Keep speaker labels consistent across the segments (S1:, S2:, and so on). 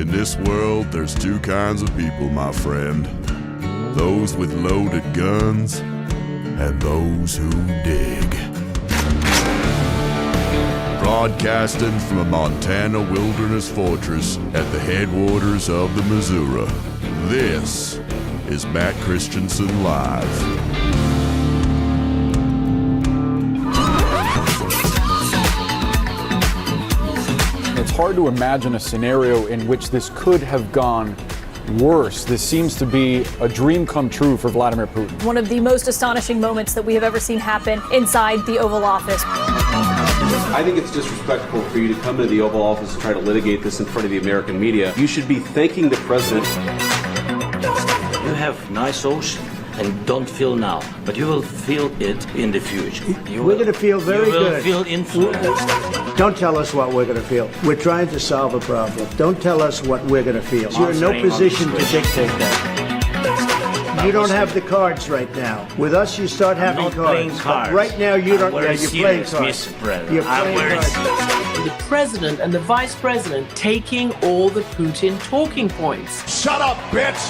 S1: In this world, there's two kinds of people, my friend. Those with loaded guns, and those who dig. Broadcasting from a Montana wilderness fortress at the headwaters of the Missouri, this is Matt Christiansen Live.
S2: It's hard to imagine a scenario in which this could have gone worse. This seems to be a dream come true for Vladimir Putin.
S3: One of the most astonishing moments that we have ever seen happen inside the Oval Office.
S4: I think it's disrespectful for you to come to the Oval Office and try to litigate this in front of the American media. You should be thanking the president.
S5: You have nice oath and don't feel now, but you will feel it in the future.
S6: We're going to feel very good.
S5: You will feel influenced.
S6: Don't tell us what we're going to feel. We're trying to solve a problem. Don't tell us what we're going to feel. You're in no position to dictate that. You don't have the cards right now. With us, you start having
S5: not
S6: cards.
S5: playing cards.
S6: Right now, you don't.
S5: You're
S6: playing cards.
S5: Mr. President.
S6: You're playing cards.
S7: The president and the vice president taking all the Putin talking points.
S1: Shut up, bitch!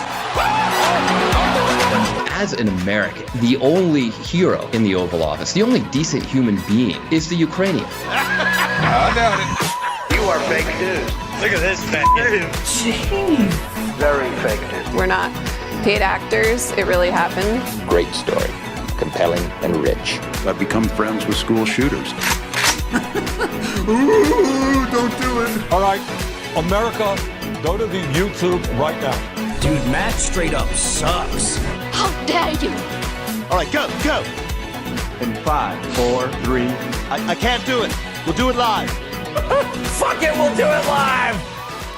S8: As an American, the only hero in the Oval Office, the only decent human being, is the Ukrainian.
S9: I doubt it. You are fake news. Look at this fake news.
S7: Jeez.
S6: Very fake news.
S10: We're not paid actors. It really happened.
S11: Great story. Compelling and rich.
S12: I've become friends with school shooters.
S1: Ooh, don't do it.
S13: All right, America, go to the YouTube right now.
S5: Dude, Matt straight up sucks.
S10: How dare you?
S9: All right, go.
S12: In 5, 4, 3.
S9: I can't do it. We'll do it live.
S5: Fuck it, we'll do it live.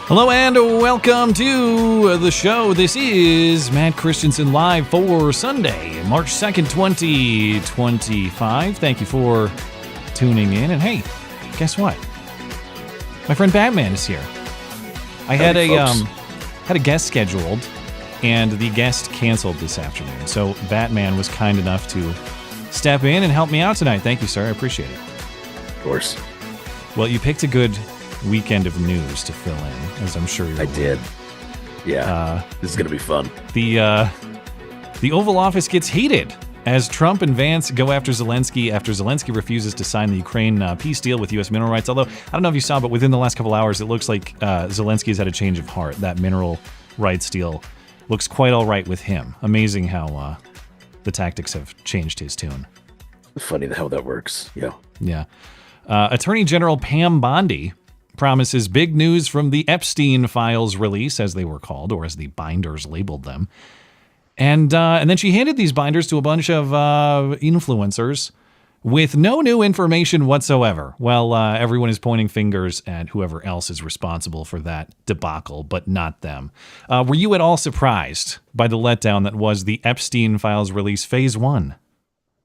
S14: Hello and welcome to the show. This is Matt Christiansen Live for Sunday, March 2nd, 2025. Thank you for tuning in. And hey, guess what? My friend Batman is here. I had a guest scheduled, and the guest canceled this afternoon. So Batman was kind enough to step in and help me out tonight. Thank you, sir. I appreciate it.
S12: Of course.
S14: Well, you picked a good weekend of news to fill in, as I'm sure you're aware.
S12: I did. Yeah. This is going to be fun.
S14: The Oval Office gets heated as Trump and Vance go after Zelensky refuses to sign the Ukraine peace deal with U.S. mineral rights. Although, I don't know if you saw, but within the last couple hours, it looks like Zelensky has had a change of heart. That mineral rights deal looks quite all right with him. Amazing how the tactics have changed his tune.
S12: Funny how that works. Yeah.
S14: Yeah. Attorney General Pam Bondi promises big news from the Epstein Files release, as they were called, or as the binders labeled them. And then she handed these binders to a bunch of influencers with no new information whatsoever. Well, everyone is pointing fingers at whoever else is responsible for that debacle, but not them. Were you at all surprised by the letdown that was the Epstein Files release Phase 1?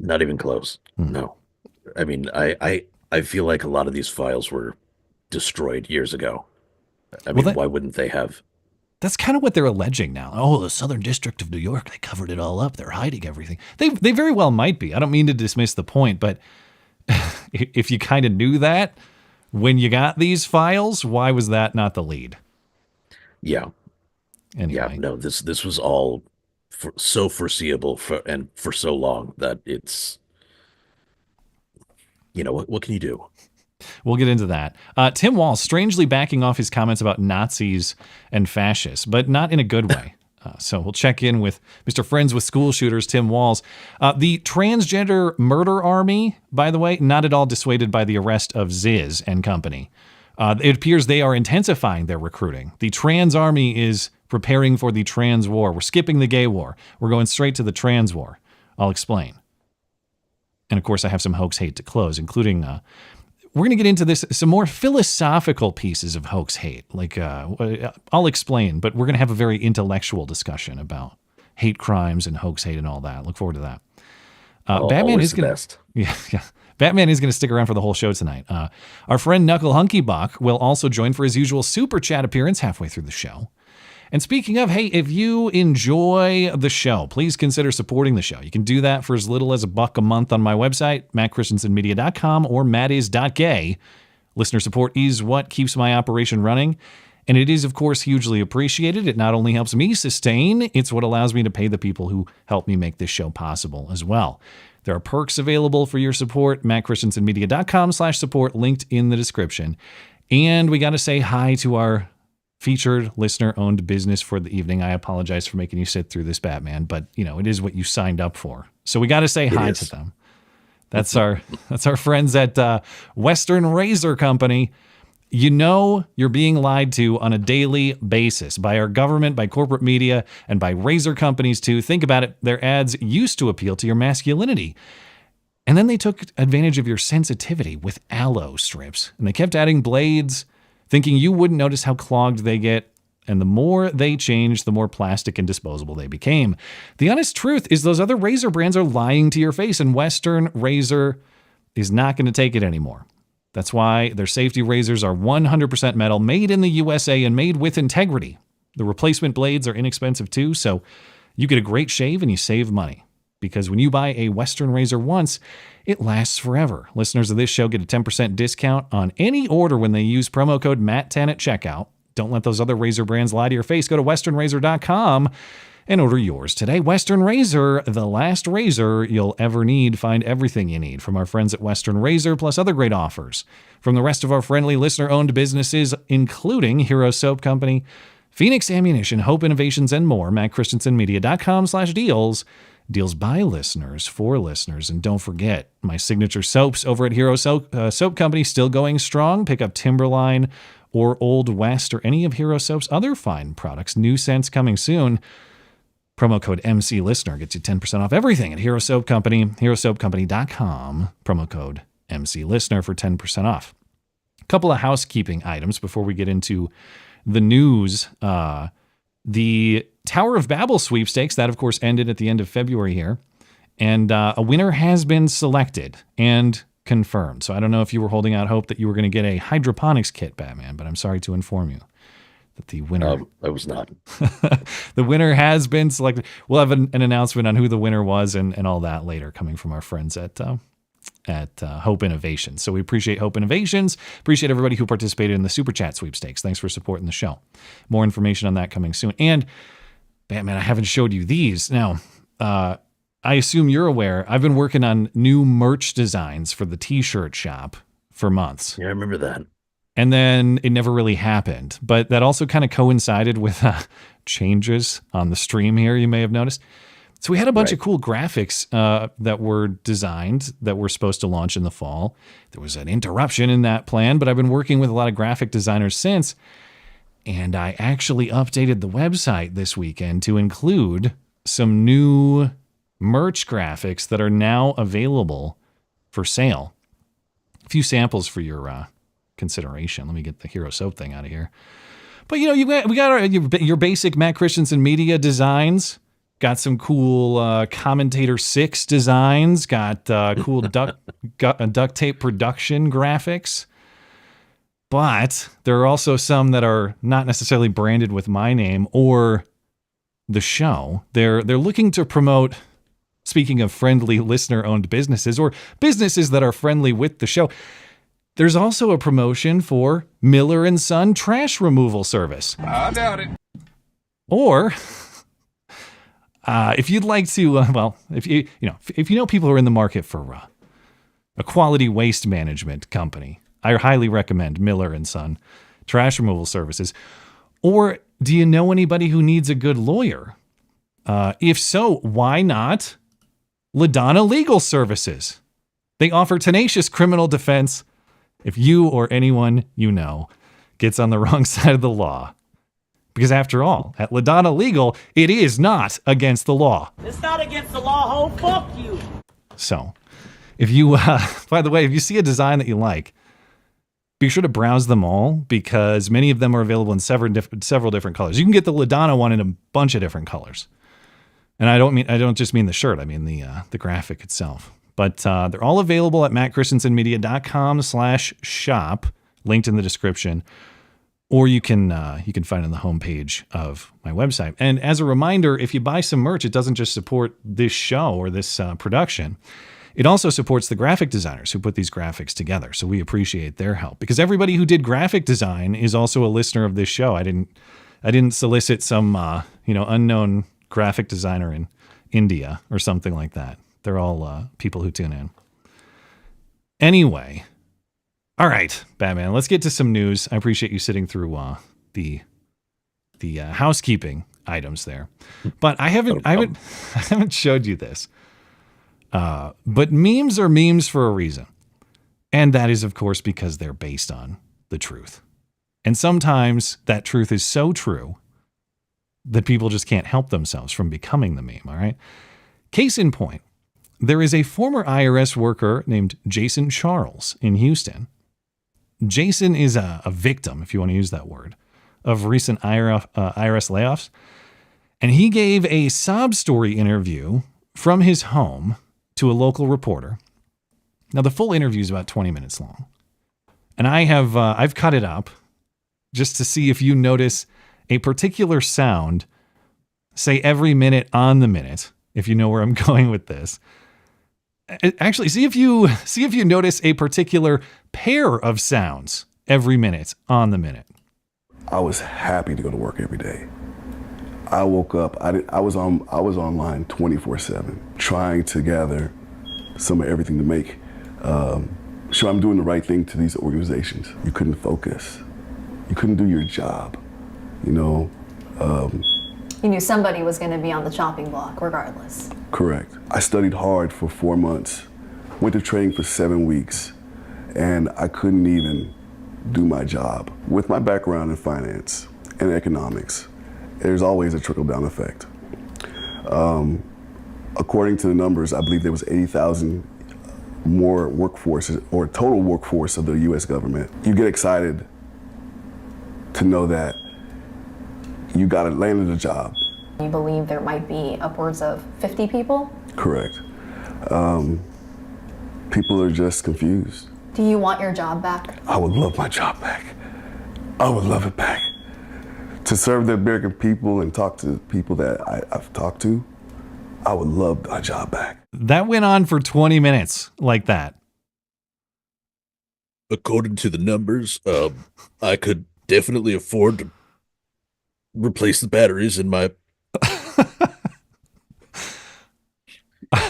S12: Not even close. No. I mean, I feel like a lot of these files were destroyed years ago. I mean, why wouldn't they have?
S14: That's kind of what they're alleging now. Oh, the Southern District of New York, they covered it all up. They're hiding everything. They very well might be. I don't mean to dismiss the point, but if you kind of knew that when you got these files, why was that not the lead?
S12: Yeah.
S14: Anyway.
S12: Yeah, no, this was all so foreseeable for so long that it's, what can you do?
S14: We'll get into that. Tim Walz strangely backing off his comments about Nazis and fascists, but not in a good way. So we'll check in with Mr. Friends with School Shooters, Tim Walz. The transgender murder army, by the way, not at all dissuaded by the arrest of Ziz and company. It appears they are intensifying their recruiting. The trans army is preparing for the trans war. We're skipping the gay war. We're going straight to the trans war. I'll explain. And of course, I have some hoax hate to close, including we're going to get into this, some more philosophical pieces of hoax hate. Like, I'll explain, but we're going to have a very intellectual discussion about hate crimes and hoax hate and all that. Look forward to that. Batman is going to, yeah. Batman is going to stick around for the whole show tonight. Our friend Knuckle Hunkybuck will also join for his usual super chat appearance halfway through the show. And speaking of, hey, if you enjoy the show, please consider supporting the show. You can do that for as little as $1 a month on my website, mattchristiansenmedia.com or mattis.gay. Listener support is what keeps my operation running. And it is, of course, hugely appreciated. It not only helps me sustain, it's what allows me to pay the people who help me make this show possible as well. There are perks available for your support. MattChristiansenMedia.com/support, linked in the description. And we got to say hi to our featured listener-owned business for the evening. I apologize for making you sit through this, Batman, but it is what you signed up for. So we got to say hi to them. That's our friends at Western Razor Company. You're being lied to on a daily basis by our government, by corporate media, and by razor companies too. Think about it. Their ads used to appeal to your masculinity. And then they took advantage of your sensitivity with aloe strips. And they kept adding blades, thinking you wouldn't notice how clogged they get. And the more they changed, the more plastic and disposable they became. The honest truth is those other razor brands are lying to your face, and Western Razor is not going to take it anymore. That's why their safety razors are 100% metal, made in the USA and made with integrity. The replacement blades are inexpensive too, so you get a great shave and you save money. Because when you buy a Western Razor once, it lasts forever. Listeners of this show get a 10% discount on any order when they use promo code MATT10 at checkout. Don't let those other razor brands lie to your face. Go to westernrazor.com and order yours today. Western Razor, the last razor you'll ever need. Find everything you need from our friends at Western Razor, plus other great offers from the rest of our friendly listener-owned businesses, including Hero Soap Company, Phoenix Ammunition, Hope Innovations, and more. MattChristiansenMedia.com/deals. Deals by listeners for listeners. And don't forget, my signature soaps over at Hero Soap Company still going strong. Pick up Timberline or Old West or any of Hero Soap's other fine products. New scents coming soon. Promo code MCListener gets you 10% off everything at Hero Soap Company. HeroSoapCompany.com. Promo code MCListener for 10% off. A couple of housekeeping items before we get into the news. The Tower of Babble sweepstakes, that of course ended at the end of February here. And a winner has been selected and confirmed. So I don't know if you were holding out hope that you were going to get a hydroponics kit, Batman, but I'm sorry to inform you that the winner...
S12: I was not.
S14: The winner has been selected. We'll have an announcement on who the winner was and all that later, coming from our friends at Hope Innovations. So we appreciate Hope Innovations. Appreciate everybody who participated in the Superchat sweepstakes. Thanks for supporting the show. More information on that coming soon. And Batman, I haven't showed you these. Now, I assume you're aware, I've been working on new merch designs for the t-shirt shop for months.
S12: Yeah, I remember that.
S14: And then it never really happened. But that also kind of coincided with changes on the stream here, you may have noticed. So we had a bunch of cool graphics that were designed that were supposed to launch in the fall. There was an interruption in that plan, but I've been working with a lot of graphic designers since. And I actually updated the website this weekend to include some new merch graphics that are now available for sale. A few samples for your consideration. Let me get the Hero Soap thing out of here. But we got your basic Matt Christiansen media designs. Got some cool Commentator 6 designs. Got cool duct tape production graphics. But there are also some that are not necessarily branded with my name or the show. They're looking to promote, speaking of friendly listener-owned businesses or businesses that are friendly with the show, there's also a promotion for Miller & Son trash removal service.
S9: I doubt it.
S14: Or if you'd like to, if you know people who are in the market for a quality waste management company, I highly recommend Miller & Son trash removal services. Or do you know anybody who needs a good lawyer? If so, why not LaDonna Legal Services? They offer tenacious criminal defense if you or anyone you know gets on the wrong side of the law. Because after all, at LaDonna Legal, it is not against the law.
S7: It's not against the law, ho. Fuck you.
S14: So, if you, by the way, if you see a design that you like, be sure to browse them all because many of them are available in several different colors. You can get the LaDonna one in a bunch of different colors. And I don't just mean the shirt. I mean the graphic itself. But they're all available at mattchristiansenmedia.com/shop, linked in the description. Or you can find it on the homepage of my website. And as a reminder, if you buy some merch, it doesn't just support this show or this production. It also supports the graphic designers who put these graphics together. So we appreciate their help, because everybody who did graphic design is also a listener of this show. I didn't solicit some, unknown graphic designer in India or something like that. They're all people who tune in. Anyway. All right, Batman, let's get to some news. I appreciate you sitting through the housekeeping items there. But I haven't showed you this. But memes are memes for a reason. And that is, of course, because they're based on the truth. And sometimes that truth is so true that people just can't help themselves from becoming the meme, all right? Case in point, there is a former IRS worker named Jason Charles in Houston. Jason is a victim, if you want to use that word, of recent IRS layoffs. And he gave a sob story interview from his home to a local reporter. Now, the full interview is about 20 minutes long. And I've cut it up just to see if you notice a particular sound, say every minute on the minute, if you know where I'm going with this. Actually, see if you notice a particular pair of sounds every minute on the minute.
S15: I was happy to go to work every day. I woke up. I was online 24/7, trying to gather some of everything to make sure I'm doing the right thing to these organizations. You couldn't focus. You couldn't do your job. You
S3: knew somebody was going to be on the chopping block, regardless.
S15: Correct. I studied hard for 4 months, went to training for 7 weeks, and I couldn't even do my job. With my background in finance and economics, there's always a trickle-down effect. According to the numbers, I believe there was 80,000 more workforce, or total workforce of the U.S. government. You get excited to know that you got landed a job.
S3: You believe there might be upwards of 50 people?
S15: Correct. People are just confused.
S3: Do you want your job back?
S15: I would love my job back. I would love it back. To serve the American people and talk to people that I've talked to, I would love my job back.
S14: That went on for 20 minutes like that.
S12: According to the numbers, I could definitely afford to replace the batteries in my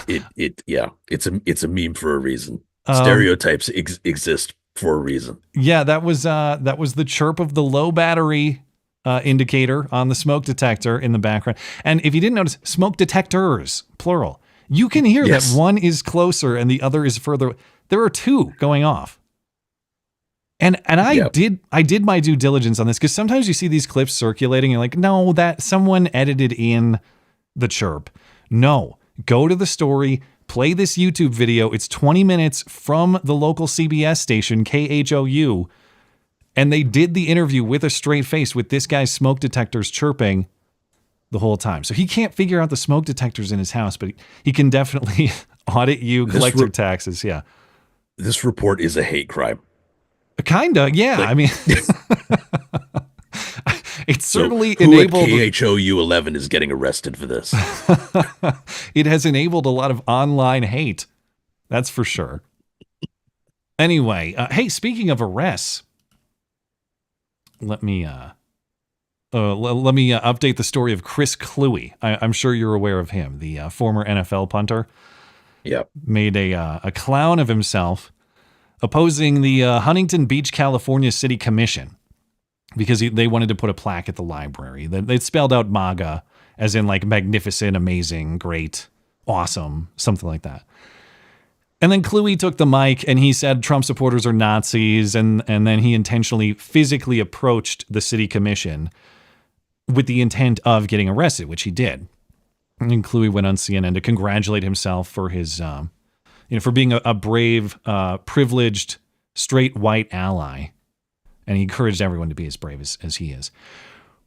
S12: it's a meme for a reason. Stereotypes exist for a reason.
S14: Yeah, that was the chirp of the low battery indicator on the smoke detector in the background. And if you didn't notice, smoke detectors, plural. You can hear that one is closer and the other is further. There are two going off. And I did my due diligence on this, because sometimes you see these clips circulating and you're like, no, that someone edited in the chirp. No, go to the story, play this YouTube video. It's 20 minutes from the local CBS station, KHOU. And they did the interview with a straight face with this guy's smoke detectors chirping the whole time. So he can't figure out the smoke detectors in his house, but he can definitely audit you, collect your taxes. Yeah.
S12: This report is a hate crime.
S14: Kinda, yeah.
S12: Like,
S14: I mean, it's certainly
S12: who
S14: enabled.
S12: At KHOU 11 is getting arrested for this.
S14: It has enabled a lot of online hate. That's for sure. Anyway, hey, speaking of arrests, let me update the story of Chris Kluwe. I'm sure you're aware of him, the former NFL punter.
S12: Yep.
S14: Made a clown of himself, opposing the Huntington Beach, California City Commission, because they wanted to put a plaque at the library. They spelled out MAGA as in like magnificent, amazing, great, awesome, something like that. And then Kluwe took the mic and he said Trump supporters are Nazis, and then he intentionally physically approached the city commission with the intent of getting arrested, which he did. And Kluwe went on CNN to congratulate himself for his for being a brave, privileged, straight white ally. And he encouraged everyone to be as brave as he is.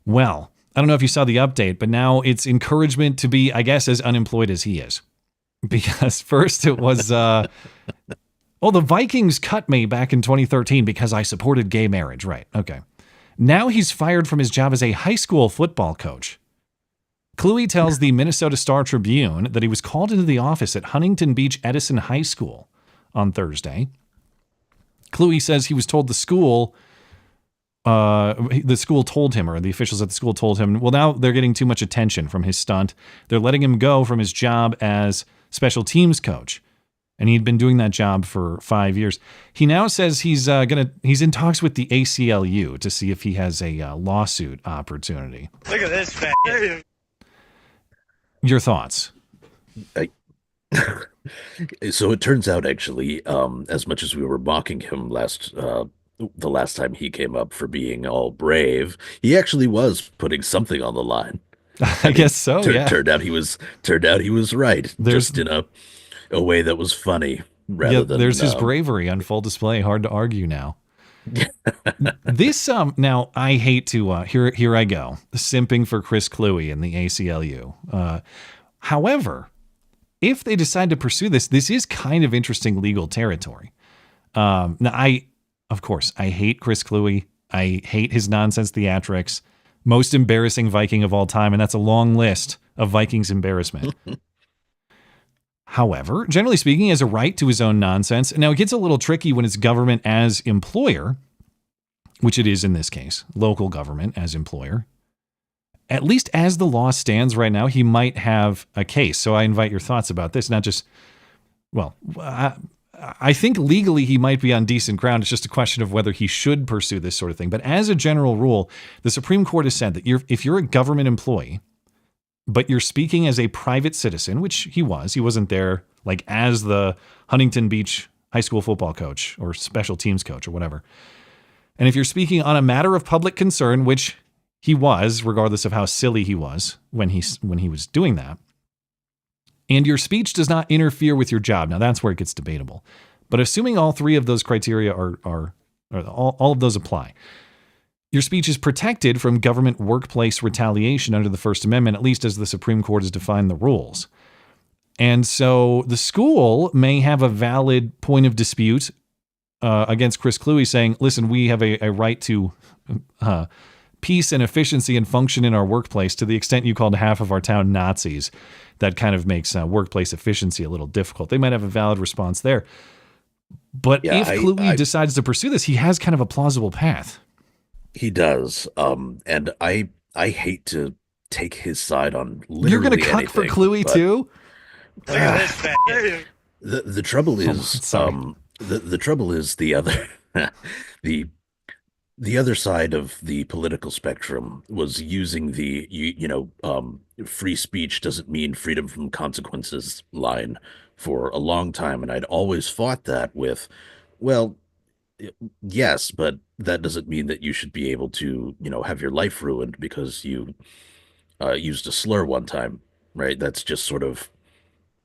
S14: Well, I don't know if you saw the update, but now it's encouragement to be, I guess, as unemployed as he is. Because first it was, the Vikings cut me back in 2013 because I supported gay marriage. Right. Okay. Now he's fired from his job as a high school football coach. Kluwe tells the Minnesota Star-Tribune that he was called into the office at Huntington Beach Edison High School on Thursday. Kluwe says he was told the school told him, or the officials at the school told him, well, now they're getting too much attention from his stunt. They're letting him go from his job as special teams coach. And he'd been doing that job for 5 years. He now says he's in talks with the ACLU to see if he has a lawsuit opportunity.
S9: Look at this fat.
S14: Your thoughts?
S12: So it turns out, actually, as much as we were mocking him the last time he came up for being all brave, he actually was putting something on the line.
S14: I guess so. Yeah.
S12: Turned out he was right. Just in a way that was funny. Rather than
S14: there's his bravery on full display. Hard to argue now. This now I hate to here I go simping for Chris Kluwe and the ACLU. However, if they decide to pursue this is kind of interesting legal territory. Now I hate Chris Kluwe. I hate his nonsense theatrics. Most embarrassing Viking of all time, and that's a long list of Vikings embarrassment. However, generally speaking, he has a right to his own nonsense. Now, it gets a little tricky when it's government as employer, which it is in this case, local government as employer. At least as the law stands right now, he might have a case. So I invite your thoughts about this, not just, well, I think legally he might be on decent ground. It's just a question of whether he should pursue this sort of thing. But as a general rule, the Supreme Court has said that if you're a government employee, but you're speaking as a private citizen, which he wasn't there like as the Huntington Beach high school football coach or special teams coach or whatever. And if you're speaking on a matter of public concern, which he was, regardless of how silly he was when he was doing that, and your speech does not interfere with your job. Now that's where it gets debatable. But assuming all three of those criteria are all of those apply, your speech is protected from government workplace retaliation under the First Amendment, at least as the Supreme Court has defined the rules. And so the school may have a valid point of dispute against Chris Kluwe saying, listen, we have a right to peace and efficiency and function in our workplace. To the extent you called half of our town Nazis, that kind of makes workplace efficiency a little difficult. They might have a valid response there. But if Kluwe decides to pursue this, he has kind of a plausible path.
S12: He does. And I hate to take his side on literally
S14: You're going to cuck for Kluwe too?
S12: The trouble is, the trouble is the other, the other side of the political spectrum was using the, free speech doesn't mean freedom from consequences line for a long time. And I'd always fought that with, well, yes, but that doesn't mean that you should be able to, have your life ruined because you used a slur one time, right? That's just sort of,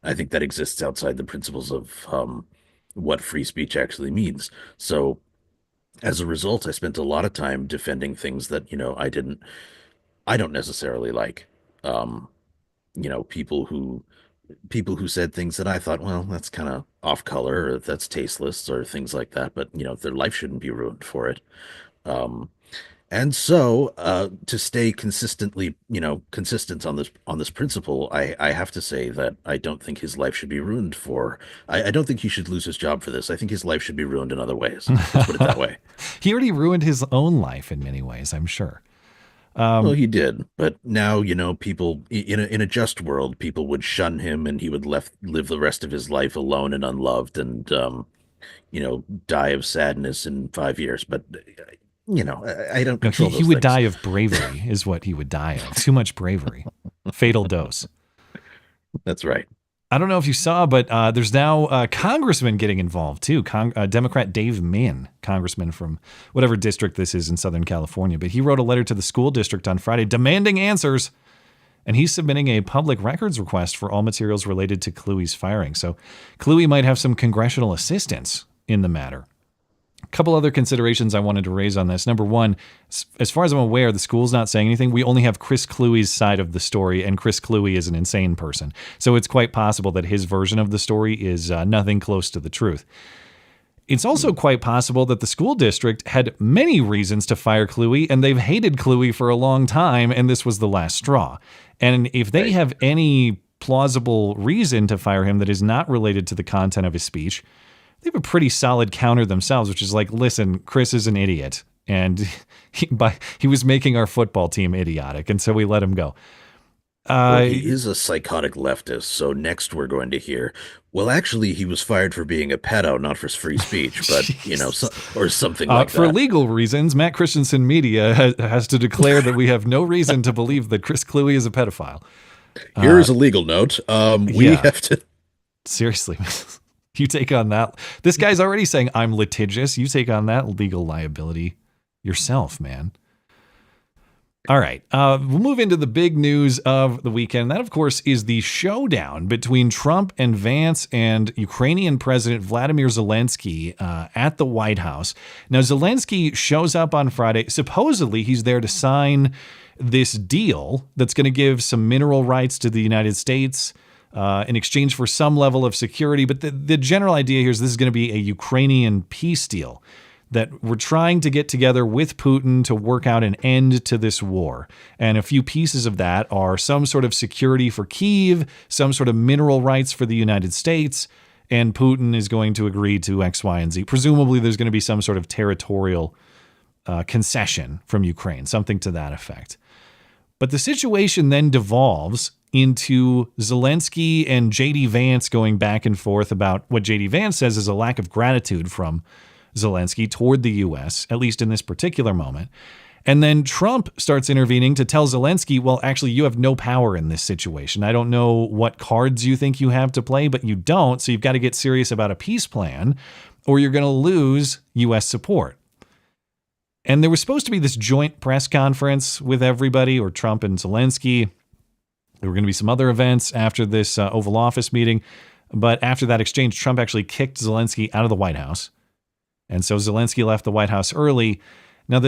S12: I think that exists outside the principles of what free speech actually means. So as a result, I spent a lot of time defending things that, I don't necessarily like, people who said things that I thought, well, that's kind of off color or that's tasteless or things like that, but their life shouldn't be ruined for it. And so to stay consistent on this principle, I have to say that I don't think his life should be ruined for, I don't think he should lose his job for this. I think his life should be ruined in other ways. Let's put it that way.
S14: He already ruined his own life in many ways, I'm sure.
S12: Well, he did, but now, people in a just world, people would shun him and he would live the rest of his life alone and unloved and, die of sadness in 5 years. But, I don't control those
S14: he would
S12: things.
S14: Die of bravery is what he would die of. Too much bravery. Fatal dose.
S12: That's right.
S14: I don't know if you saw, but there's now a congressman getting involved too. Democrat Dave Min, congressman from whatever district this is in Southern California. But he wrote a letter to the school district on Friday demanding answers. And he's submitting a public records request for all materials related to Kluwe's firing. So Kluwe might have some congressional assistance in the matter. A couple other considerations I wanted to raise on this. Number one, as far as I'm aware, the school's not saying anything. We only have Chris Kluwe's side of the story, and Chris Kluwe is an insane person. So it's quite possible that his version of the story is nothing close to the truth. It's also quite possible that the school district had many reasons to fire Kluwe, and they've hated Kluwe for a long time, and this was the last straw. And if they have any plausible reason to fire him that is not related to the content of his speech, they have a pretty solid counter themselves, which is like, listen, Chris is an idiot, and he was making our football team idiotic, and so we let him go.
S12: Well, he is a psychotic leftist, so next we're going to hear, well, actually, he was fired for being a pedo, not for free speech, but, or something like that.
S14: For legal reasons, Matt Christiansen Media has to declare that we have no reason to believe that Chris Kluwe is a pedophile.
S12: Here is a legal note. We have to...
S14: Seriously, you take on that. This guy's already saying I'm litigious. You take on that legal liability yourself, man. All right, we'll move into the big news of the weekend. That, of course, is the showdown between Trump and Vance and Ukrainian President Vladimir Zelensky at the White House. Now, Zelensky shows up on Friday. Supposedly, he's there to sign this deal that's going to give some mineral rights to the United States in exchange for some level of security. But the general idea here is this is going to be a Ukrainian peace deal, that we're trying to get together with Putin to work out an end to this war. And a few pieces of that are some sort of security for Kyiv, some sort of mineral rights for the United States, and Putin is going to agree to X, Y, and Z. Presumably there's going to be some sort of territorial concession from Ukraine, something to that effect. But the situation then devolves into Zelensky and J.D. Vance going back and forth about what J.D. Vance says is a lack of gratitude from Zelensky toward the U.S., at least in this particular moment. And then Trump starts intervening to tell Zelensky, well, actually, you have no power in this situation. I don't know what cards you think you have to play, but you don't. So you've got to get serious about a peace plan or you're going to lose U.S. support. And there was supposed to be this joint press conference with everybody, or Trump and Zelensky. There were going to be some other events after this Oval Office meeting. But after that exchange, Trump actually kicked Zelensky out of the White House. And so Zelensky left the White House early. Now,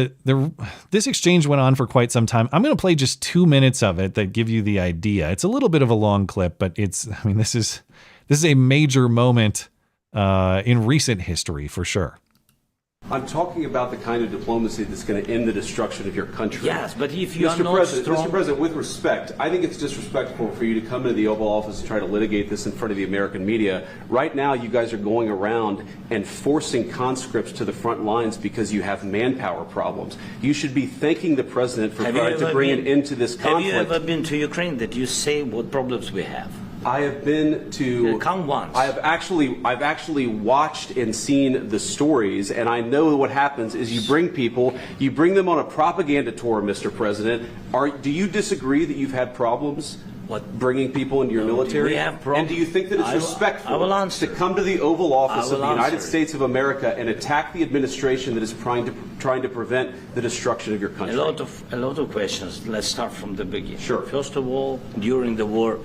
S14: this exchange went on for quite some time. I'm going to play just 2 minutes of it that give you the idea. It's a little bit of a long clip, but this is a major moment in recent history for sure.
S4: I'm talking about the kind of diplomacy that's going to end the destruction of your country.
S5: Yes, but if you are not
S4: Mr. President, with respect, I think it's disrespectful for you to come into the Oval Office and try to litigate this in front of the American media. Right now, you guys are going around and forcing conscripts to the front lines because you have manpower problems. You should be thanking the President for trying to bring an end to this conflict.
S5: Have you ever been to Ukraine that you say what problems we have?
S4: I have been to.
S5: Come once.
S4: I've actually watched and seen the stories, and I know what happens is you bring them on a propaganda tour, Mr. President. Do you disagree that you've had problems? Bringing people into your military?
S5: We have problems.
S4: And do you think that it's respectful to come to the Oval Office of the United States of America and attack the administration that is trying to prevent the destruction of your country?
S5: A lot of questions. Let's start from the beginning.
S4: Sure.
S5: First of all, during the war,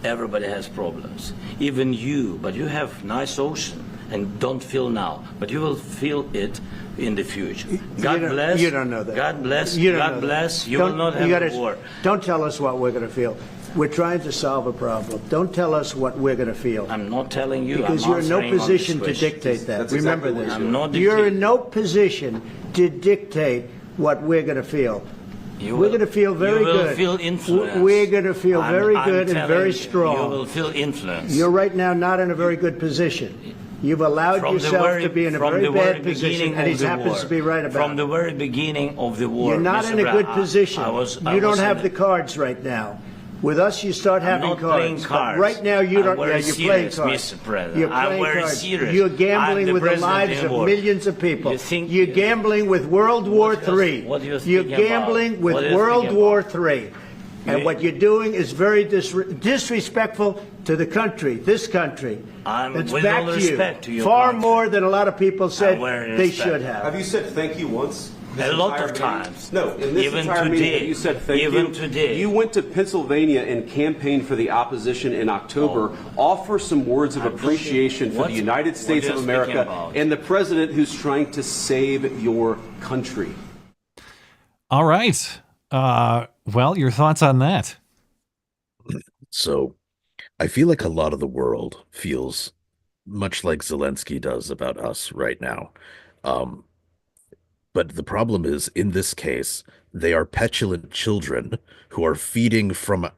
S5: everybody has problems. Even you, but you have nice ocean and don't feel now, but you will feel it in the future. God bless.
S6: You don't know that.
S5: God bless.
S6: You don't
S5: God
S6: know
S5: bless.
S6: That.
S5: You will not have a war.
S6: Don't tell us what we're going to feel. We're trying to solve a problem. Don't tell us what we're going to feel.
S5: I'm not telling you.
S6: Because you're in no position to dictate that. Remember this.
S5: I'm not
S6: You're in no position to dictate what we're going to feel. We're going to feel very good.
S5: You will feel influence.
S6: We're going to feel very good and very strong.
S5: You will feel influence.
S6: You're right now not in a very good position. You've allowed yourself to be in a very bad position, and he happens to be right about it.
S5: From the very beginning of the war.
S6: You're not in a good position. You don't have the cards right now. With us, you start having cards.
S5: Playing cards.
S6: Right now, you don't.
S5: Yeah,
S6: you're playing cards.
S5: Mr. President.
S6: You're playing cards.
S5: Serious.
S6: You're gambling with the lives of millions of people. You're gambling with World War III. You're gambling with World War III. And what you're doing is very disrespectful to the country, this country. It's back to you. Far more than a lot of people said they should have.
S4: Have you said thank you once?
S5: A lot of times.
S4: No, in this entire meeting, you said thank you.
S5: Even today.
S4: You went to Pennsylvania and campaigned for the opposition in October. Offer some words of appreciation for the United States of America and the president who's trying to save your country.
S14: All right. Well, your thoughts on that?
S12: So I feel like a lot of the world feels much like Zelensky does about us right now. But the problem is, in this case, they are petulant children who are feeding from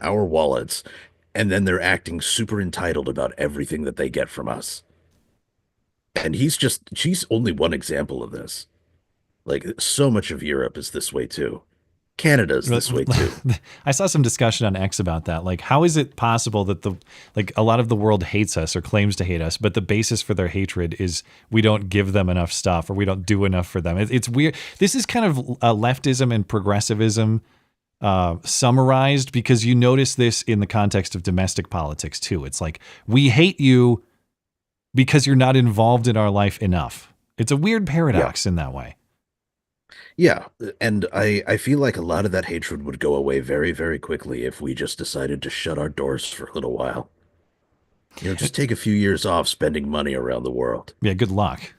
S12: our wallets, and then they're acting super entitled about everything that they get from us. And she's only one example of this. Like, so much of Europe is this way too. Canada's this way too.
S14: I saw some discussion on X about that. Like, how is it possible that a lot of the world hates us or claims to hate us, but the basis for their hatred is we don't give them enough stuff or we don't do enough for them? It's weird. This is kind of leftism and progressivism summarized, because you notice this in the context of domestic politics too. It's like, we hate you because you're not involved in our life enough. It's a weird paradox in that way.
S12: Yeah, and I feel like a lot of that hatred would go away very, very quickly if we just decided to shut our doors for a little while. Just take a few years off spending money around the world.
S14: Yeah, good luck.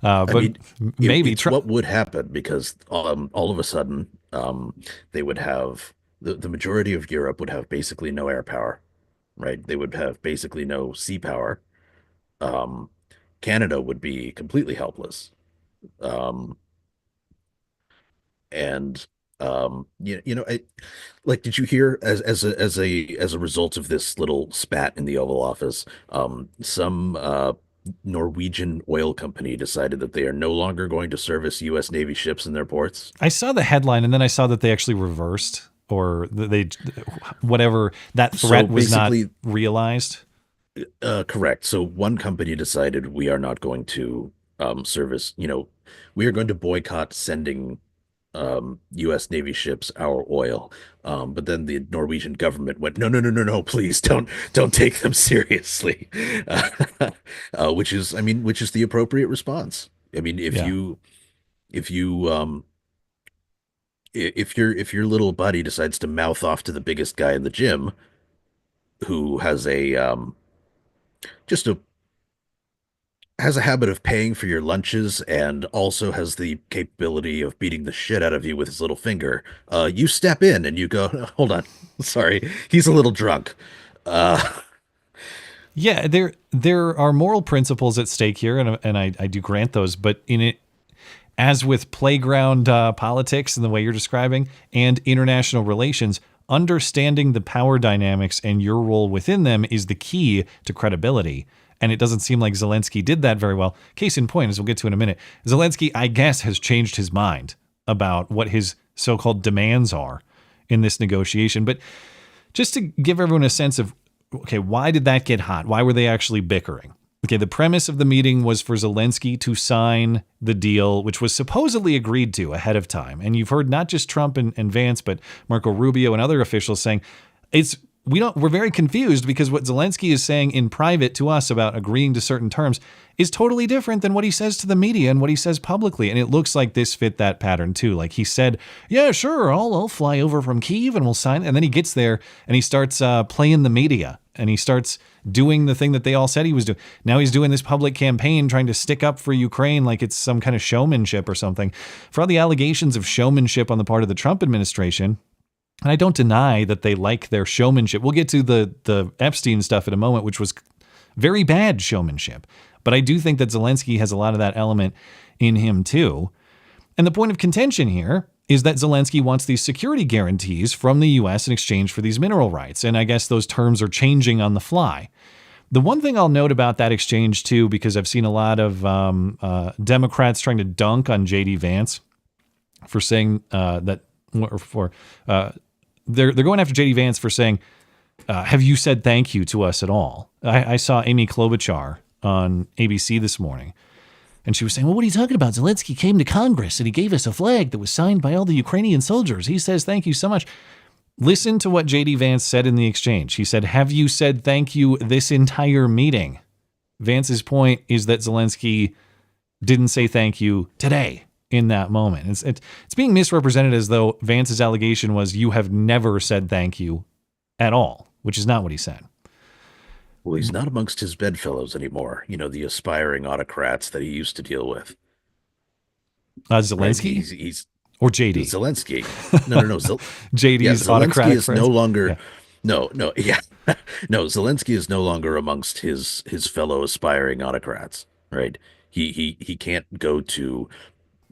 S12: But
S14: maybe
S12: it's what would happen, because all of a sudden they would have the majority of Europe would have basically no air power, right? They would have basically no sea power. Canada would be completely helpless. Did you hear as a result of this little spat in the Oval Office, some Norwegian oil company decided that they are no longer going to service U.S. Navy ships in their ports?
S14: I saw the headline, and then I saw that they actually reversed, or whatever, that threat was not realized.
S12: Correct. So one company decided, we are not going to service, we are going to boycott sending U.S. Navy ships our oil. But then the Norwegian government went, no, please don't take them seriously. Which is the appropriate response. I mean, if your little buddy decides to mouth off to the biggest guy in the gym, who has has a habit of paying for your lunches and also has the capability of beating the shit out of you with his little finger, you step in and you go, hold on, sorry, he's a little drunk.
S14: Yeah, there are moral principles at stake here, and I do grant those, but in it, as with playground politics and the way you're describing, and international relations, understanding the power dynamics and your role within them is the key to credibility. And it doesn't seem like Zelensky did that very well. Case in point, as we'll get to in a minute, Zelensky, I guess, has changed his mind about what his so-called demands are in this negotiation. But just to give everyone a sense of, okay, why did that get hot? Why were they actually bickering? Okay, the premise of the meeting was for Zelensky to sign the deal, which was supposedly agreed to ahead of time. And you've heard not just Trump and Vance, but Marco Rubio and other officials saying we're very confused, because what Zelensky is saying in private to us about agreeing to certain terms is totally different than what he says to the media and what he says publicly. And it looks like this fit that pattern too. Like, he said, yeah, sure, I'll fly over from Kyiv and we'll sign. And then he gets there and he starts playing the media, and he starts doing the thing that they all said he was doing. Now he's doing this public campaign trying to stick up for Ukraine like it's some kind of showmanship or something. For all the allegations of showmanship on the part of the Trump administration, and I don't deny that they like their showmanship. We'll get to the Epstein stuff in a moment, which was very bad showmanship. But I do think that Zelensky has a lot of that element in him too. And the point of contention here is that Zelensky wants these security guarantees from the U.S. in exchange for these mineral rights. And I guess those terms are changing on the fly. The one thing I'll note about that exchange too, because I've seen a lot of Democrats trying to dunk on J.D. Vance for saying they're going after J.D. Vance for saying, have you said thank you to us at all? I saw Amy Klobuchar on ABC this morning, and she was saying, well, what are you talking about? Zelensky came to Congress and he gave us a flag that was signed by all the Ukrainian soldiers. He says thank you so much. Listen to what J.D. Vance said in the exchange. He said, have you said thank you this entire meeting? Vance's point is that Zelensky didn't say thank you today in that moment. It's being misrepresented as though Vance's allegation was, you have never said thank you at all, which is not what he said.
S12: Well, he's not amongst his bedfellows anymore. The aspiring autocrats that he used to deal with.
S14: Zelensky?
S12: Right? He's
S14: or JD?
S12: Zelensky. No.
S14: JD's
S12: Zelensky
S14: autocratic
S12: is
S14: friends.
S12: no longer.
S14: Yeah.
S12: Yeah. No, Zelensky is no longer amongst his fellow aspiring autocrats, right? He can't go to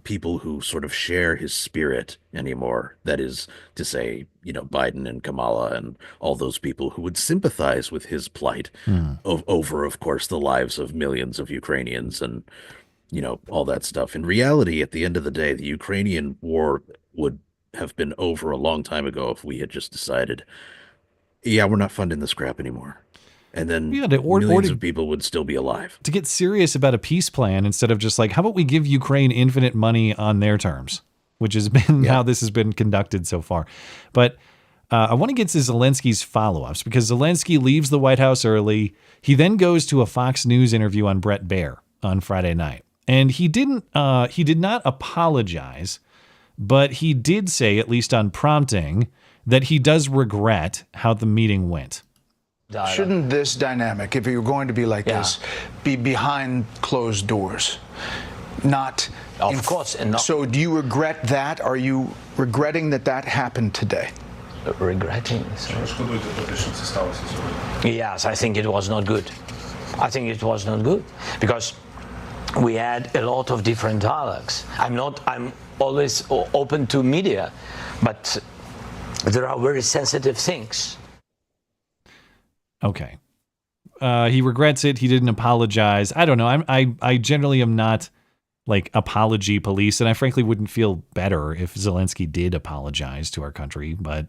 S12: people who sort of share his spirit anymore. That is to say, Biden and Kamala and all those people who would sympathize with his plight over, of course, the lives of millions of Ukrainians and, all that stuff. In reality, at the end of the day, the Ukrainian war would have been over a long time ago if we had just decided, yeah, we're not funding this crap anymore. And then millions of people would still be alive.
S14: To get serious about a peace plan instead of just like, how about we give Ukraine infinite money on their terms, which has been how this has been conducted so far. But I want to get to Zelensky's follow-ups because Zelensky leaves the White House early. He then goes to a Fox News interview on Bret Baier on Friday night. And he did not apologize, but he did say, at least on prompting, that he does regret how the meeting went.
S16: Shouldn't this dynamic, if you're going to be like this, be behind closed doors? Not
S5: of course. And
S16: so do you regret that? Are you regretting that happened today?
S5: Regretting? Yes, I think it was not good. I think it was not good because we had a lot of different dialogues. I'm always open to media, but there are very sensitive things.
S14: Okay. He regrets it. He didn't apologize. I don't know. I generally am not like apology police, and I frankly wouldn't feel better if Zelensky did apologize to our country. But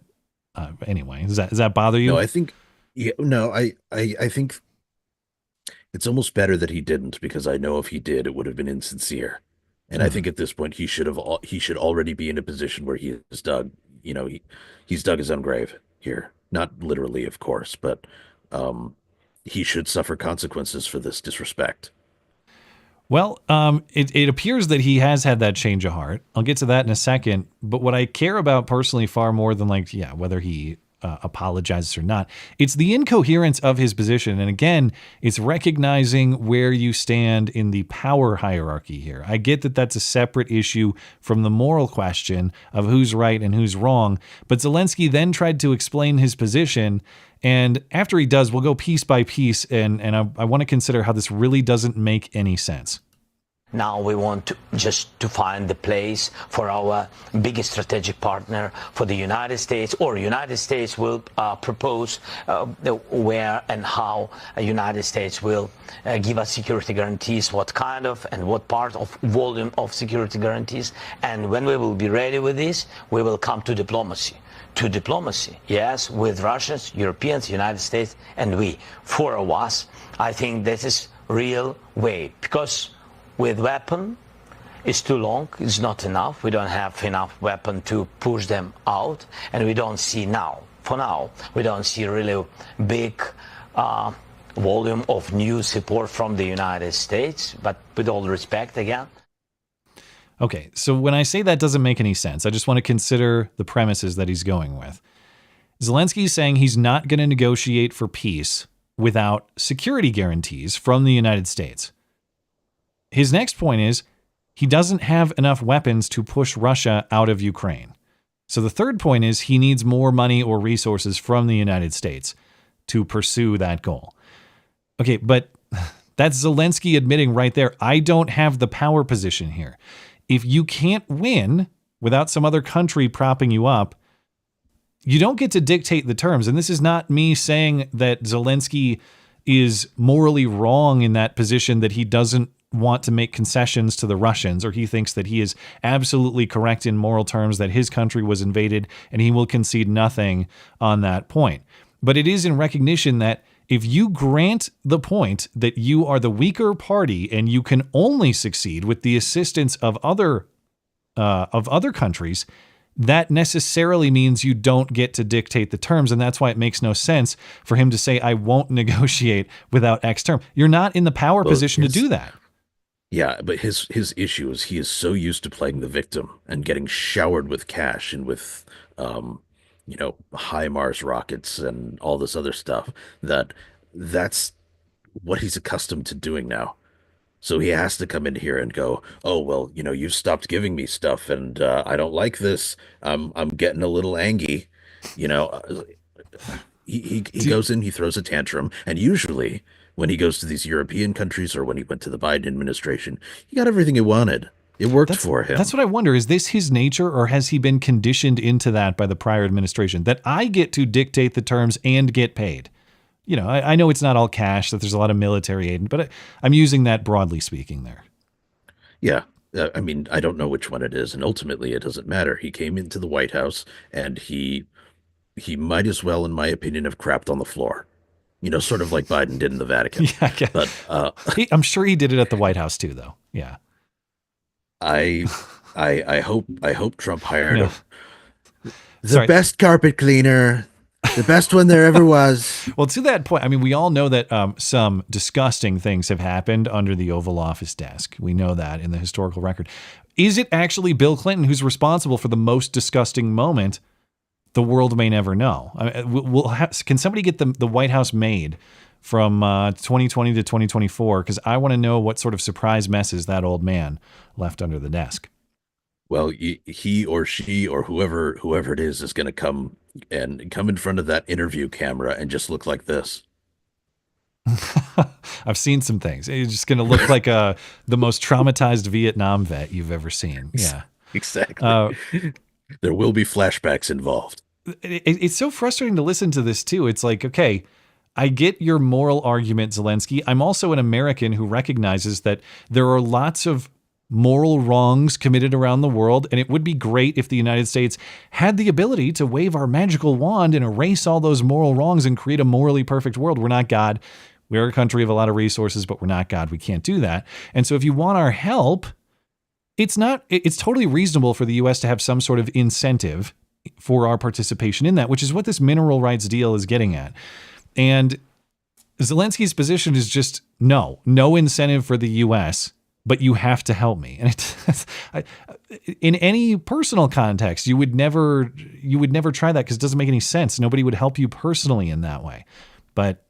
S14: anyway, does that bother you?
S12: No, I think, I think it's almost better that he didn't, because I know if he did, it would have been insincere. And I think at this point he should already be in a position where he has dug, he's dug his own grave here. Not literally, of course, but he should suffer consequences for this disrespect.
S14: Well, it appears that he has had that change of heart. I'll get to that in a second. But what I care about personally far more than whether he apologizes or not, it's the incoherence of his position. And again, it's recognizing where you stand in the power hierarchy here. I get that that's a separate issue from the moral question of who's right and who's wrong. But Zelensky then tried to explain his position. And after he does, we'll go piece by piece. And I want to consider how this really doesn't make any sense.
S5: Now we want to find the place for our biggest strategic partner, for the United States, or United States will propose where and how the United States will give us security guarantees, what kind of and what part of volume of security guarantees. And when we will be ready with this, we will come to diplomacy. To diplomacy, yes, with Russians, Europeans, United States, and we. Four of us, I think this is real way, because with weapon, it's too long, it's not enough. We don't have enough weapon to push them out, and we don't see now, for now, we don't see really big volume of new support from the United States, but with all respect again.
S14: Okay, so when I say that doesn't make any sense, I just want to consider the premises that he's going with. Zelensky's saying he's not going to negotiate for peace without security guarantees from the United States. His next point is he doesn't have enough weapons to push Russia out of Ukraine. So the third point is he needs more money or resources from the United States to pursue that goal. Okay, but that's Zelensky admitting right there, I don't have the power position here. If you can't win without some other country propping you up, you don't get to dictate the terms. And this is not me saying that Zelensky is morally wrong in that position, that he doesn't want to make concessions to the Russians, or he thinks that he is absolutely correct in moral terms, that his country was invaded and he will concede nothing on that point. But it is in recognition that if you grant the point that you are the weaker party and you can only succeed with the assistance of other countries, that necessarily means you don't get to dictate the terms. And that's why it makes no sense for him to say, I won't negotiate without X term. You're not in the power position to do that.
S12: Yeah, but his issue is he is so used to playing the victim and getting showered with cash and with, HIMARS rockets and all this other stuff, that's what he's accustomed to doing now. So he has to come in here and go, oh, well, you've stopped giving me stuff and I don't like this. I'm getting a little angry. he goes in, he throws a tantrum, and usually when he goes to these European countries or when he went to the Biden administration, he got everything he wanted. It worked for him.
S14: That's what I wonder. Is this his nature, or has he been conditioned into that by the prior administration, that I get to dictate the terms and get paid? You know, I know it's not all cash, that there's a lot of military aid, but I'm using that broadly speaking there.
S12: Yeah. I mean, I don't know which one it is, and ultimately it doesn't matter. He came into the White House, and he might as well, in my opinion, have crapped on the floor. You know, sort of like Biden did in the Vatican.
S14: Yeah, but I'm sure he did it at the White House too, though. Yeah.
S12: I hope Trump hired the best carpet cleaner, the best one there ever was.
S14: Well, to that point, I mean, we all know that some disgusting things have happened under the Oval Office desk. We know that in the historical record. Is it actually Bill Clinton who's responsible for the most disgusting moment? The world may never know. I mean, can somebody get the White House made from 2020 to 2024? Because I want to know what sort of surprise messes that old man left under the desk.
S12: Well, he or she or whoever it is going to come in front of that interview camera and just look like this.
S14: I've seen some things. It's just going to look like the most traumatized Vietnam vet you've ever seen. Yeah,
S12: exactly. There will be flashbacks involved.
S14: It's so frustrating to listen to this too. It's like, okay, I get your moral argument, Zelensky. I'm also an American who recognizes that there are lots of moral wrongs committed around the world, and it would be great if the United States had the ability to wave our magical wand and erase all those moral wrongs and create a morally perfect world. We're not God. We're a country of a lot of resources, but we're not God. We can't do that. And so if you want our help, it's totally reasonable for the U.S. to have some sort of incentive for our participation in that, which is what this mineral rights deal is getting at. And Zelensky's position is just no incentive for the U.S., but you have to help me. And in any personal context, you would never try that because it doesn't make any sense. Nobody would help you personally in that way. But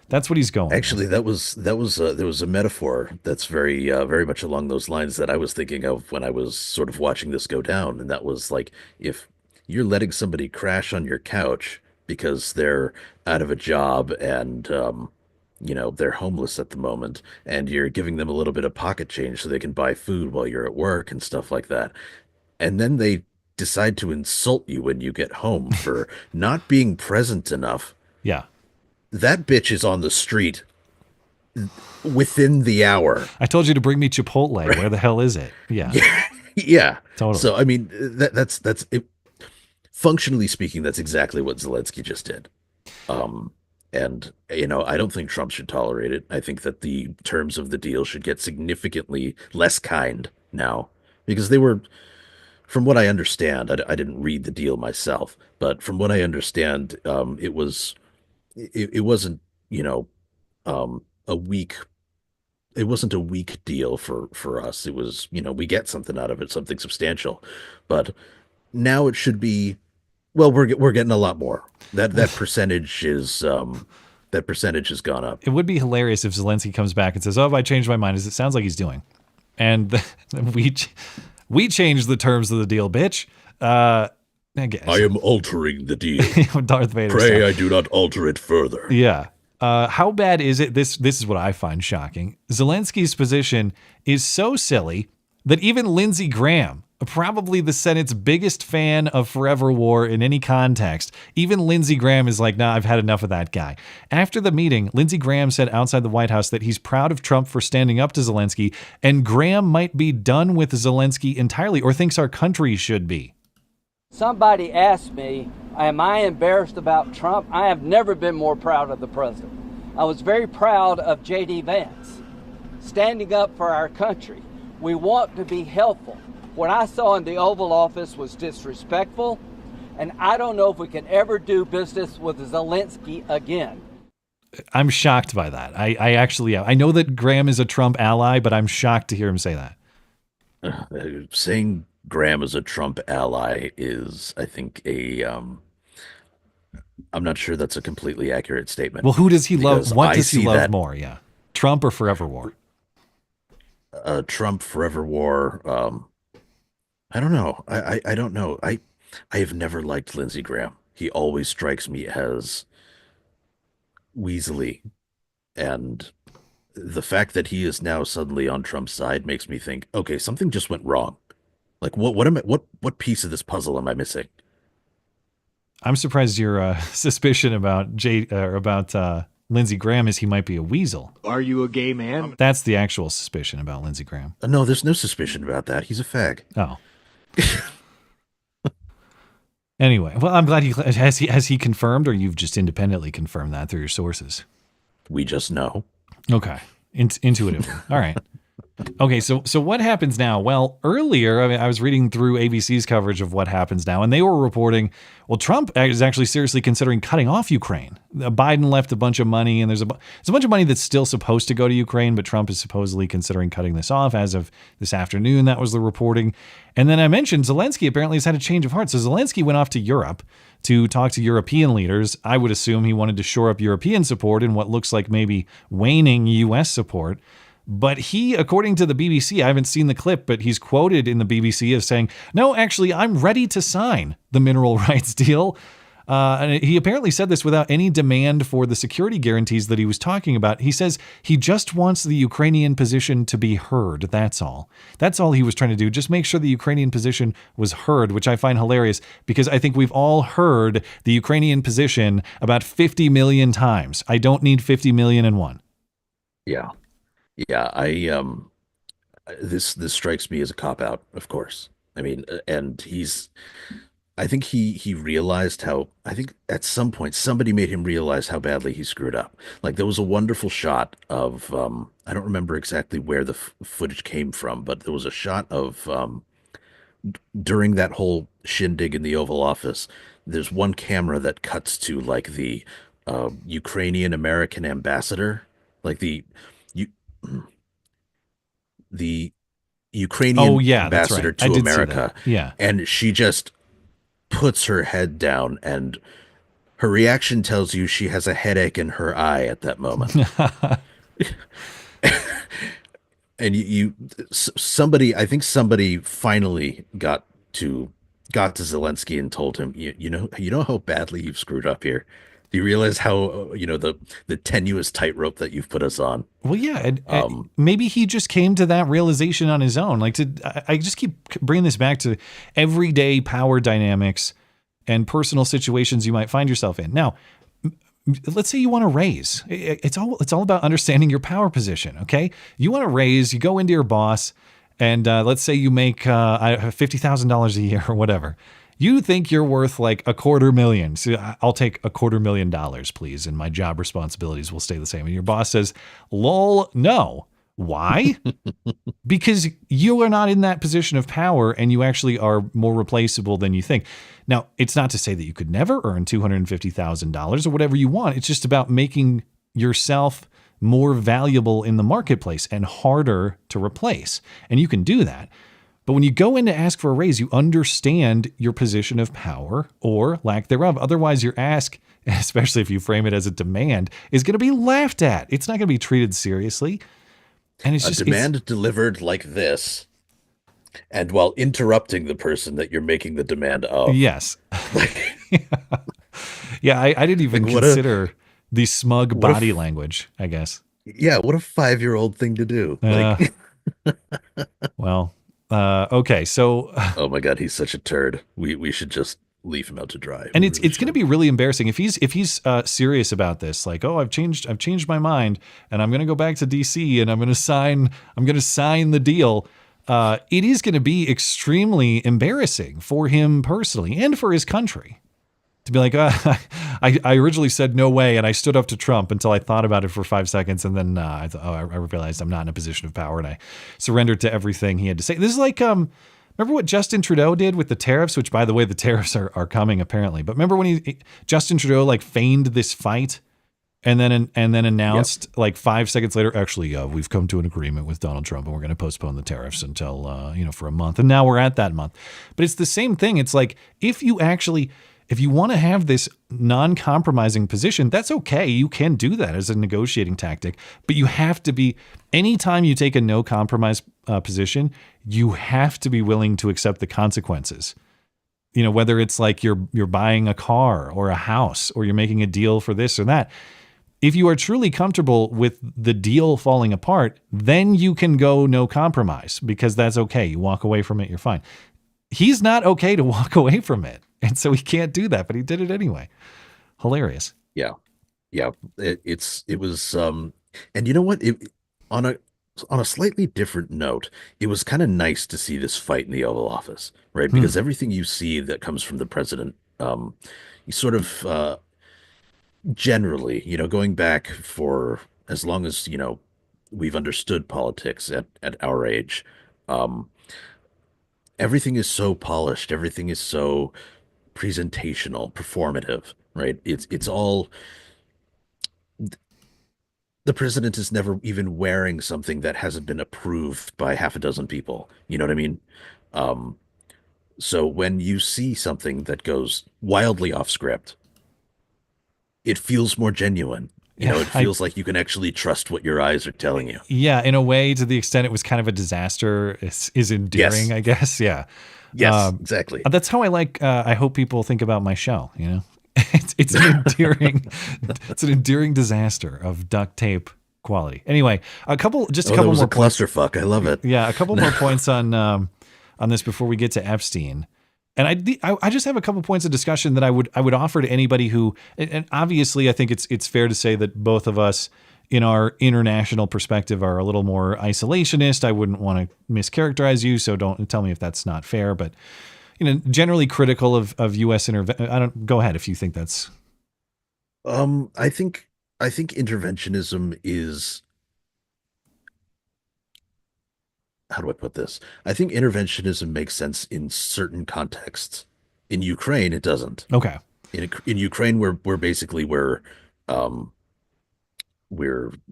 S14: that's what he's going.
S12: Actually, there was a metaphor that's very much along those lines that I was thinking of when I was sort of watching this go down, and that was like, if you're letting somebody crash on your couch because they're out of a job and they're homeless at the moment, and you're giving them a little bit of pocket change so they can buy food while you're at work and stuff like that, and then they decide to insult you when you get home for not being present enough.
S14: Yeah.
S12: That bitch is on the street within the hour.
S14: I told you to bring me Chipotle. Right. Where the hell is it? Yeah.
S12: Yeah.
S14: Totally.
S12: So, I mean, that's it. Functionally speaking, that's exactly what Zelensky just did. And, I don't think Trump should tolerate it. I think that the terms of the deal should get significantly less kind now, because they were, from what I understand, I didn't read the deal myself, but from what I understand, it wasn't, a weak deal for us. It was, we get something out of it, something substantial, but now it should be, well, we're getting a lot more. That percentage is, that percentage has gone up.
S14: It would be hilarious if Zelensky comes back and says, "Oh, I changed my mind," as it sounds like he's doing, and we changed the terms of the deal, bitch. I
S12: am altering the deal.
S14: Darth Vader.
S12: Pray
S14: stuff.
S12: I do not alter it further.
S14: Yeah. How bad is it? This is what I find shocking. Zelensky's position is so silly that even Lindsey Graham, probably the Senate's biggest fan of forever war in any context, even Lindsey Graham is like, nah, I've had enough of that guy. After the meeting, Lindsey Graham said outside the White House that he's proud of Trump for standing up to Zelensky, and Graham might be done with Zelensky entirely, or thinks our country should be.
S17: Somebody asked me, am I embarrassed about Trump? I have never been more proud of the president. I was very proud of J.D. Vance, standing up for our country. We want to be helpful. What I saw in the Oval Office was disrespectful, and I don't know if we can ever do business with Zelensky again.
S14: I'm shocked by that. I actually am. I know that Graham is a Trump ally, but I'm shocked to hear him say that.
S12: Saying Graham is a Trump ally is, I think, I'm not sure that's a completely accurate statement.
S14: Well, who does he love? What does he love more? Yeah. Trump or forever war?
S12: Trump, forever war. I don't know. I don't know. I have never liked Lindsey Graham. He always strikes me as weaselly, and the fact that he is now suddenly on Trump's side makes me think, okay, something just went wrong. Like, what piece of this puzzle am I missing?
S14: I'm surprised your suspicion about Lindsey Graham is he might be a weasel.
S6: Are you a gay man?
S14: That's the actual suspicion about Lindsey Graham.
S12: No, there's no suspicion about that. He's a fag.
S14: Oh. Anyway, well, I'm glad has he confirmed, or you've just independently confirmed that through your sources?
S12: We just know.
S14: Okay, intuitively. All right. Okay, so what happens now? Well, earlier, I was reading through ABC's coverage of what happens now, and they were reporting, well, Trump is actually seriously considering cutting off Ukraine. Biden left a bunch of money, and there's a bunch of money that's still supposed to go to Ukraine, but Trump is supposedly considering cutting this off as of this afternoon. That was the reporting. And then I mentioned Zelensky apparently has had a change of heart. So Zelensky went off to Europe to talk to European leaders. I would assume he wanted to shore up European support in what looks like maybe waning U.S. support. But he, according to the BBC, I haven't seen the clip, but he's quoted in the BBC as saying, no, actually, I'm ready to sign the mineral rights deal. And he apparently said this without any demand for the security guarantees that he was talking about. He says he just wants the Ukrainian position to be heard. That's all. That's all he was trying to do. Just make sure the Ukrainian position was heard, which I find hilarious because I think we've all heard the Ukrainian position about 50 million times. I don't need 50 million and one.
S12: Yeah. Yeah, this strikes me as a cop-out, of course. I mean, and I think he realized I think at some point somebody made him realize how badly he screwed up. Like, there was a wonderful shot of, I don't remember exactly where the footage came from, but there was a shot of, during that whole shindig in the Oval Office, there's one camera that cuts to, like, the Ukrainian American ambassador, like the Ukrainian ambassador to America.
S14: Yeah.
S12: And she just puts her head down, and her reaction tells you she has a headache in her eye at that moment. And I think somebody finally got to Zelensky and told him, you know how badly you've screwed up here. Do you realize how, the tenuous tightrope that you've put us on?
S14: Well, yeah. And maybe he just came to that realization on his own. Like, I just keep bringing this back to everyday power dynamics and personal situations you might find yourself in. Now, let's say you want to raise. It's all about understanding your power position, okay? You want to raise, you go into your boss, and let's say you make $50,000 a year or whatever. You think you're worth like $250,000. So I'll take $250,000, please, and my job responsibilities will stay the same. And your boss says, lol, no. Why? Because you are not in that position of power, and you actually are more replaceable than you think. Now, it's not to say that you could never earn $250,000 or whatever you want. It's just about making yourself more valuable in the marketplace and harder to replace. And you can do that. But when you go in to ask for a raise, you understand your position of power or lack thereof. Otherwise, your ask, especially if you frame it as a demand, is going to be laughed at. It's not going to be treated seriously. And it's just
S12: a demand delivered like this, and while interrupting the person that you're making the demand of.
S14: Yes. Yeah, I didn't even consider the smug body language, I guess.
S12: Yeah, what a 5-year-old thing to do.
S14: Well... okay, so
S12: oh my God, he's such a turd. We should just leave him out to dry.
S14: And it's going to be really embarrassing if he's serious about this. Like, oh, I've changed my mind, and I'm going to go back to DC, and I'm going to sign the deal. It is going to be extremely embarrassing for him personally and for his country to be like, I originally said no way, and I stood up to Trump until I thought about it for 5 seconds, and then I realized I'm not in a position of power, and I surrendered to everything he had to say. This is like, remember what Justin Trudeau did with the tariffs, which, by the way, the tariffs are coming apparently. But remember when Justin Trudeau like feigned this fight, and then announced like 5 seconds later, actually, we've come to an agreement with Donald Trump, and we're going to postpone the tariffs until for a month, and now we're at that month. But it's the same thing. It's like if you want to have this non-compromising position, that's okay. You can do that as a negotiating tactic, but you have to be, anytime you take a no compromise position, you have to be willing to accept the consequences. Whether it's like you're buying a car or a house, or you're making a deal for this or that, if you are truly comfortable with the deal falling apart, then you can go no compromise, because that's okay. You walk away from it, you're fine. He's not okay to walk away from it. And so he can't do that, but he did it anyway. Hilarious.
S12: Yeah. Yeah. It was, and you know what? On a slightly different note, it was kind of nice to see this fight in the Oval Office, right? Because everything you see that comes from the president, you sort of, generally, going back for as long as, we've understood politics at our age, everything is so polished, everything is so presentational, performative, right? It's all, the president is never even wearing something that hasn't been approved by half a dozen people. You know what I mean? So when you see something that goes wildly off script, it feels more genuine. It feels like you can actually trust what your eyes are telling you.
S14: Yeah, in a way, to the extent it was kind of a disaster, is endearing, yes. I guess. Yeah.
S12: Yes, exactly.
S14: That's how I hope people think about my show, It's an endearing, it's an endearing disaster of duct tape quality. Anyway, a couple more
S12: clusterfuck. I love it.
S14: Yeah, a couple more points on this before we get to Epstein. And I just have a couple points of discussion that I would offer to anybody who, and obviously I think it's fair to say that both of us in our international perspective are a little more isolationist. I wouldn't want to mischaracterize you, so don't tell me if that's not fair, but generally critical of U.S. intervention. Go ahead if you think that's.
S12: I think interventionism is. How do I put this? I think interventionism makes sense in certain contexts. In Ukraine, it doesn't.
S14: Okay.
S12: In Ukraine, we're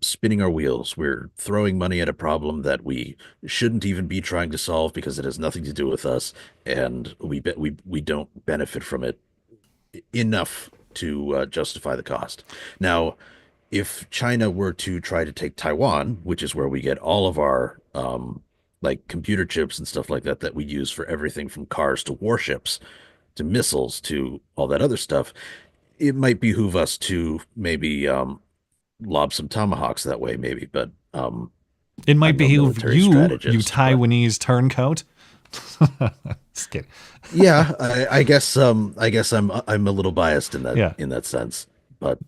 S12: spinning our wheels. We're throwing money at a problem that we shouldn't even be trying to solve because it has nothing to do with us, and we don't benefit from it enough to justify the cost. Now, if China were to try to take Taiwan, which is where we get all of our like computer chips and stuff like that we use for everything from cars to warships to missiles to all that other stuff, it might behoove us to maybe lob some tomahawks that way, maybe. But
S14: it might behoove you Taiwanese turncoat. Just kidding.
S12: Yeah, I guess I'm a little biased in that sense, but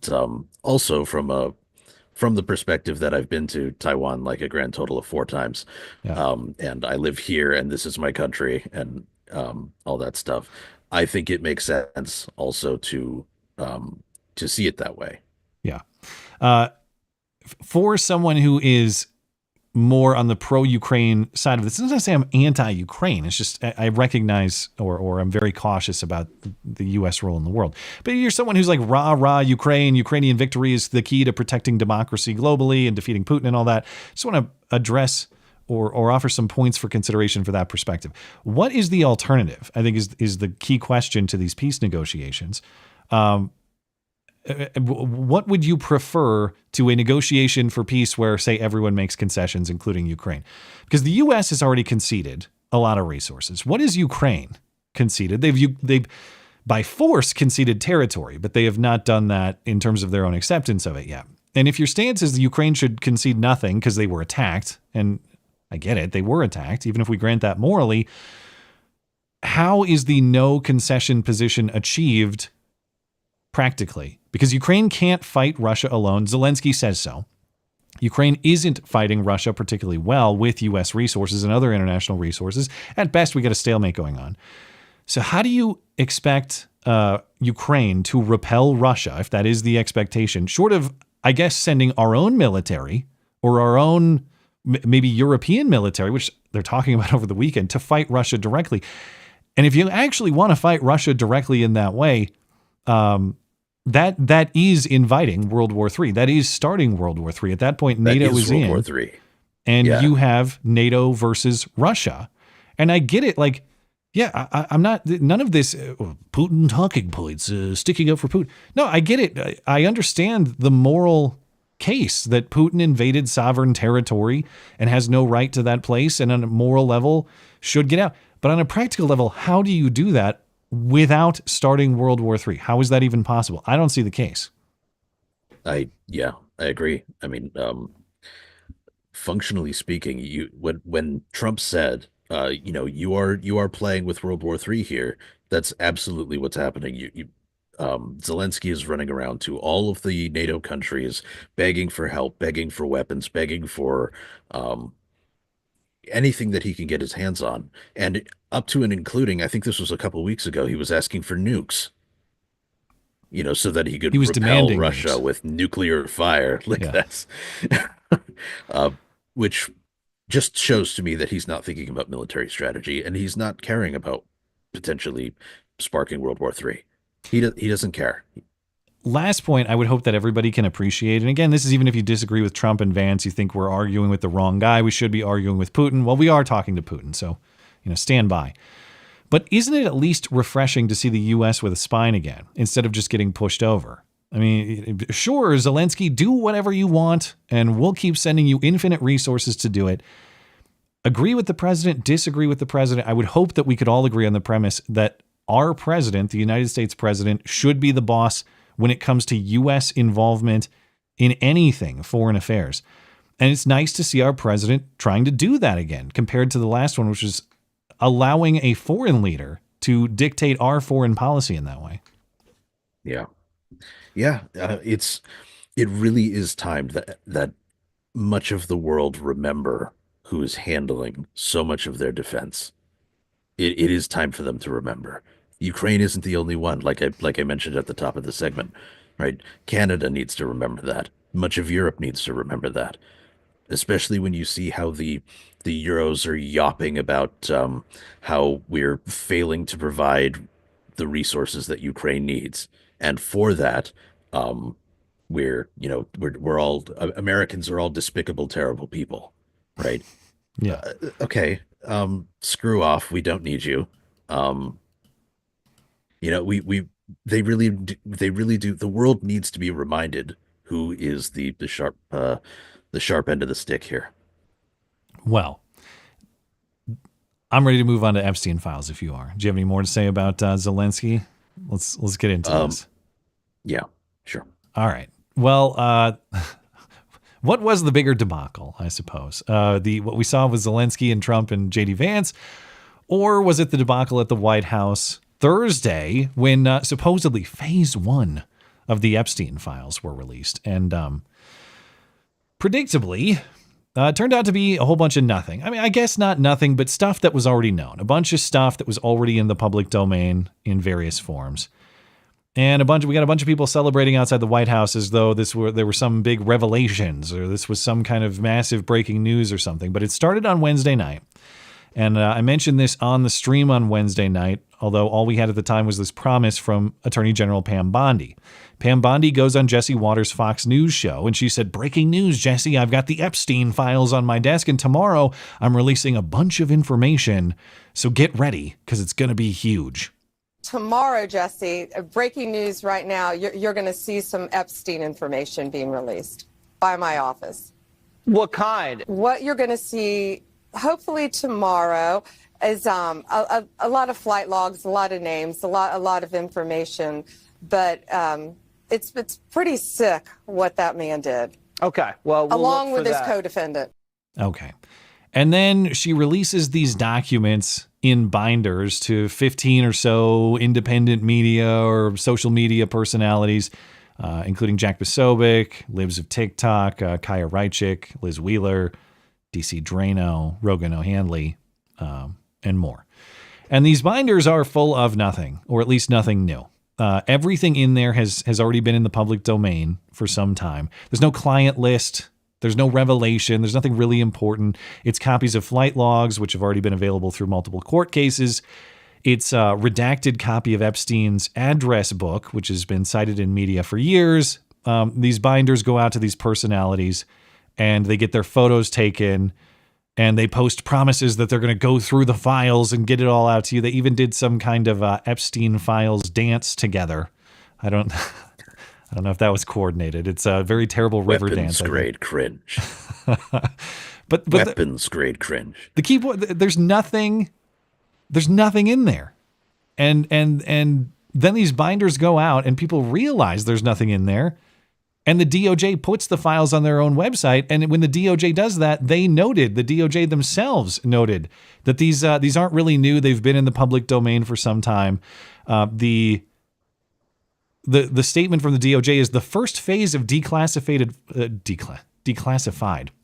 S12: also from the perspective that I've been to Taiwan like a grand total of 4 times, and I live here, and this is my country, and all that stuff. I think it makes sense also to see it that way.
S14: Yeah. For someone who is more on the pro-Ukraine side of this, doesn't say I'm anti-Ukraine. It's just I recognize or I'm very cautious about the U.S. role in the world. But you're someone who's like rah Ukraine. Ukrainian victory is the key to protecting democracy globally and defeating Putin and all that. Just want to address or offer some points for consideration for that perspective. What is the alternative? I think is the key question to these peace negotiations. What would you prefer to a negotiation for peace where, say, everyone makes concessions, including Ukraine? Because the U.S. has already conceded a lot of resources. What is Ukraine conceded? They've by force conceded territory, but they have not done that in terms of their own acceptance of it yet. And if your stance is Ukraine should concede nothing because they were attacked, and I get it, they were attacked, even if we grant that morally, how is the no concession position achieved practically? Because Ukraine can't fight Russia alone. Zelensky says so. Ukraine isn't fighting Russia particularly well with U.S. resources and other international resources. At best, we got a stalemate going on. So how do you expect Ukraine to repel Russia, if that is the expectation, short of, I guess, sending our own military or our own maybe European military, which they're talking about over the weekend, to fight Russia directly? And if you actually want to fight Russia directly in that way, that is inviting World War III. That is starting World War III. At that point, NATO is in.
S12: World War III.
S14: And you have NATO versus Russia. And I get it. Like, I'm not, none of this Putin talking points, sticking up for Putin. No, I get it. I understand the moral case that Putin invaded sovereign territory and has no right to that place, and on a moral level should get out. But on a practical level, how do you do that without starting World War III? How is that even possible? I don't see the case.
S12: I agree. I mean, functionally speaking, when Trump said, you are playing with World War III here, that's absolutely what's happening. Zelensky is running around to all of the NATO countries, begging for help, begging for weapons, begging for anything that he can get his hands on, and up to and including, I think this was a couple weeks ago, he was asking for nukes. So that he could
S14: was
S12: repel
S14: demanding
S12: Russia
S14: nukes.
S12: with nuclear fire. That's which just shows to me that he's not thinking about military strategy, and he's not caring about potentially sparking World War III. He doesn't care.
S14: Last point I would hope that everybody can appreciate, and again, this is even if you disagree with Trump and Vance, you think we're arguing with the wrong guy, we should be arguing with Putin. Well, we are talking to Putin, so stand by. But isn't it at least refreshing to see the U.S. with a spine again, instead of just getting pushed over? I mean, sure, Zelensky, do whatever you want, and we'll keep sending you infinite resources to do it. Agree with the president, disagree with the president. I would hope that we could all agree on the premise that our president, the United States president, should be the boss when it comes to U.S. involvement in anything foreign affairs. And it's nice to see our president trying to do that again, compared to the last one, which is allowing a foreign leader to dictate our foreign policy in that way.
S12: Yeah. It really is time that much of the world remember who is handling so much of their defense. It is time for them to remember. Ukraine isn't the only one, like I mentioned at the top of the segment, right? Canada needs to remember that. Much of Europe needs to remember that, especially when you see how the Euros are yawping about how we're failing to provide the resources that Ukraine needs, and for that, we're all Americans are all despicable, terrible people, right?
S14: Yeah.
S12: Okay. Screw off. We don't need you. They really do. The world needs to be reminded who is the sharp end of the stick here.
S14: Well, I'm ready to move on to Epstein Files if you are. Do you have any more to say about Zelensky? Let's get into this.
S12: Yeah, sure.
S14: All right. Well, what was the bigger debacle, I suppose? What we saw with Zelensky and Trump and JD Vance, or was it the debacle at the White House Thursday when supposedly phase 1 of the Epstein Files were released? And predictably, it turned out to be a whole bunch of nothing. I mean, I guess not nothing, but stuff that was already known. A bunch of stuff that was already in the public domain in various forms. And we got a bunch of people celebrating outside the White House as though there were some big revelations, or this was some kind of massive breaking news or something. But it started on Wednesday night. And I mentioned this on the stream on Wednesday night, although all we had at the time was this promise from Attorney General Pam Bondi. Pam Bondi goes on Jesse Waters' Fox News show, and she said, "Breaking news, Jesse, I've got the Epstein Files on my desk, and tomorrow I'm releasing a bunch of information, so get ready, because it's going to be huge."
S18: Tomorrow, Jesse, breaking news right now, you're going to see some Epstein information being released by my office.
S17: What kind?
S18: What you're going to see, hopefully tomorrow, is a lot of flight logs, a lot of names, a lot of information, but it's pretty sick what that man did.
S17: Okay, well,
S18: along with his co-defendant.
S14: Okay. And then she releases these documents in binders to 15 or so independent media or social media personalities, including Jack Posobiec, Libs of TikTok, Kaya Rychik, Liz Wheeler, DC Drano, Rogan O'Handley, and more. And these binders are full of nothing, or at least nothing new. Everything in there has already been in the public domain for some time. There's no client list. There's no revelation. There's nothing really important. It's copies of flight logs, which have already been available through multiple court cases. It's a redacted copy of Epstein's address book, which has been cited in media for years. These binders go out to these personalities, and they get their photos taken, and they post promises that they're going to go through the files and get it all out to you. They even did some kind of Epstein Files dance together. I don't know if that was coordinated. It's a very terrible river dance.
S12: Weapons grade cringe.
S14: but
S12: weapons grade cringe.
S14: The key point: there's nothing in there, and then these binders go out, and people realize there's nothing in there, And the DOJ puts the files on their own website. And when the DOJ does that, the DOJ themselves noted that these aren't really new. They've been in the public domain for some time. The statement from the DOJ is the first phase of declassified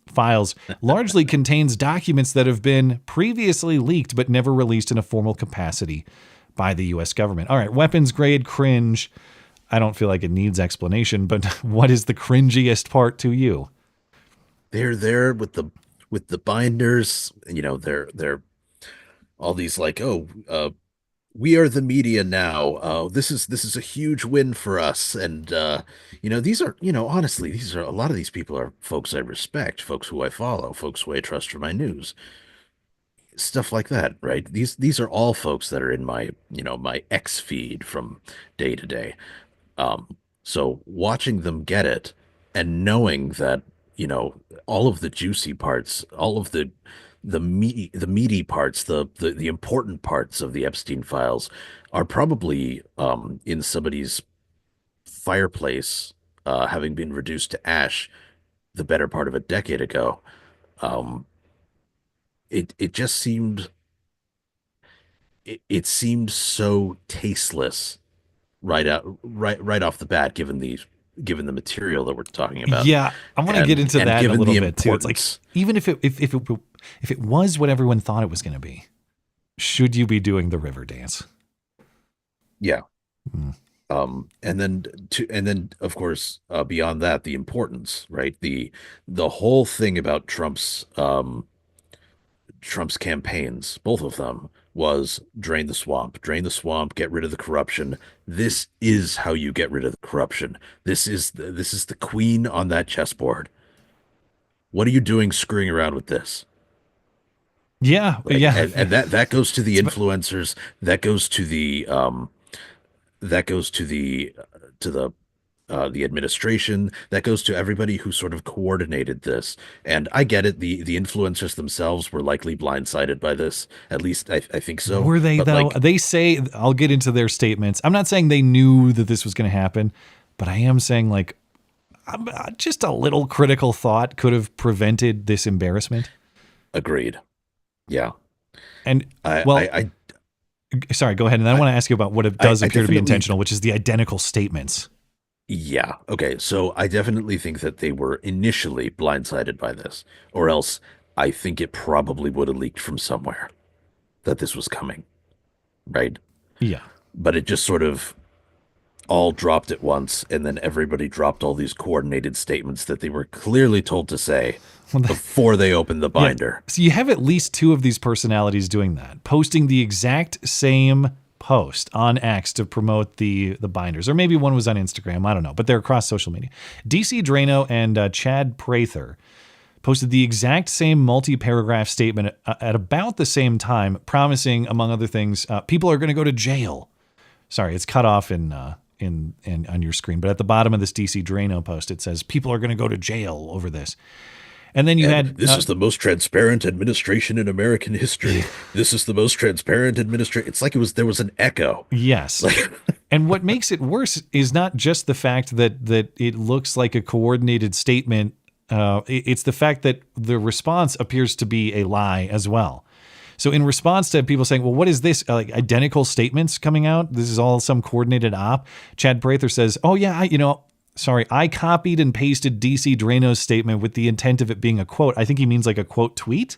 S14: files largely contains documents that have been previously leaked but never released in a formal capacity by the U.S. government. All right, weapons grade cringe. I don't feel like it needs explanation, but what is the cringiest part to you?
S12: They're there with the binders, you know, they're all these like, we are the media now. This is a huge win for us. And, you know, these are, you know, honestly, a lot of these people are folks I respect, folks who I follow, folks who I trust for my news, stuff like that, right? These are all folks that are in my, you know, my X feed from day to day. So watching them get it and knowing that, you know, all of the juicy parts, all of the meaty parts, the important parts of the Epstein files are probably in somebody's fireplace, having been reduced to ash the better part of a decade ago. It just seemed it seemed so tasteless right off the bat, given the material that we're talking about.
S14: Yeah, I want to get into that a little bit too. It's like, even if it was what everyone thought it was going to be, should you be doing the river dance?
S12: Yeah. And then of course, beyond that, the importance, right? The whole thing about Trump's campaigns, both of them, was drain the swamp, get rid of the corruption. This is how you get rid of the corruption. This is the queen on that chessboard. What are you doing screwing around with this?
S14: Yeah,
S12: like,
S14: yeah.
S12: And that goes to the influencers, that goes to the administration, that goes to everybody who sort of coordinated this. And I get it, the influencers themselves were likely blindsided by this. At least I think so.
S14: Were they,
S12: but
S14: though?
S12: Like,
S14: they say, I'll get into their statements. I'm not saying they knew that this was going to happen, but I am saying, like, just a little critical thought could have prevented this embarrassment.
S12: Agreed. Yeah.
S14: And sorry, go ahead. And I want to ask you about what it does appear to be intentional, which is the identical statements.
S12: Yeah. Okay. So I definitely think that they were initially blindsided by this, or else I think it probably would have leaked from somewhere that this was coming. Right.
S14: Yeah.
S12: But it just sort of all dropped at once. And then everybody dropped all these coordinated statements that they were clearly told to say before they opened the binder.
S14: Yeah. So you have at least two of these personalities doing that, posting the exact same post on X to promote the binders, or maybe one was on Instagram, I don't know, but they're across social media. DC Drano and Chad Prather posted the exact same multi-paragraph statement at about the same time, promising, among other things, people are going to go to jail. Sorry, it's cut off in on your screen, but at the bottom of this DC Drano post, it says people are going to go to jail over this. And then you had...
S12: This is the most transparent administration in American history. This is the most transparent administration. It's like there was an echo.
S14: Yes. And what makes it worse is not just the fact that it looks like a coordinated statement. It's the fact that the response appears to be a lie as well. So in response to people saying, well, what is this? Like identical statements coming out? This is all some coordinated op. Chad Prather says, oh, yeah, I copied and pasted DC Drano's statement with the intent of it being a quote. I think he means like a quote tweet.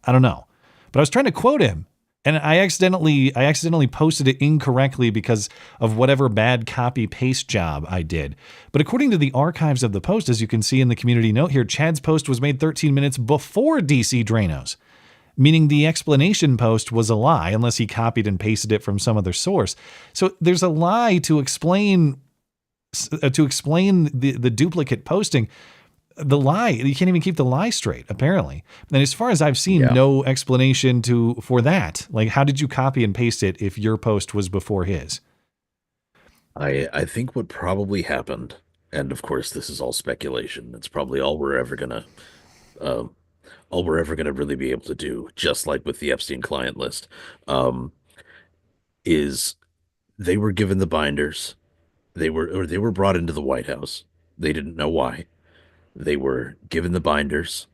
S14: I don't know. But I was trying to quote him, and I accidentally posted it incorrectly because of whatever bad copy paste job I did. But according to the archives of the post, as you can see in the community note here, Chad's post was made 13 minutes before DC Drano's, meaning the explanation post was a lie unless he copied and pasted it from some other source. So there's a lie to explain the duplicate posting. The lie, you can't even keep the lie straight, apparently. And as far as I've seen, no explanation for that. Like, how did you copy and paste it if your post was before his?
S12: I think what probably happened, and of course this is all speculation, it's probably all we're ever gonna really be able to do, just like with the Epstein client list, is they were given the binders. They were brought into the White House. They didn't know why. They were given the binders.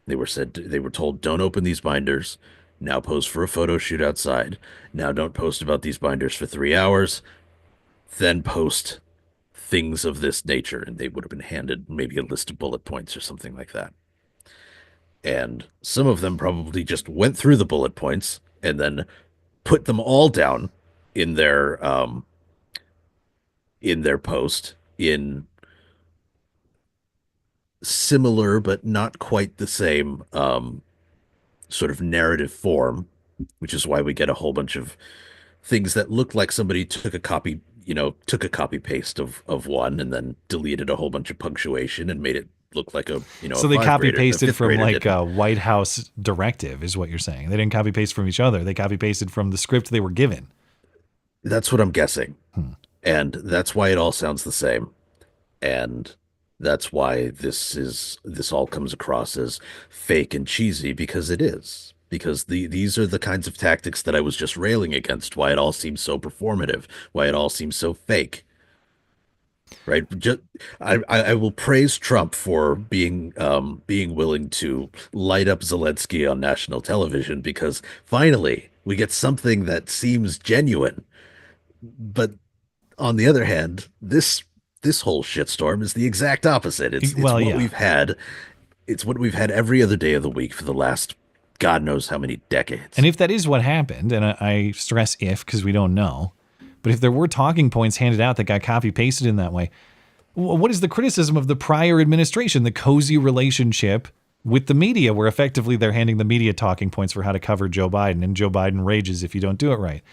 S12: They were told, don't open these binders. Now pose for a photo shoot outside. Now don't post about these binders for 3 hours. Then post things of this nature. And they would have been handed maybe a list of bullet points or something like that. And some of them probably just went through the bullet points and then put them all down in their post in similar but not quite the same sort of narrative form, which is why we get a whole bunch of things that look like somebody took a copy paste of one and then deleted a whole bunch of punctuation and made it look like a,
S14: so they copy pasted from like a White House directive is what you're saying. They didn't copy paste from each other. They copy pasted from the script they were given.
S12: That's what I'm guessing. And that's why it all sounds the same. And that's why this all comes across as fake and cheesy, because it is. Because these are the kinds of tactics that I was just railing against, why it all seems so performative, why it all seems so fake. Right? I will praise Trump for being willing to light up Zelensky on national television, because finally we get something that seems genuine. But on the other hand, this whole shitstorm is the exact opposite. It's what we've had. It's what we've had every other day of the week for the last God knows how many decades.
S14: And if that is what happened, and I stress if because we don't know, but if there were talking points handed out that got copy pasted in that way, what is the criticism of the prior administration? The cozy relationship with the media, where effectively they're handing the media talking points for how to cover Joe Biden, and Joe Biden rages if you don't do it right.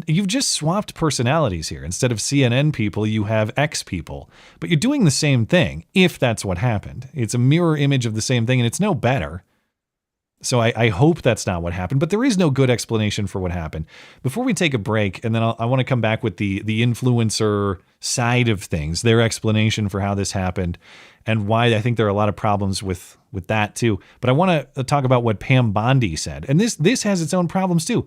S14: You've just swapped personalities here. Instead of CNN people, you have X people. But you're doing the same thing, if that's what happened. It's a mirror image of the same thing, and it's no better. So I hope that's not what happened, but there is no good explanation for what happened. Before we take a break, and then I want to come back with the influencer side of things, their explanation for how this happened, and why I think there are a lot of problems with that too. But I want to talk about what Pam Bondi said. And this has its own problems too.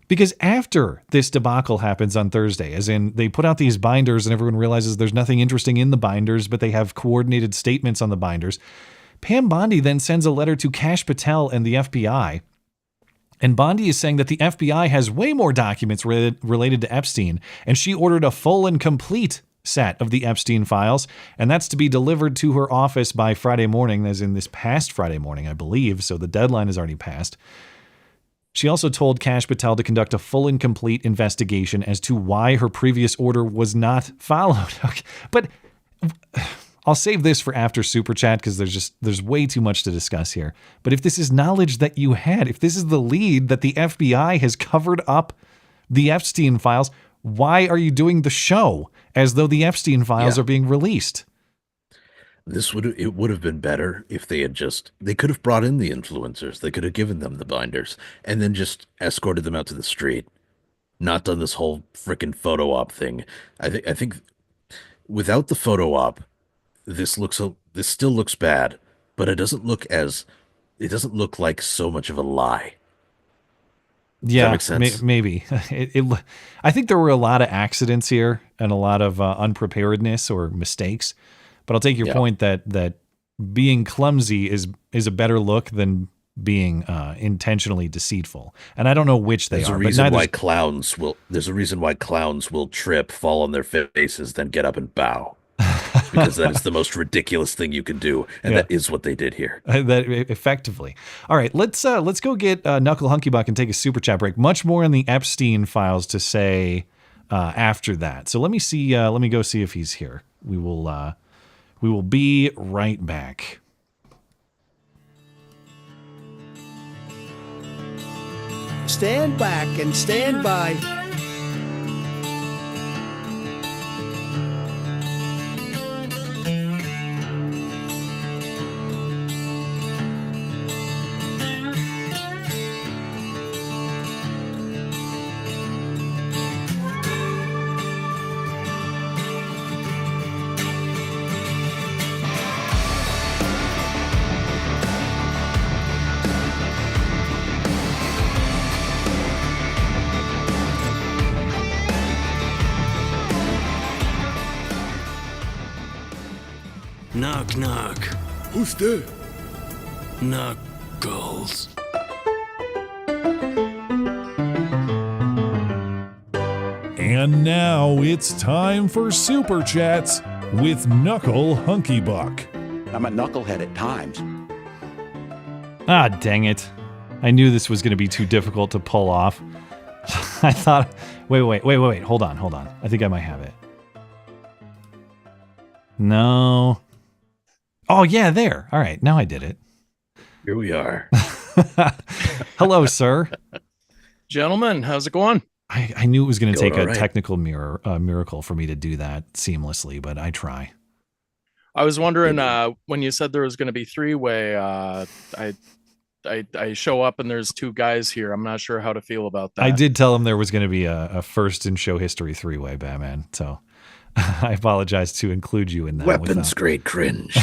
S14: Because after this debacle happens on Thursday, as in they put out these binders and everyone realizes there's nothing interesting in the binders, but they have coordinated statements on the binders, Pam Bondi then sends a letter to Kash Patel and the FBI. And Bondi is saying that the FBI has way more documents related to Epstein, and she ordered a full and complete set of the Epstein Files, and that's to be delivered to her office by Friday morning, as in this past Friday morning, I believe, so the deadline is already passed. She also told Kash Patel to conduct a full and complete investigation as to why her previous order was not followed. Okay. But I'll save this for after Super Chat, because there's way too much to discuss here. But if this is knowledge that you had, if this is the lead that the FBI has covered up the Epstein Files, why are you doing the show as though the Epstein Files are being released?
S12: It would have been better if they could have brought in the influencers. They could have given them the binders and then just escorted them out to the street. Not done this whole frickin' photo op thing. I think without the photo op, this still looks bad, but it doesn't look like so much of a lie.
S14: Yeah,
S12: Does that make sense?
S14: Maybe. I think there were a lot of accidents here and a lot of unpreparedness or mistakes. But I'll take your point that being clumsy is a better look than being intentionally deceitful. And I don't know which they are. There's a reason why clowns will trip, fall on their faces, then get up and bow. Because that is the most ridiculous thing you can do, and that is what they did here. That effectively. All right, let's go get Knuckle Hunkybuck and take a Super Chat break. Much more on the Epstein Files to say after that. So let me see. Let me go see if he's here. We will be right back.
S6: Stand back and stand by.
S19: Knock, knock.
S1: Who's there?
S19: Knuckles.
S20: And now it's time for Super Chats with Knuckle Hunkybuck.
S21: I'm a knucklehead at times.
S14: Ah, dang it. I knew this was going to be too difficult to pull off. I thought... Wait. Hold on. I think I might have it. No. Oh, yeah, there. All right, now I did it.
S12: Here we are.
S14: Hello, sir.
S22: Gentlemen, how's it going?
S14: I knew it was going to take a
S12: right.
S14: technical miracle for me to do that seamlessly, but I try.
S22: I was wondering, when you said there was going to be three-way, I show up and there's two guys here. I'm not sure how to feel about that.
S14: I did tell him there was going to be a first in show history three-way, Batman, so I apologize to include you in that.
S12: Weapons grade cringe.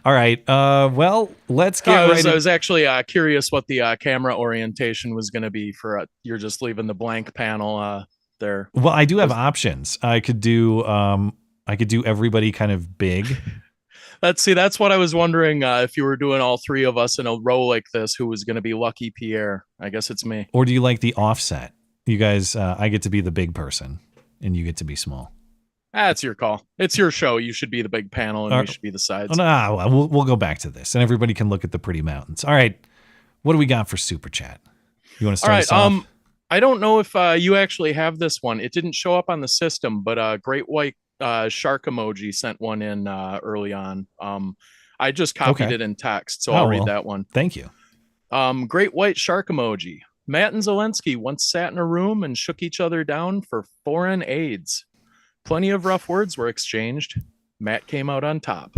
S14: All right. Well, let's get right.
S22: I was actually curious what the camera orientation was going to be for. You're just leaving the blank panel there.
S14: Well, I do have options. I could do everybody kind of big.
S22: That's what I was wondering. If you were doing all three of us in a row like this, who was going to be Lucky Pierre? I guess it's me.
S14: Or do you like the offset? You guys, I get to be the big person, and you get to be small.
S22: It's your call. It's your show. You should be the big panel, and we should be the sides.
S14: We'll go back to this, and everybody can look at the pretty mountains. All right, what do we got for Super Chat? You want to start us off?
S22: I don't know if you actually have this one. It didn't show up on the system, but Great White Shark emoji sent one in early on. I just copied it in text, so I'll read that one.
S14: Thank you.
S22: Great White Shark emoji. Matt and Zelensky once sat in a room and shook each other down for foreign aids. Plenty of rough words were exchanged. Matt came out on top.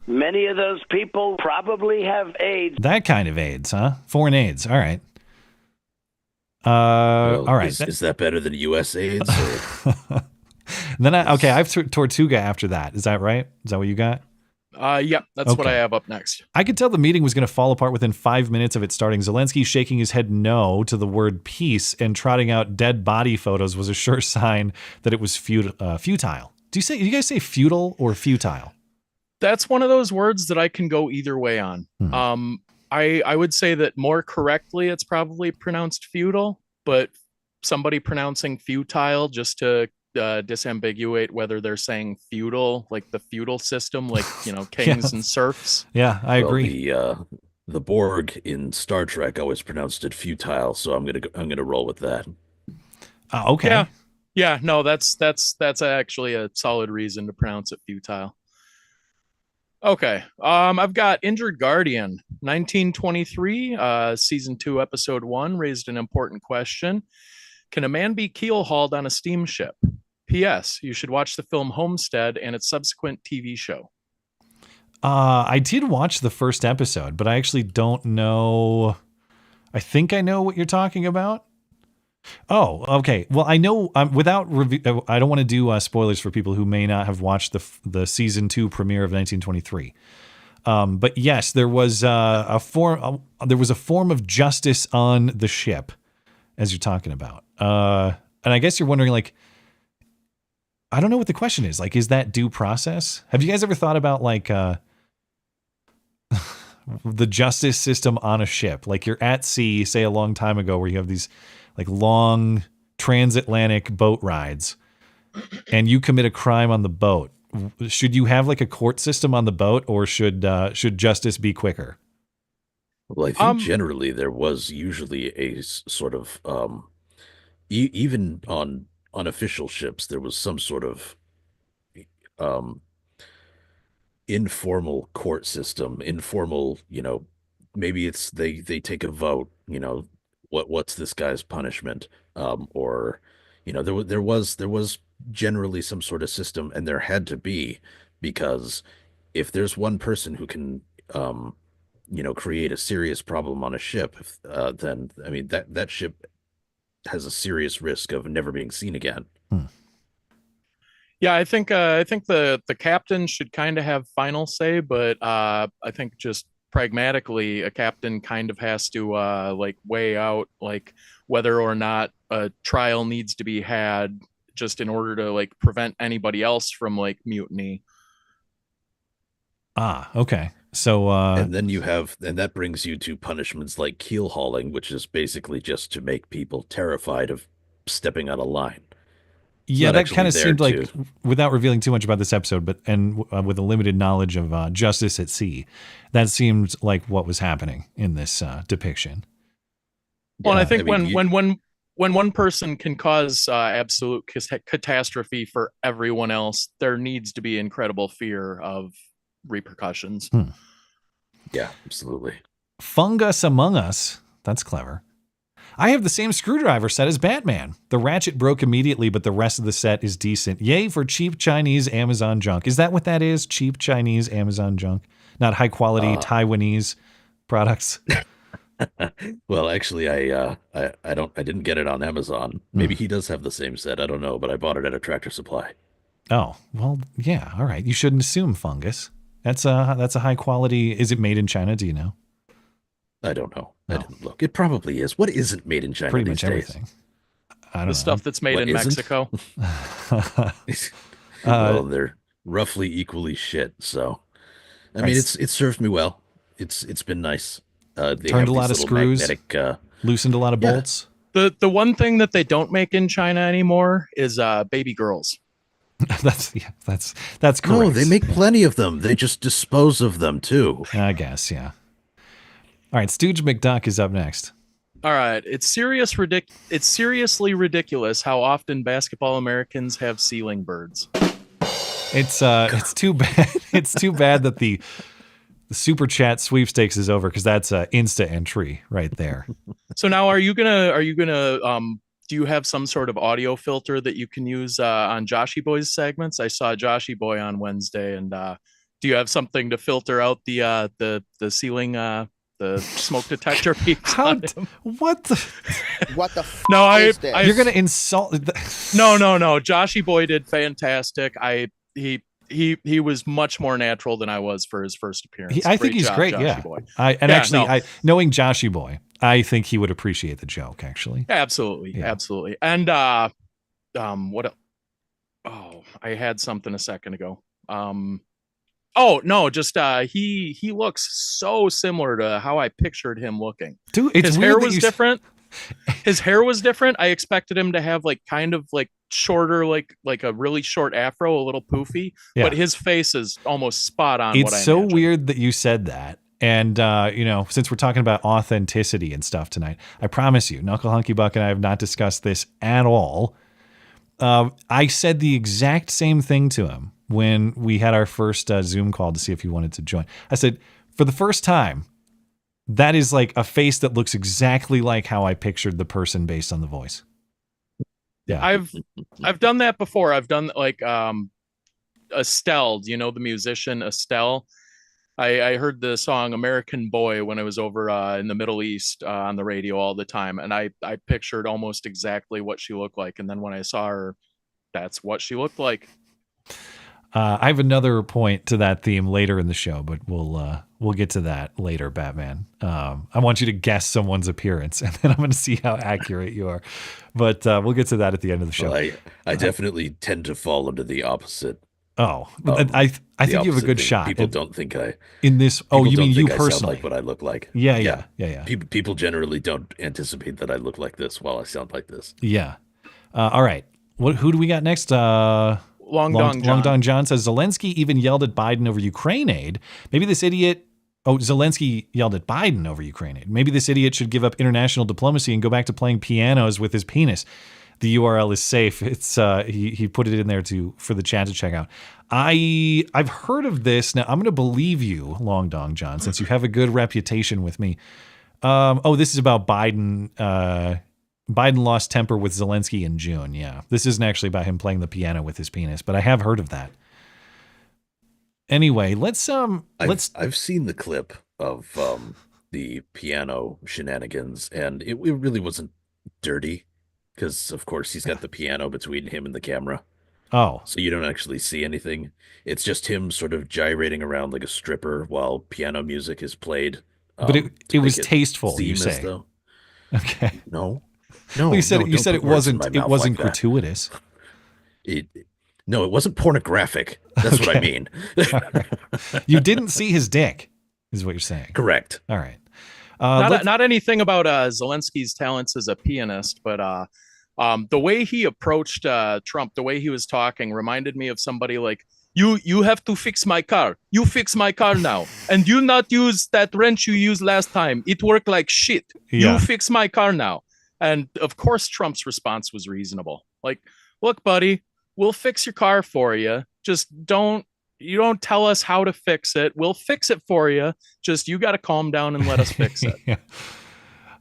S9: Many of those people probably have AIDS.
S14: That kind of AIDS, huh? Foreign AIDS. All right.
S12: All
S14: right.
S12: Is that better than U.S. AIDS?
S14: Then I have Tortuga after that. Is that right? Is that what you got?
S22: Yep, that's what I have up next.
S14: I could tell the meeting was going to fall apart within 5 minutes of it starting. Zelensky shaking his head no to the word peace and trotting out dead body photos was a sure sign that it was futile. Do you guys say futile or futile?
S22: That's one of those words that I can go either way on. I would say that more correctly it's probably pronounced futile, but somebody pronouncing futile just to disambiguate whether they're saying feudal, like the feudal system, like kings and serfs.
S14: Yeah, I agree.
S12: The Borg in Star Trek always pronounced it futile, so I'm gonna roll with that.
S14: Okay.
S22: Yeah. No, that's actually a solid reason to pronounce it futile. Okay. I've got Injured Guardian, 1923, season 2, episode 1, raised an important question. Can a man be keel-hauled on a steamship? P.S. You should watch the film Homestead and its subsequent TV show.
S14: I did watch the first episode, but I actually don't know. I think I know what you're talking about. Oh, okay. Well, I know without review. I don't want to do spoilers for people who may not have watched the season 2 premiere of 1923. But yes, there was a form of justice on the ship, as you're talking about. And I guess you're wondering, like, I don't know what the question is. Like, is that due process? Have you guys ever thought about like the justice system on a ship? Like you're at sea, say a long time ago, where you have these like long transatlantic boat rides and you commit a crime on the boat. Should you have like a court system on the boat, or should justice be quicker?
S12: Well, I think generally there was usually a sort of even on unofficial ships, there was some sort of informal court system, informal, maybe it's they take a vote, what's this guy's punishment, or there was generally some sort of system, and there had to be, because if there's one person who can create a serious problem on a ship, then I mean that ship has a serious risk of never being seen again.
S22: Yeah, I think the captain should kind of have final say, but I think just pragmatically, a captain kind of has to like weigh out like whether or not a trial needs to be had just in order to like prevent anybody else from like mutiny.
S14: Ah, okay. So,
S12: and then that brings you to punishments like keel hauling, which is basically just to make people terrified of stepping on a line.
S14: Yeah, that kind of seemed like, without revealing too much about this episode, but with a limited knowledge of justice at sea, that seemed like what was happening in this depiction.
S22: Well, and I think when one person can cause absolute catastrophe for everyone else, there needs to be incredible fear of repercussions.
S12: Yeah, absolutely.
S14: Fungus Among Us. That's clever. I have the same screwdriver set as Batman. The ratchet broke immediately, but the rest of the set is decent. Yay for cheap Chinese Amazon junk. Is that what that is? Cheap Chinese Amazon junk? Not high quality Taiwanese products?
S12: Well, actually, I didn't get it on Amazon. Maybe he does have the same set. I don't know, but I bought it at a Tractor Supply.
S14: Oh, well, yeah. All right. You shouldn't assume, Fungus. That's a high quality. Is it made in China? Do you know?
S12: I don't know. I didn't look. It probably is. What isn't made in China?
S14: Pretty
S12: much
S14: everything.
S22: I don't know. Stuff that's made in Mexico.
S12: Well, they're roughly equally shit. So, I mean, it served me well. It's been nice. They
S14: turned a lot of screws, loosened a lot of bolts.
S22: The one thing that they don't make in China anymore is baby girls.
S14: That's correct.
S12: No, they make plenty of them. They just dispose of them too.
S14: I guess, yeah. All right, Stooge McDuck is up next.
S22: All right, it's seriously ridiculous how often basketball Americans have ceiling birds.
S14: It's too bad. It's too bad that the super chat sweepstakes is over, because that's an Insta entry right there.
S22: So now, are you gonna do you have some sort of audio filter that you can use on Joshy Boy's segments? I saw Joshy Boy on Wednesday, and do you have something to filter out the ceiling, the smoke detector peaks?
S14: What the?
S2: What the?
S22: No,
S14: you're gonna insult.
S22: No. Joshy Boy did fantastic. He was much more natural than I was for his first appearance.
S14: I think he's great. Yeah.
S22: Boy.
S14: Knowing Joshy Boy, I think he would appreciate the joke, actually.
S22: Absolutely. And what? Oh, I had something a second ago. He looks so similar to how I pictured him looking.
S14: Dude, his
S22: hair was different. His hair was different. I expected him to have kind of shorter, like a really short afro, a little poofy, but his face is almost spot on.
S14: It's so weird that you said that. And, since we're talking about authenticity and stuff tonight, I promise you, Knuckle Hunky Buck and I have not discussed this at all. I said the exact same thing to him when we had our first Zoom call to see if he wanted to join. I said, for the first time, that is like a face that looks exactly like how I pictured the person based on the voice. Yeah.
S22: I've done that before. I've done Estelle, the musician Estelle. I heard the song American Boy when I was over in the Middle East on the radio all the time. And I pictured almost exactly what she looked like. And then when I saw her, that's what she looked like.
S14: I have another point to that theme later in the show, but we'll get to that later, Batman. I want you to guess someone's appearance, and then I'm going to see how accurate you are. But we'll get to that at the end of the show.
S12: Well, I definitely tend to fall into the opposite.
S14: Oh, I think you have a good shot.
S12: People don't think I
S14: in this. Oh, you mean you personally?
S12: Sound like what I look like?
S14: Yeah.
S12: People generally don't anticipate that I look like this while I sound like this.
S14: Yeah. All right. Who do we got next?
S22: Long
S14: Dong John says Zelensky even yelled at Biden over Ukraine aid. Maybe this idiot. Oh, Zelensky yelled at Biden over Ukraine aid. Maybe this idiot should give up international diplomacy and go back to playing pianos with his penis. The URL is safe. It's he put it in there for the chat to check out. I've heard of this. Now I'm going to believe you, Long Dong John, since you have a good reputation with me. This is about Biden. Biden lost temper with Zelensky in June. Yeah, this isn't actually about him playing the piano with his penis, but I have heard of that. Anyway, I've
S12: seen the clip of the piano shenanigans, and it really wasn't dirty. Because, of course, he's got the piano between him and the camera.
S14: Oh.
S12: So you don't actually see anything. It's just him sort of gyrating around like a stripper while piano music is played.
S14: But it was tasteful, you say.
S12: Though.
S14: Okay.
S12: No.
S14: Well, you said it wasn't
S12: like
S14: gratuitous.
S12: No, it wasn't pornographic. That's what I mean.
S14: You didn't see his dick, is what you're saying.
S12: Correct.
S14: All right.
S22: Not anything about Zelensky's talents as a pianist, but the way he approached Trump, the way he was talking, reminded me of somebody like, you have to fix my car. You fix my car now, and you not use that wrench you used last time. It worked like shit.
S14: Yeah.
S22: You fix my car now. And of course, Trump's response was reasonable. Like, look, buddy, we'll fix your car for you. Just don't tell us how to fix it. We'll fix it for you. Just you got to calm down and let us fix it.
S14: Yeah.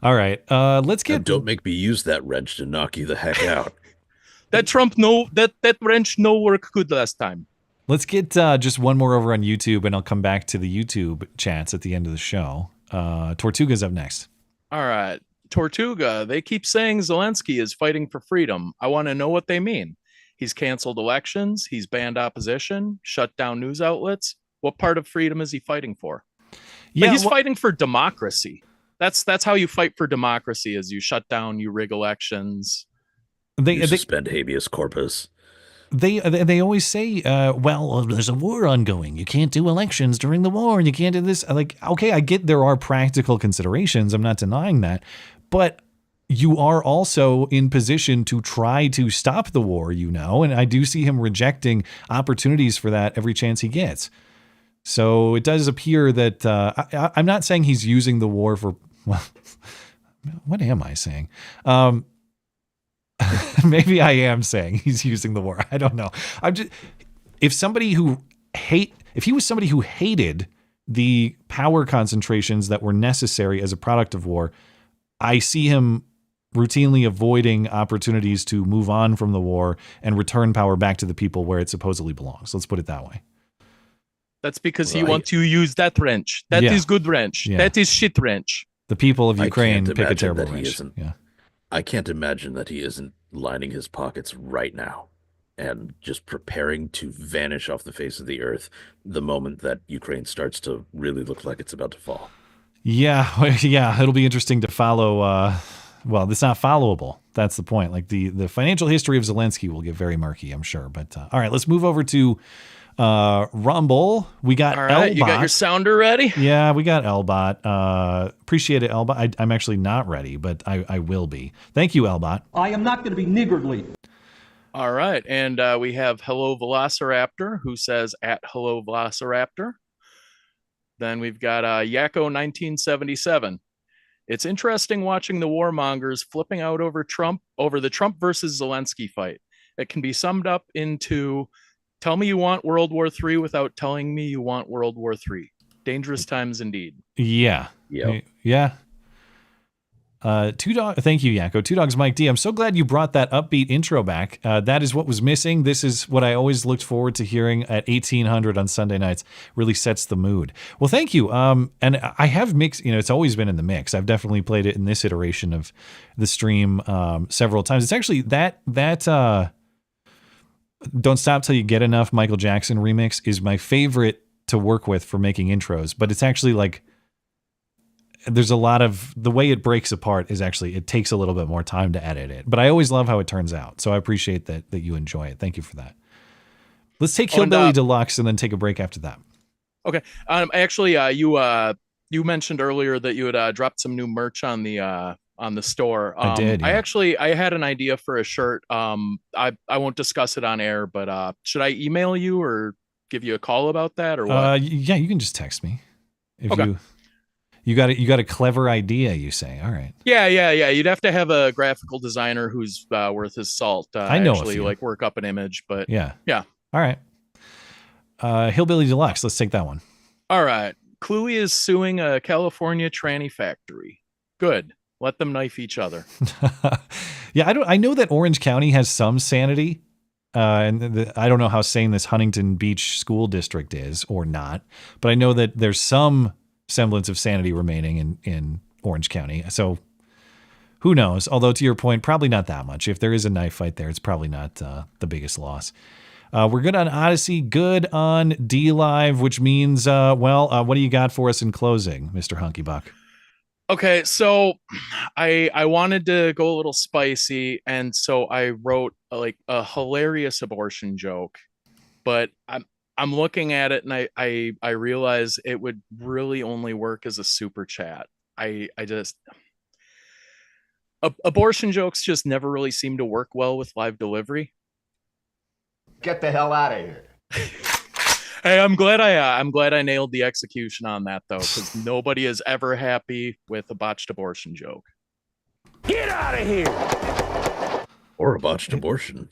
S14: All right. Let's get.
S12: And don't make me use that wrench to knock you the heck out.
S22: That wrench no work good last time.
S14: Let's get just one more over on YouTube, and I'll come back to the YouTube chats at the end of the show. Tortuga's up next.
S22: All right. Tortuga, they keep saying Zelensky is fighting for freedom. I want to know what they mean. He's canceled elections. He's banned opposition, shut down news outlets. What part of freedom is he fighting for? Yeah, he's fighting for democracy. That's how you fight for democracy, is you shut down, you rig elections.
S12: You suspend habeas corpus.
S14: They always say, well, there's a war ongoing. You can't do elections during the war, and you can't do this. Like, okay, I get there are practical considerations. I'm not denying that. But you are also in position to try to stop the war, and I do see him rejecting opportunities for that every chance he gets. So it does appear that I'm not saying he's using the war for, well, what am I saying? Maybe I am saying he's using the war. I don't know. If he was somebody who hated the power concentrations that were necessary as a product of war, I see him routinely avoiding opportunities to move on from the war and return power back to the people where it supposedly belongs. Let's put it that way.
S22: That's because he wants to use that wrench. That is good wrench.
S14: Yeah.
S22: That is shit wrench.
S14: The people of Ukraine pick a terrible wrench. Yeah.
S12: I can't imagine that he isn't lining his pockets right now and just preparing to vanish off the face of the earth the moment that Ukraine starts to really look like it's about to fall.
S14: Yeah, it'll be interesting to follow. Well, it's not followable. That's the point. Like the financial history of Zelensky will get very murky, I'm sure. But all right, let's move over to Rumble. We got
S22: all right,
S14: Elbot.
S22: You got your sounder ready?
S14: Yeah, we got Elbot. Appreciate it, Elbot. I'm actually not ready, but I will be. Thank you, Elbot.
S2: I am not going to be niggardly.
S22: All right, and we have Hello Velociraptor, who says at Hello Velociraptor. Then we've got Yakko 1977. It's interesting watching the warmongers flipping out over the Trump versus Zelensky fight. It can be summed up into, tell me you want World War III without telling me you want World War III. Dangerous times indeed.
S14: Yeah.
S12: Yep.
S14: Yeah. Thank you, Yakko. Two Dogs Mike D. I'm so glad you brought that upbeat intro back. That is what was missing. This is what I always looked forward to hearing at 1800 on Sunday nights. Really sets the mood. Well, thank you. And I have mixed, it's always been in the mix. I've definitely played it in this iteration of the stream several times. It's actually that Don't Stop Till You Get Enough Michael Jackson remix is my favorite to work with for making intros, but it's actually like, there's a lot of the way it breaks apart is actually, it takes a little bit more time to edit it, but I always love how it turns out. So I appreciate that you enjoy it. Thank you for that. Let's take Hillbilly Deluxe and then take a break after that.
S22: Okay. Actually, you mentioned earlier that you had dropped some new merch on the store.
S14: I did. Yeah.
S22: I had an idea for a shirt. I won't discuss it on air, but should I email you or give you a call about that or what?
S14: Yeah, you can just text me.
S22: Okay.
S14: You got a clever idea, you say. All right.
S22: Yeah. You'd have to have a graphical designer who's worth his salt.
S14: I know
S22: actually like work up an image, but
S14: yeah.
S22: All
S14: right. Hillbilly Deluxe. Let's take that one.
S22: All right. Kluwe is suing a California tranny factory. Good. Let them knife each other.
S14: Yeah, I know that Orange County has some sanity. And I don't know how sane this Huntington Beach school district is or not, but I know that there's some semblance of sanity remaining in Orange County. So who knows? Although to your point, probably not that much. If there is a knife fight there, it's probably not the biggest loss. We're good on Odyssey, good on D Live, which means, what do you got for us in closing, Mr. Hunky Buck?
S22: Okay, so I wanted to go a little spicy, and so I wrote like a hilarious abortion joke, but I'm looking at it and I realize it would really only work as a super chat. I just abortion jokes just never really seem to work well with live delivery.
S2: Get the hell out of here.
S22: Hey, I'm glad I nailed the execution on that though, because nobody is ever happy with a botched abortion joke.
S2: Get out of here.
S12: Or a botched abortion.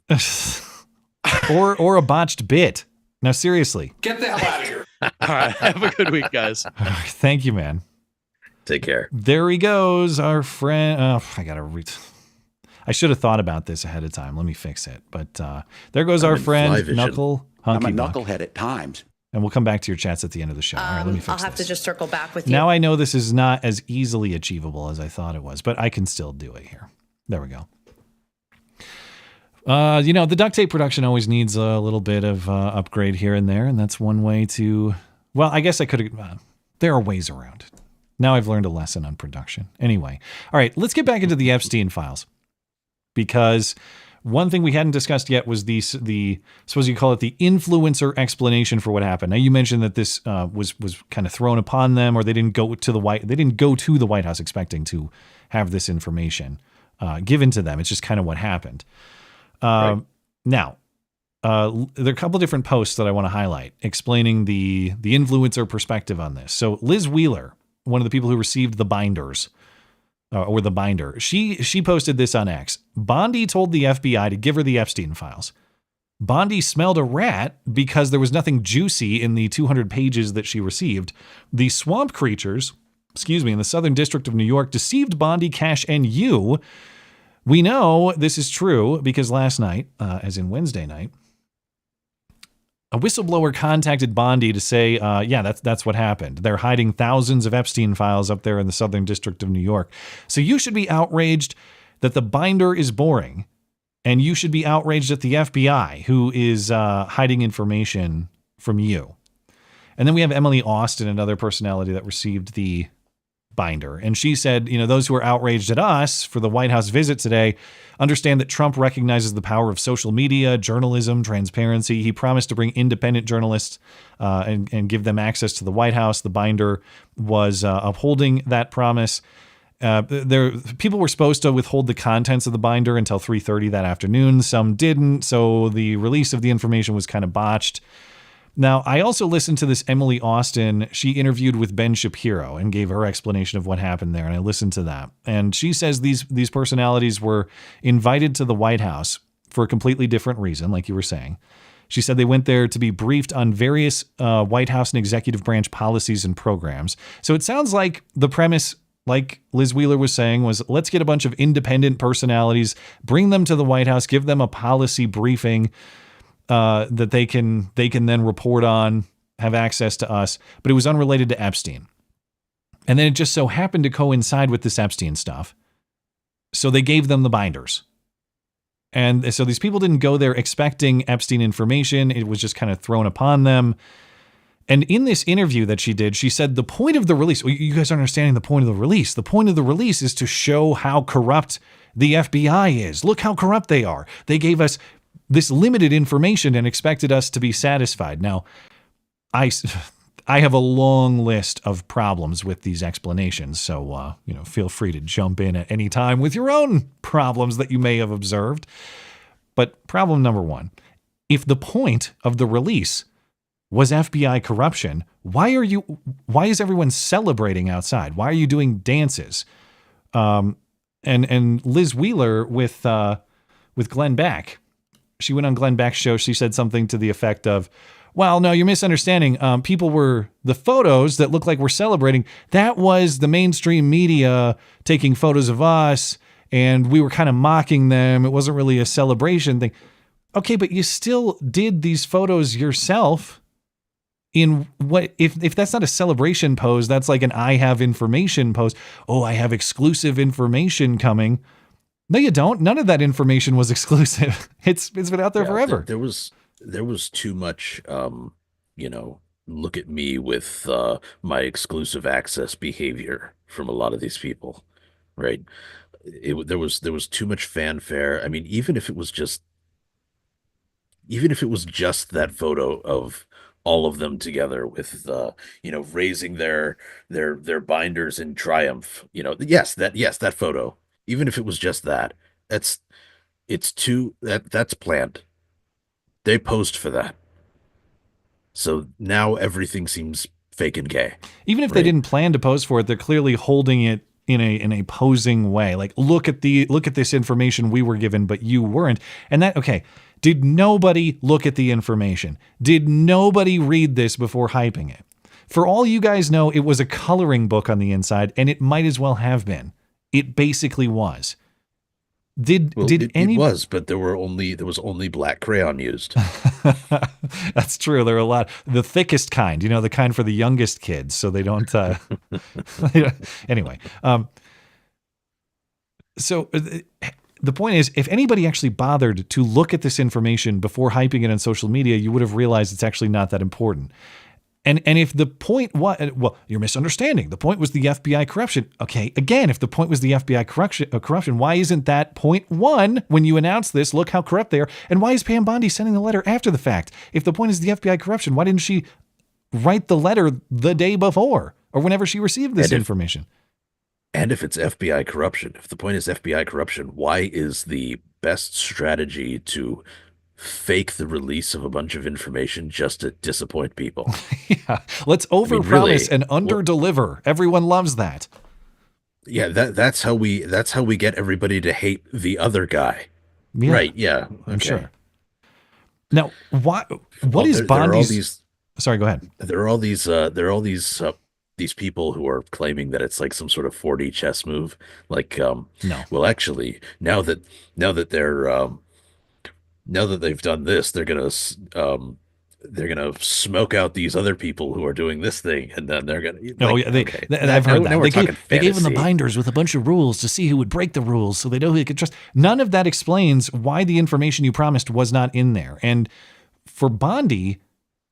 S14: or a botched bit. Now, seriously.
S2: Get the hell out of here.
S22: All right, have a good week, guys.
S14: Thank you, man.
S12: Take care.
S14: There he goes, our friend. I gotta read. I should have thought about this ahead of time. Let me fix it. But there goes our friend Knuckle Hunky.
S21: I'm a knucklehead at times.
S14: And we'll come back to your chats at the end of the show. All right, let me fix
S19: I'll have
S14: this.
S19: to just circle back with you.
S14: Now I know this is not as easily achievable as I thought it was, but I can still do it here. There we go. The duct tape production always needs a little bit of upgrade here and there, and that's one way to. Well, I guess I could. There are ways around it. Now I've learned a lesson on production. Anyway, all right, let's get back into the Epstein Files, because one thing we hadn't discussed yet was the suppose you call it the influencer explanation for what happened. Now you mentioned that this was kind of thrown upon them, or they didn't go to the White House expecting to have this information given to them. It's just kind of what happened. Right. Now, there are a couple different posts that I want to highlight explaining the influencer perspective on this. So Liz Wheeler, one of the people who received the binders, or the binder, she posted this on X. Bondi told the FBI to give her the Epstein files. Bondi smelled a rat because there was nothing juicy in the 200 pages that she received. The swamp creatures, in the Southern District of New York deceived Bondi, Cash, and you. We know this is true because last night, as in Wednesday night, a whistleblower contacted Bondi to say, that's what happened. They're hiding thousands of Epstein files up there in the Southern District of New York. So you should be outraged that the binder is boring, and you should be outraged at the FBI, who is hiding information from you. And then we have Emily Austin, another personality that received the binder. And she said, those who are outraged at us for the White House visit today understand that Trump recognizes the power of social media, journalism, transparency. He promised to bring independent journalists and give them access to the White House. The binder was upholding that promise. People were supposed to withhold the contents of the binder until 3:30 that afternoon. Some didn't, so the release of the information was kind of botched. Now, I also listened to this Emily Austin. She interviewed with Ben Shapiro and gave her explanation of what happened there, and I listened to that. And she says these personalities were invited to the White House for a completely different reason, like you were saying. She said they went there to be briefed on various White House and executive branch policies and programs. So it sounds like the premise, like Liz Wheeler was saying, was let's get a bunch of independent personalities, bring them to the White House, give them a policy briefing that they can then report on, have access to us, but it was unrelated to Epstein. And then it just so happened to coincide with this Epstein stuff. So they gave them the binders. And so these people didn't go there expecting Epstein information. It was just kind of thrown upon them. And in this interview that she did, she said the point of the release, well, you guys are understanding the point of the release. The point of the release is to show how corrupt the FBI is. Look how corrupt they are. They gave us this limited information and expected us to be satisfied. Now, I have a long list of problems with these explanations, so feel free to jump in at any time with your own problems that you may have observed. But problem number one, if the point of the release was FBI corruption, why is everyone celebrating outside? Why are you doing dances? And Liz Wheeler with Glenn Beck, she went on Glenn Beck's show. She said something to the effect of, well, no, you're misunderstanding. The photos that look like we're celebrating, that was the mainstream media taking photos of us, and we were kind of mocking them. It wasn't really a celebration thing. Okay, but you still did these photos yourself. In what if that's not a celebration pose, that's like an I have information pose. Oh, I have exclusive information coming. No, you don't. None of that information was exclusive. It's been out there forever.
S12: There was too much, look at me with my exclusive access behavior from a lot of these people, right? There was too much fanfare. I mean, even if it was just that photo of all of them together with raising their binders in triumph, that photo, even if it was just that, that's planned. They posed for that. So now everything seems fake and gay.
S14: Even if they didn't plan to pose for it, they're clearly holding it in a posing way. Like, look at this information we were given, but you weren't. And that, okay, did nobody look at the information? Did nobody read this before hyping it? For all you guys know, it was a coloring book on the inside, and it might as well have been. It basically was. It was, but there was only black crayon used. That's true. There are a lot. The thickest kind, the kind for the youngest kids, so they don't. Anyway, so the point is, if anybody actually bothered to look at this information before hyping it on social media, you would have realized it's actually not that important. And if the point was, well, you're misunderstanding. The point was the FBI corruption. Okay, again, if the point was the FBI corruption, why isn't that point one when you announce this? Look how corrupt they are. And why is Pam Bondi sending the letter after the fact? If the point is the FBI corruption, why didn't she write the letter the day before or whenever she received this information?
S12: And if it's FBI corruption, if the point is FBI corruption, why is the best strategy to fake the release of a bunch of information just to disappoint people?
S14: Yeah, let's overpromise and underdeliver. Everyone loves that.
S12: Yeah, that's how we get everybody to hate the other guy. Yeah, right? Yeah, okay.
S14: I'm sure. Now, what is Bondi's? Sorry, go ahead.
S12: There are all these people who are claiming that it's like some sort of 4D chess move. Like,
S14: no.
S12: Well, actually, now that they've done this, they're gonna smoke out these other people who are doing this thing, and then they're gonna.
S14: I've heard that. They gave them the binders with a bunch of rules to see who would break the rules, so they know who they could trust. None of that explains why the information you promised was not in there. And for Bondi,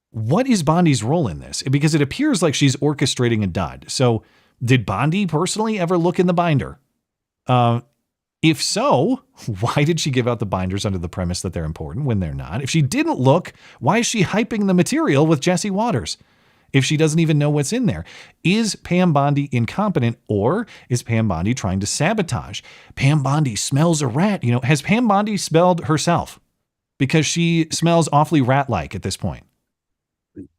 S14: what is Bondi's role in this? Because it appears like she's orchestrating a dud. So, did Bondi personally ever look in the binder? If so, why did she give out the binders under the premise that they're important when they're not? If she didn't look, why is she hyping the material with Jesse Waters if she doesn't even know what's in there? Is Pam Bondi incompetent, or is Pam Bondi trying to sabotage? Pam Bondi smells a rat. Has Pam Bondi smelled herself? Because she smells awfully rat-like at this point.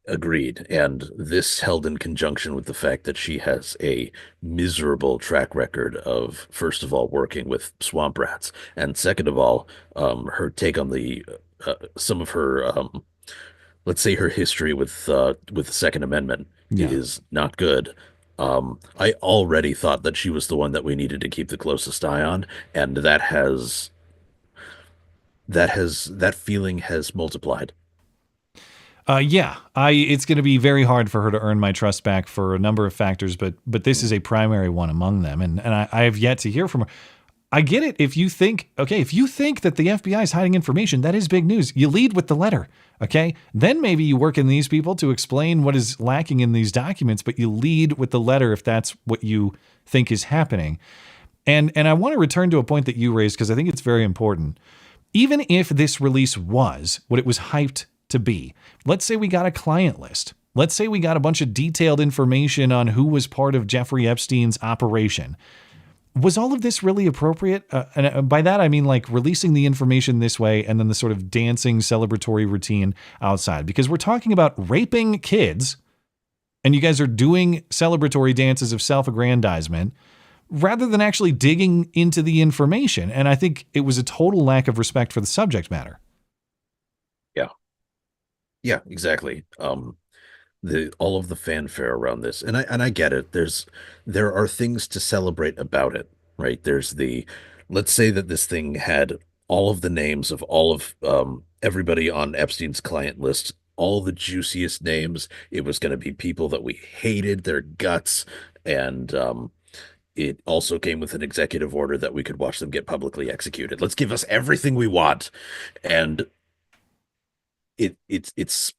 S12: Agreed. And this held in conjunction with the fact that she has a miserable track record of, first of all, working with swamp rats, and second of all, her take on the some of her, let's say, her history with the Second Amendment is not good. I already thought that she was the one that we needed to keep the closest eye on, and that feeling has multiplied.
S14: It's going to be very hard for her to earn my trust back for a number of factors, but this is a primary one among them. And I have yet to hear from her. I get it. If you think that the FBI is hiding information, that is big news. You lead with the letter. Okay. Then maybe you work in these people to explain what is lacking in these documents, but you lead with the letter if that's what you think is happening. And I want to return to a point that you raised, because I think it's very important. Even if this release was what it was hyped to be, let's say we got a client list. Let's say we got a bunch of detailed information on who was part of Jeffrey Epstein's operation. Was all of this really appropriate? And by that, I mean like releasing the information this way and then the sort of dancing celebratory routine outside, because we're talking about raping kids and you guys are doing celebratory dances of self-aggrandizement rather than actually digging into the information. And I think it was a total lack of respect for the subject matter.
S12: Yeah, exactly. All of the fanfare around this, and I get it. There are things to celebrate about it, right? Let's say that this thing had all of the names of all of everybody on Epstein's client list, all the juiciest names. It was going to be people that we hated their guts, and it also came with an executive order that we could watch them get publicly executed. Let's give us everything we want, and it's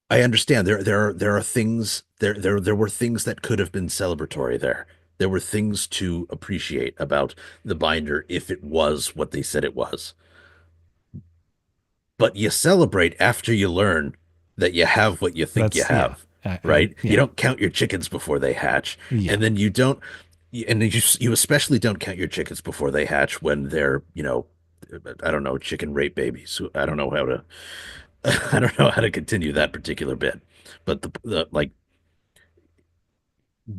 S12: I understand there are things there were things that could have been celebratory there, There were things to appreciate about the binder if it was what they said it was. But you celebrate after you learn that you have what you think you have, right? You don't count your chickens before they hatch. And then you don't, and you especially don't count your chickens before they hatch when they're, I don't know, chicken rape babies. I don't know how to, I don't know how to continue that particular bit, but the like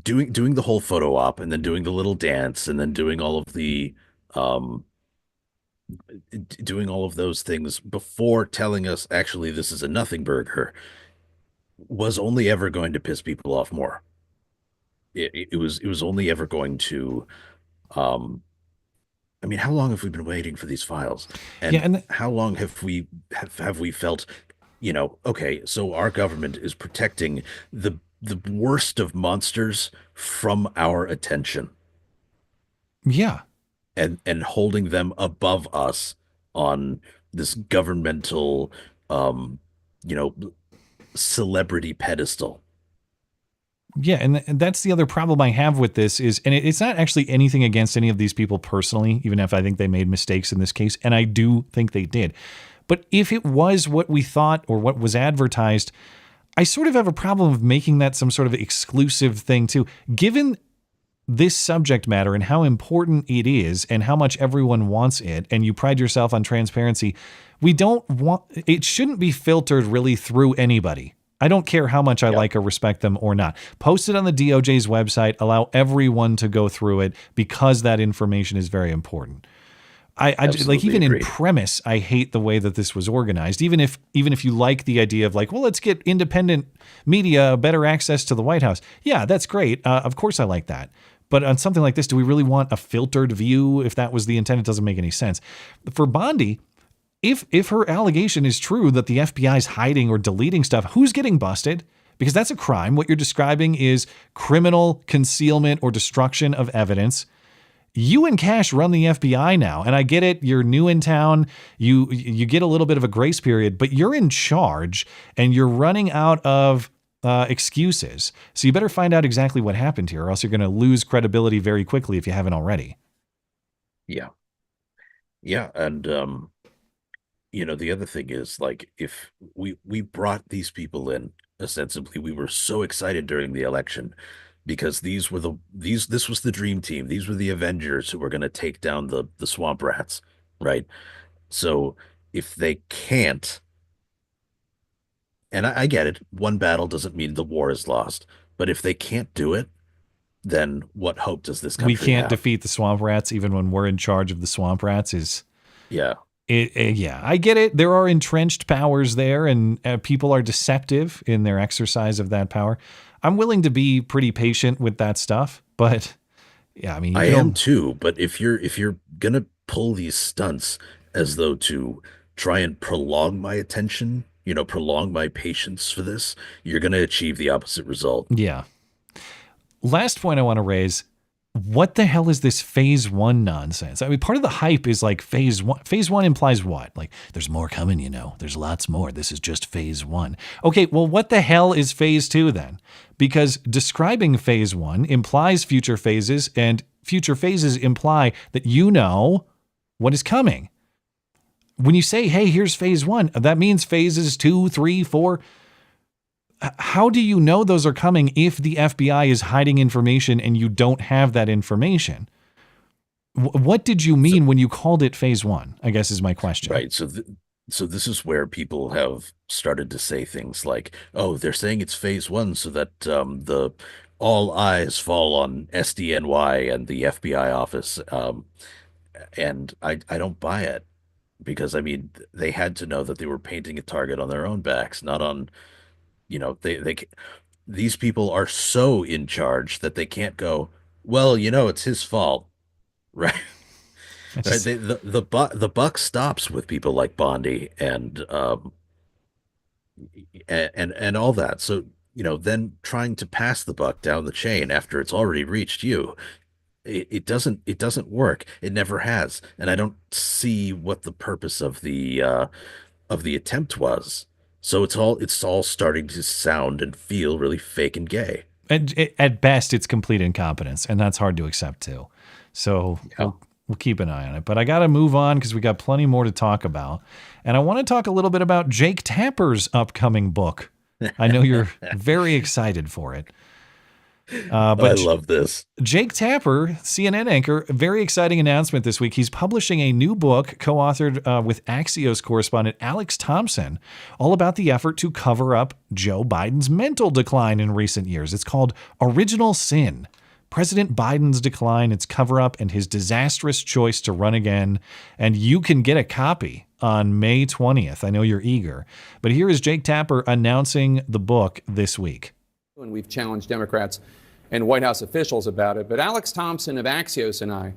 S12: doing the whole photo op and then doing the little dance and then doing all of the, doing all of those things before telling us actually this is a nothing burger was only ever going to piss people off more. It was only ever going to, I mean, how long have we been waiting for these files? And how long have we felt, okay, so our government is protecting the worst of monsters from our attention.
S14: Yeah.
S12: And holding them above us on this governmental, celebrity pedestal.
S14: Yeah, and that's the other problem I have with this is, and it's not actually anything against any of these people personally, even if I think they made mistakes in this case, and I do think they did. But if it was what we thought or what was advertised, I sort of have a problem of making that some sort of exclusive thing too. Given this subject matter and how important it is and how much everyone wants it, and you pride yourself on transparency, it shouldn't be filtered really through anybody. I don't care how much I like or respect them or not. Post it on the DOJ's website, allow everyone to go through it because that information is very important. I like, even in premise, I hate the way that this was organized. Even if you like the idea of like, well, let's get independent media better access to the White House. Yeah, that's great. Of course I like that. But on something like this, do we really want a filtered view? If that was the intent, it doesn't make any sense. For Bondi, if her allegation is true that the FBI is hiding or deleting stuff, who's getting busted? Because that's a crime. What you're describing is criminal concealment or destruction of evidence. You and Cash run the FBI now, and I get it. You're new in town. You get a little bit of a grace period, but you're in charge, and you're running out of excuses. So you better find out exactly what happened here, or else you're going to lose credibility very quickly if you haven't already.
S12: Yeah. And, the other thing is, like, if we brought these people in, ostensibly, we were so excited during the election because this was the dream team. These were the Avengers who were going to take down the swamp rats, right? So if they can't, and I get it, one battle doesn't mean the war is lost, but if they can't do it, then what hope does this country have?
S14: We can't defeat the swamp rats even when we're in charge of the swamp rats is...
S12: Yeah.
S14: Yeah, I get it. There are entrenched powers there, and people are deceptive in their exercise of that power. I'm willing to be pretty patient with that stuff, but yeah, I mean,
S12: I am too. But if you're gonna pull these stunts as though to try and prolong my attention, prolong my patience for this, you're gonna achieve the opposite result.
S14: Yeah. Last point I want to raise. What the hell is this phase one nonsense? I mean, part of the hype is like phase one. Phase one implies what? Like, there's more coming, There's lots more. This is just phase one. Okay, well, what the hell is phase two then? Because describing phase one implies future phases, and future phases imply that you know what is coming. When you say, hey, here's phase one, that means phases 2, 3, 4... How do you know those are coming if the FBI is hiding information and you don't have that information? What did you mean when you called it phase one, I guess is my question.
S12: Right. So this is where people have started to say things like, oh, they're saying it's phase one so that the all eyes fall on SDNY and the FBI office. And I don't buy it because, I mean, they had to know that they were painting a target on their own backs, not on... these people are so in charge that they can't go, well, it's his fault, right? Right? The buck stops with people like Bondi and all that. So then trying to pass the buck down the chain after it's already reached you, it doesn't work. It never has, and I don't see what the purpose of the attempt was. So it's all starting to sound and feel really fake and gay.
S14: At best, it's complete incompetence, and that's hard to accept too. So we'll keep an eye on it. But I got to move on because we got plenty more to talk about. And I want to talk a little bit about Jake Tapper's upcoming book. I know you're very excited for it. But
S12: I love this.
S14: Jake Tapper, CNN anchor, very exciting announcement this week. He's publishing a new book co-authored with Axios correspondent Alex Thompson, all about the effort to cover up Joe Biden's mental decline in recent years. It's called Original Sin: President Biden's Decline, Its Cover-Up, and His Disastrous Choice to Run Again. And you can get a copy on May 20th. I know you're eager. But here is Jake Tapper announcing the book this week.
S8: And we've challenged Democrats and White House officials about it. But Alex Thompson of Axios and I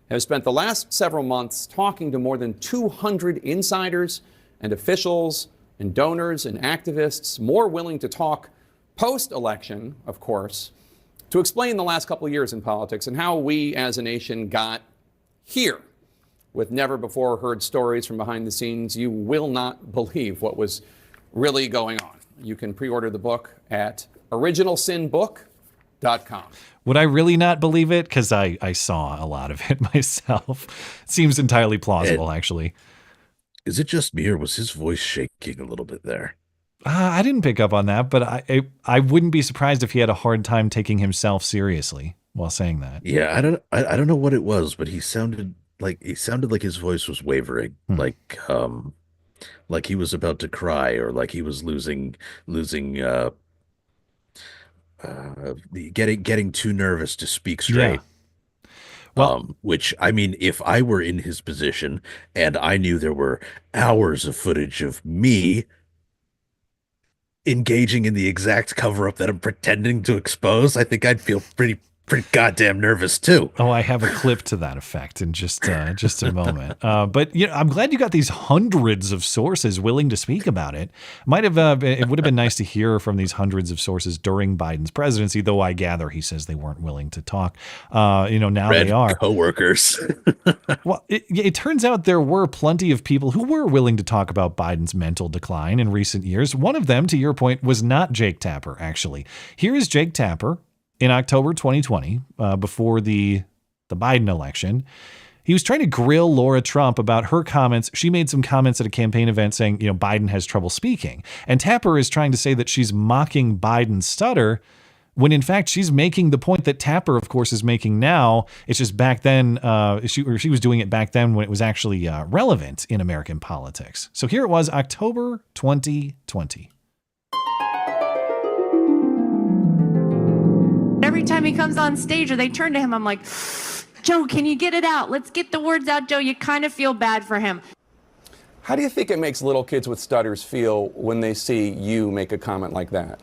S8: have spent the last several months talking to more than 200 insiders and officials and donors and activists, more willing to talk post-election, of course, to explain the last couple of years in politics and how we as a nation got here with never before heard stories from behind the scenes. You will not believe what was really going on. You can pre-order the book at originalsinbook.com.
S14: Would I really not believe it? Because I saw a lot of it myself. It seems entirely plausible, actually.
S12: Is it just me, or was his voice shaking a little bit there?
S14: I didn't pick up on that, but I wouldn't be surprised if he had a hard time taking himself seriously while saying that.
S12: Yeah, I don't know what it was, but he sounded like his voice was wavering, like he was about to cry, or like he was losing getting too nervous to speak straight.
S14: Yeah. Well,
S12: which, I mean, if I were in his position and I knew there were hours of footage of me engaging in the exact cover-up that I'm pretending to expose, I think I'd feel pretty goddamn nervous too.
S14: Oh, I have a clip to that effect in just a moment. But I'm glad you got these hundreds of sources willing to speak about it. It would have been nice to hear from these hundreds of sources during Biden's presidency, though I gather he says they weren't willing to talk. Now
S12: Red
S14: they are.
S12: Co-workers.
S14: Well, it turns out there were plenty of people who were willing to talk about Biden's mental decline in recent years. One of them, to your point, was not Jake Tapper, actually. Here is Jake Tapper in October 2020, before the Biden election. He was trying to grill Laura Trump about her comments. She made some comments at a campaign event saying, Biden has trouble speaking. And Tapper is trying to say that she's mocking Biden's stutter, when in fact she's making the point that Tapper, of course, is making now. It's just back then, she was doing it back then when it was actually relevant in American politics. So here it was, October 2020.
S19: Every time he comes on stage or they turn to him, I'm like, Joe, can you get it out? Let's get the words out, Joe. You kind of feel bad for him.
S8: How do you think it makes little kids with stutters feel when they see you make a comment like that?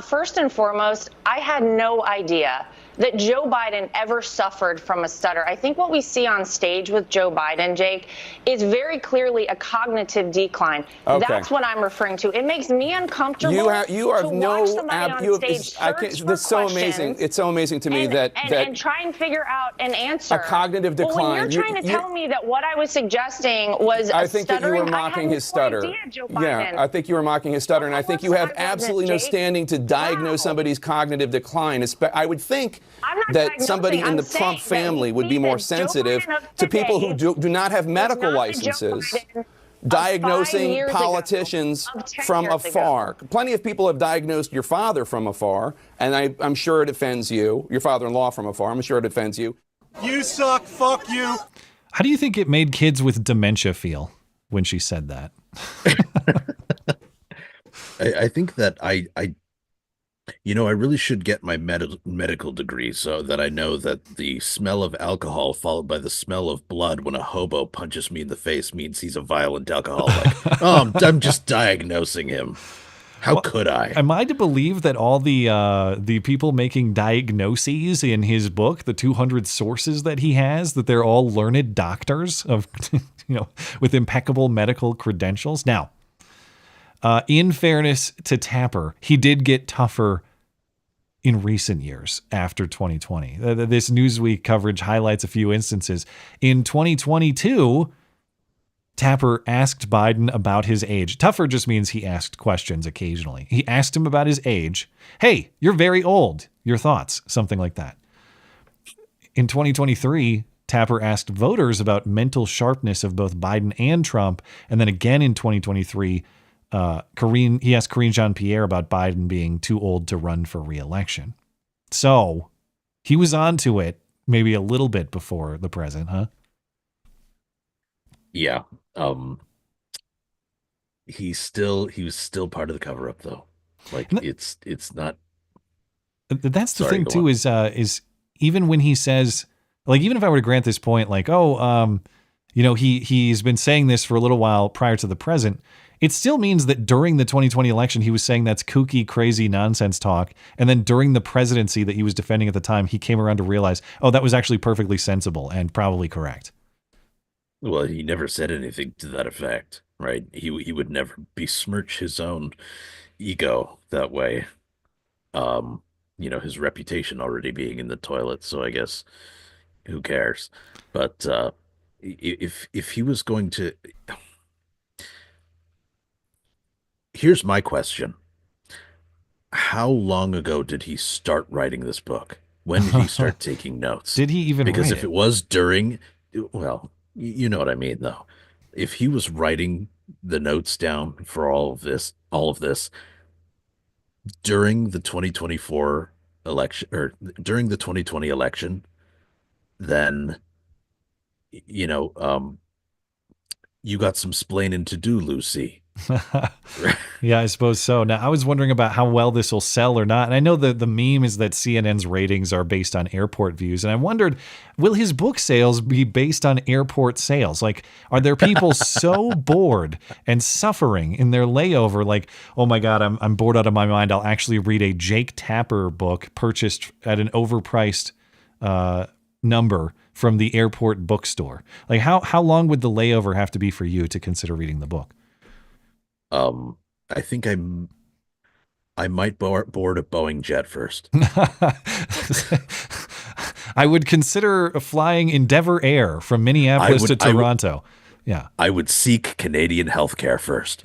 S23: First and foremost, I had no idea that Joe Biden ever suffered from a stutter. I think what we see on stage with Joe Biden, Jake, is very clearly a cognitive decline.
S8: Okay.
S23: That's what I'm referring to. It makes me uncomfortable.
S8: You have
S23: to watch somebody on stage
S8: that's so amazing. It's so amazing to me that
S23: try and figure out an answer.
S8: A cognitive decline.
S23: Well, when you're trying to tell me that what I was suggesting was
S8: I think that you were mocking his stutter. Yeah, I think you were mocking his stutter, and I think you have absolutely no standing to diagnose somebody's cognitive decline. I would think that somebody in the Trump family would be more sensitive to people who do not have medical licenses diagnosing politicians from afar. Plenty of people have diagnosed your father from afar, and I'm sure it offends you. Your father-in-law from afar. I'm sure it offends you.
S20: You suck. Fuck you.
S14: How do you think it made kids with dementia feel when she said that?
S12: I think that I really should get my medical degree so that I know that the smell of alcohol followed by the smell of blood when a hobo punches me in the face means he's a violent alcoholic. I'm just diagnosing him. How could I?
S14: Am I to believe that all the people making diagnoses in his book, the 200 sources that he has, that they're all learned doctors of, with impeccable medical credentials? Now, in fairness to Tapper, he did get tougher in recent years after 2020. This Newsweek coverage highlights a few instances. In 2022, Tapper asked Biden about his age. Tougher just means he asked questions occasionally. He asked him about his age. Hey, you're very old. Your thoughts? Something like that. In 2023, Tapper asked voters about mental sharpness of both Biden and Trump. And then again in 2023, he asked Karine Jean-Pierre about Biden being too old to run for re-election. So he was onto it maybe a little bit before the president, huh?
S12: Yeah. He was still part of the cover-up, though. Like, it's not.
S14: That's the thing too, is even when he says, like, even if I were to grant this point, like, he's been saying this for a little while prior to the present, it still means that during the 2020 election, he was saying that's kooky, crazy nonsense talk. And then during the presidency that he was defending at the time, he came around to realize, that was actually perfectly sensible and probably correct.
S12: Well, he never said anything to that effect, right? He would never besmirch his own ego that way. His reputation already being in the toilet, so I guess who cares? But if he was going to, here's my question: how long ago did he start writing this book? When did he start taking notes?
S14: Did he even?
S12: Because
S14: write
S12: if it was during, well, you know what I mean, though. If he was writing the notes down for all of this during the 2024 election, or during the 2020 election, then, you got some splaining to do, Lucy.
S14: Yeah, I suppose so. Now, I was wondering about how well this will sell or not. And I know that the meme is that CNN's ratings are based on airport views. And I wondered, will his book sales be based on airport sales? Like, are there people so bored and suffering in their layover? Like, oh my God, I'm bored out of my mind. I'll actually read a Jake Tapper book purchased at an overpriced number from the airport bookstore. Like, how long would the layover have to be for you to consider reading the book?
S12: I think I might board a Boeing jet first.
S14: I would consider flying Endeavor Air from Minneapolis to Toronto. Yeah.
S12: I would seek Canadian healthcare first.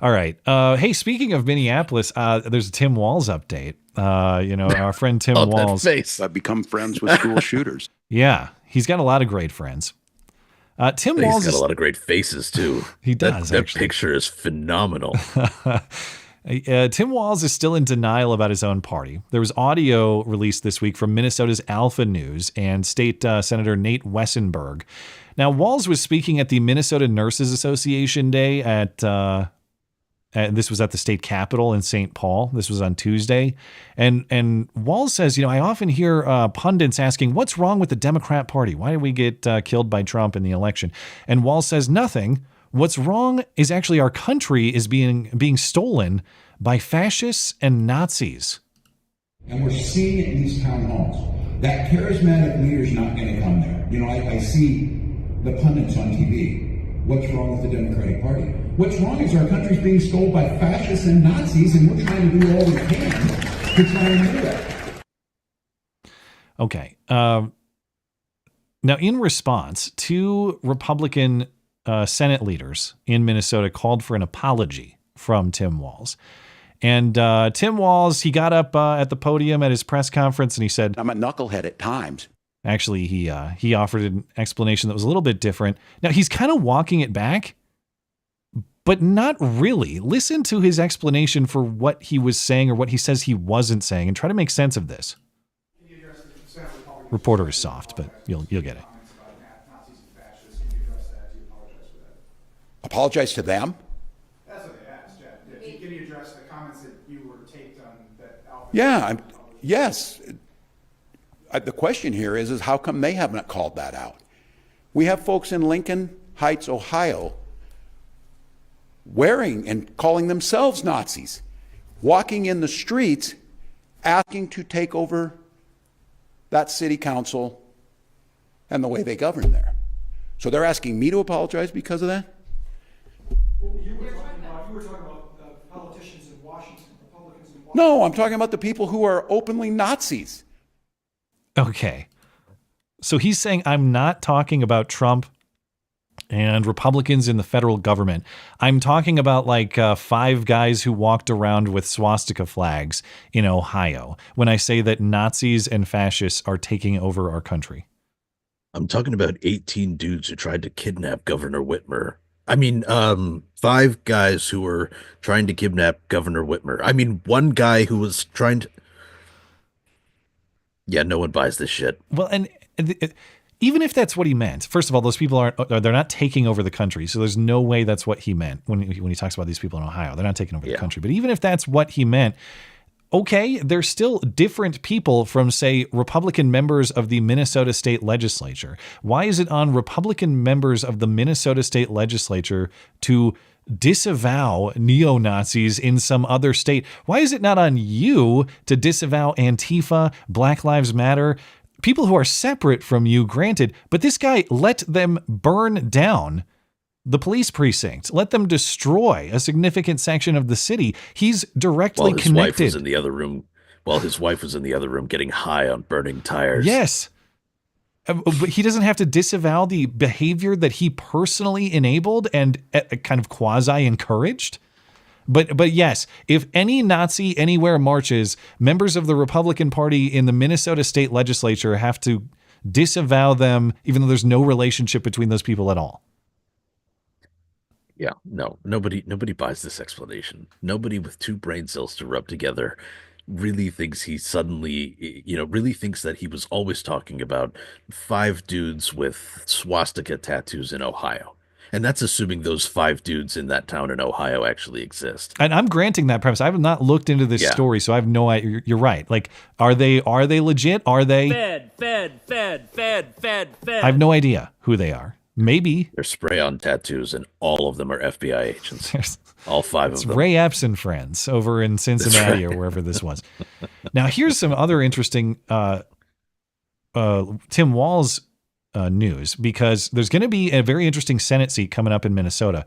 S14: All right. Hey, speaking of Minneapolis, there's a Tim Walz update. Our friend Tim Walz.
S21: That face. I've become friends with school shooters.
S14: Yeah. He's got a lot of great friends. Tim Walz
S12: has got a lot of great faces too.
S14: He does.
S12: That picture is phenomenal.
S14: Tim Walz is still in denial about his own party. There was audio released this week from Minnesota's Alpha News and State Senator Nate Wessenberg. Now, Walz was speaking at the Minnesota Nurses Association Day this was at the state capitol in St. Paul. This was on Tuesday. And Walz says, I often hear pundits asking, what's wrong with the Democrat Party? Why did we get killed by Trump in the election? And Walz says, nothing. What's wrong is actually our country is being stolen by fascists and Nazis.
S10: And we're seeing it in these town halls. That charismatic leader's not going to come there. I see the pundits on TV. What's wrong with the Democratic Party? What's wrong is our country's being stolen by fascists and Nazis, and we're trying to do all we can to try and do that.
S14: Okay. Now, in response, 2 Republican Senate leaders in Minnesota called for an apology from Tim Walz. And Tim Walz, he got up at the podium at his press conference and he said,
S21: I'm a knucklehead at times.
S14: Actually, he offered an explanation that was a little bit different. Now, he's kind of walking it back, but not really. Listen to his explanation for what he was saying or what he says he wasn't saying and try to make sense of this. Reporter is soft, but you'll get it.
S21: Apologize to them?
S11: That's what they asked, Jeff. Can you address the comments that you were taped on that Alpha?
S21: Yeah, yes. The question here is how come they haven't called that out? We have folks in Lincoln Heights, Ohio, wearing and calling themselves Nazis, walking in the streets, asking to take over that city council and the way they govern there. So they're asking me to apologize because of that?
S11: You were talking about politicians in Washington, Republicans in Washington.
S21: No, I'm talking about the people who are openly Nazis.
S14: Okay. So he's saying I'm not talking about Trump and Republicans in the federal government. I'm talking about like 5 guys who walked around with swastika flags in Ohio when I say that Nazis and fascists are taking over our country.
S12: I'm talking about 18 dudes who tried to kidnap Governor Whitmer. I mean, 5 guys who were trying to kidnap Governor Whitmer. I mean, one guy who was trying to... Yeah, no one buys this shit.
S14: Well, and even if that's what he meant, first of all, those people they're not taking over the country. So there's no way that's what he meant when he talks about these people in Ohio. They're not taking over the country. But even if that's what he meant, okay, they're still different people from, say, Republican members of the Minnesota State Legislature. Why is it on Republican members of the Minnesota State Legislature to disavow neo-Nazis in some other state? Why is it not on you to disavow Antifa, Black Lives Matter, people who are separate from you, granted, but this guy let them burn down the police precinct, let them destroy a significant section of the city. He's directly connected.
S12: While his wife was in the other room getting high on burning tires.
S14: Yes. But he doesn't have to disavow the behavior that he personally enabled and kind of quasi-encouraged. But yes, if any Nazi anywhere marches, members of the Republican Party in the Minnesota State Legislature have to disavow them, even though there's no relationship between those people at all.
S12: Yeah, no, nobody buys this explanation. Nobody with 2 brain cells to rub together really thinks he suddenly, really thinks that he was always talking about 5 dudes with swastika tattoos in Ohio. And that's assuming those 5 dudes in that town in Ohio actually exist.
S14: And I'm granting that premise. I have not looked into this story, so I have no idea. You're right. Like, are they legit? Are they? Fed. I have no idea who they are. Maybe.
S12: They're spray-on tattoos, and all of them are FBI agents. All 5 of them.
S14: It's Ray Epps and friends over in Cincinnati or wherever this was. Now, here's some other interesting Tim Walz news, because there's going to be a very interesting Senate seat coming up in Minnesota.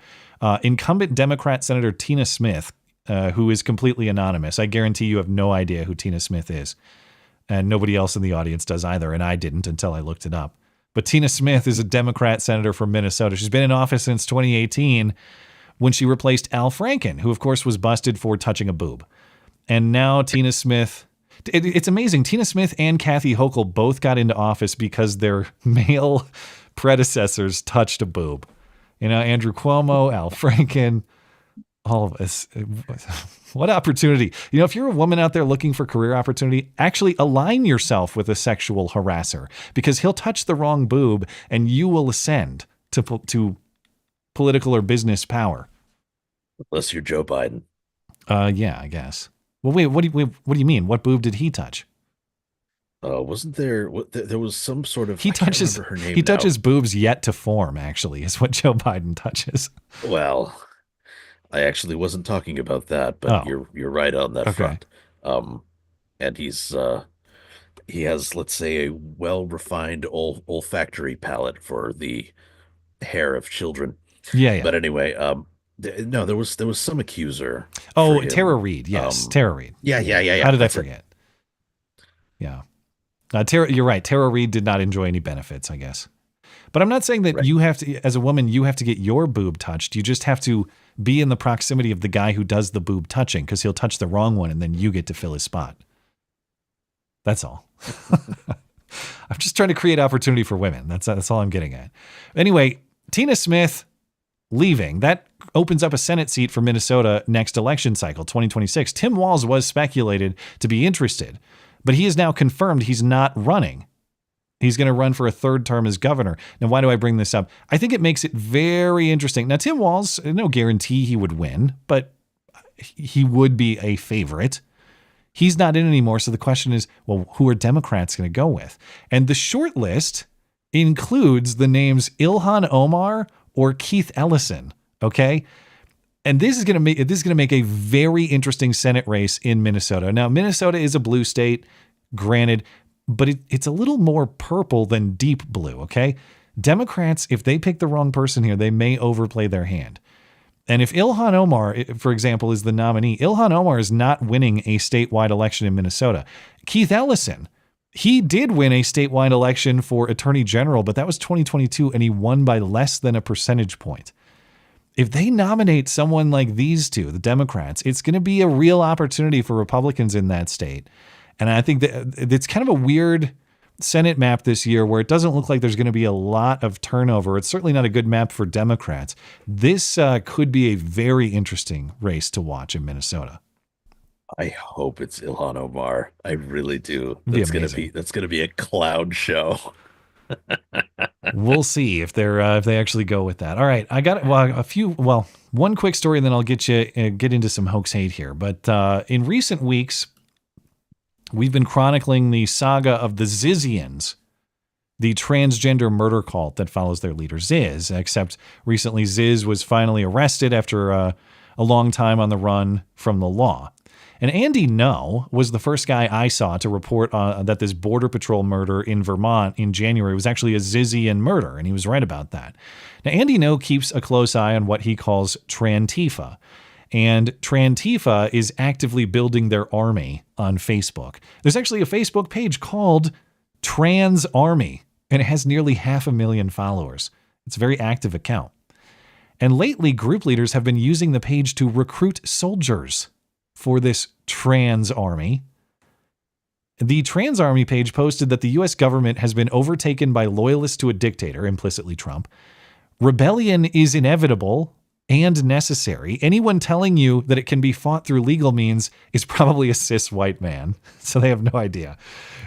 S14: Incumbent Democrat Senator Tina Smith, who is completely anonymous. I guarantee you have no idea who Tina Smith is. And nobody else in the audience does either, and I didn't until I looked it up. But Tina Smith is a Democrat senator from Minnesota. She's been in office since 2018 when she replaced Al Franken, who, of course, was busted for touching a boob. And now Tina Smith... It's amazing. Tina Smith and Kathy Hochul both got into office because their male predecessors touched a boob. Andrew Cuomo, Al Franken, all of us. What opportunity. If you're a woman out there looking for career opportunity, actually align yourself with a sexual harasser, because he'll touch the wrong boob and you will ascend to political or business power.
S12: Unless you're Joe Biden.
S14: Yeah, I guess. Well, wait, what do you mean? What boob did he touch?
S12: Wasn't there? There was some sort of.
S14: He touches. Her name he touches boobs yet to form. Actually, is what Joe Biden touches.
S12: Well, I actually wasn't talking about that, but you're right on that front. And he has, let's say, a well-refined olfactory palate for the hair of children.
S14: Yeah.
S12: But anyway, no, there was some accuser.
S14: Oh, Tara Reid. Yes, Tara Reid.
S12: Yeah.
S14: How did I forget? Yeah. You're right. Tara Reid did not enjoy any benefits, I guess. But I'm not saying that you have to, as a woman, you have to get your boob touched. You just have to be in the proximity of the guy who does the boob touching, because he'll touch the wrong one and then you get to fill his spot. That's all. I'm just trying to create opportunity for women. That's all I'm getting at. Anyway, Tina Smith leaving. That opens up a Senate seat for Minnesota next election cycle, 2026. Tim Walz was speculated to be interested, but he is now confirmed he's not running. He's going to run for a 3rd term as governor. Now, why do I bring this up? I think it makes it very interesting. Now, Tim Walz, no guarantee he would win, but he would be a favorite. He's not in anymore, so the question is, well, who are Democrats going to go with? And the short list includes the names Ilhan Omar or Keith Ellison, okay? And this is going to make a very interesting Senate race in Minnesota. Now, Minnesota is a blue state, granted, but it's a little more purple than deep blue, okay? Democrats, if they pick the wrong person here, they may overplay their hand. And if Ilhan Omar, for example, is the nominee, Ilhan Omar is not winning a statewide election in Minnesota. Keith Ellison He did win a statewide election for attorney general, but that was 2022, and he won by less than a percentage point. If they nominate someone like these two, the Democrats, it's going to be a real opportunity for Republicans in that state. And I think that it's kind of a weird Senate map this year where it doesn't look like there's going to be a lot of turnover. It's certainly not a good map for Democrats. This could be a very interesting race to watch in Minnesota.
S12: I hope it's Ilhan Omar. I really do.
S14: That's
S12: gonna be a clown show.
S14: We'll see if they actually go with that. All right, I got one quick story, and then I'll get into some hoax hate here. But in recent weeks, we've been chronicling the saga of the Zizians, the transgender murder cult that follows their leader Ziz. Except recently, Ziz was finally arrested after a long time on the run from the law. And Andy No was the first guy I saw to report that this Border Patrol murder in Vermont in January was actually a Zizian murder, and he was right about that. Now, Andy No keeps a close eye on what he calls Trantifa, and Trantifa is actively building their army on Facebook. There's actually a Facebook page called Trans Army, and it has nearly 500,000 followers. It's a very active account. And lately, group leaders have been using the page to recruit soldiers for this trans army. The Trans Army page posted that the U.S. government has been overtaken by loyalists to a dictator, implicitly Trump. Rebellion is inevitable and necessary. Anyone telling you that it can be fought through legal means is probably a cis white man. So they have no idea.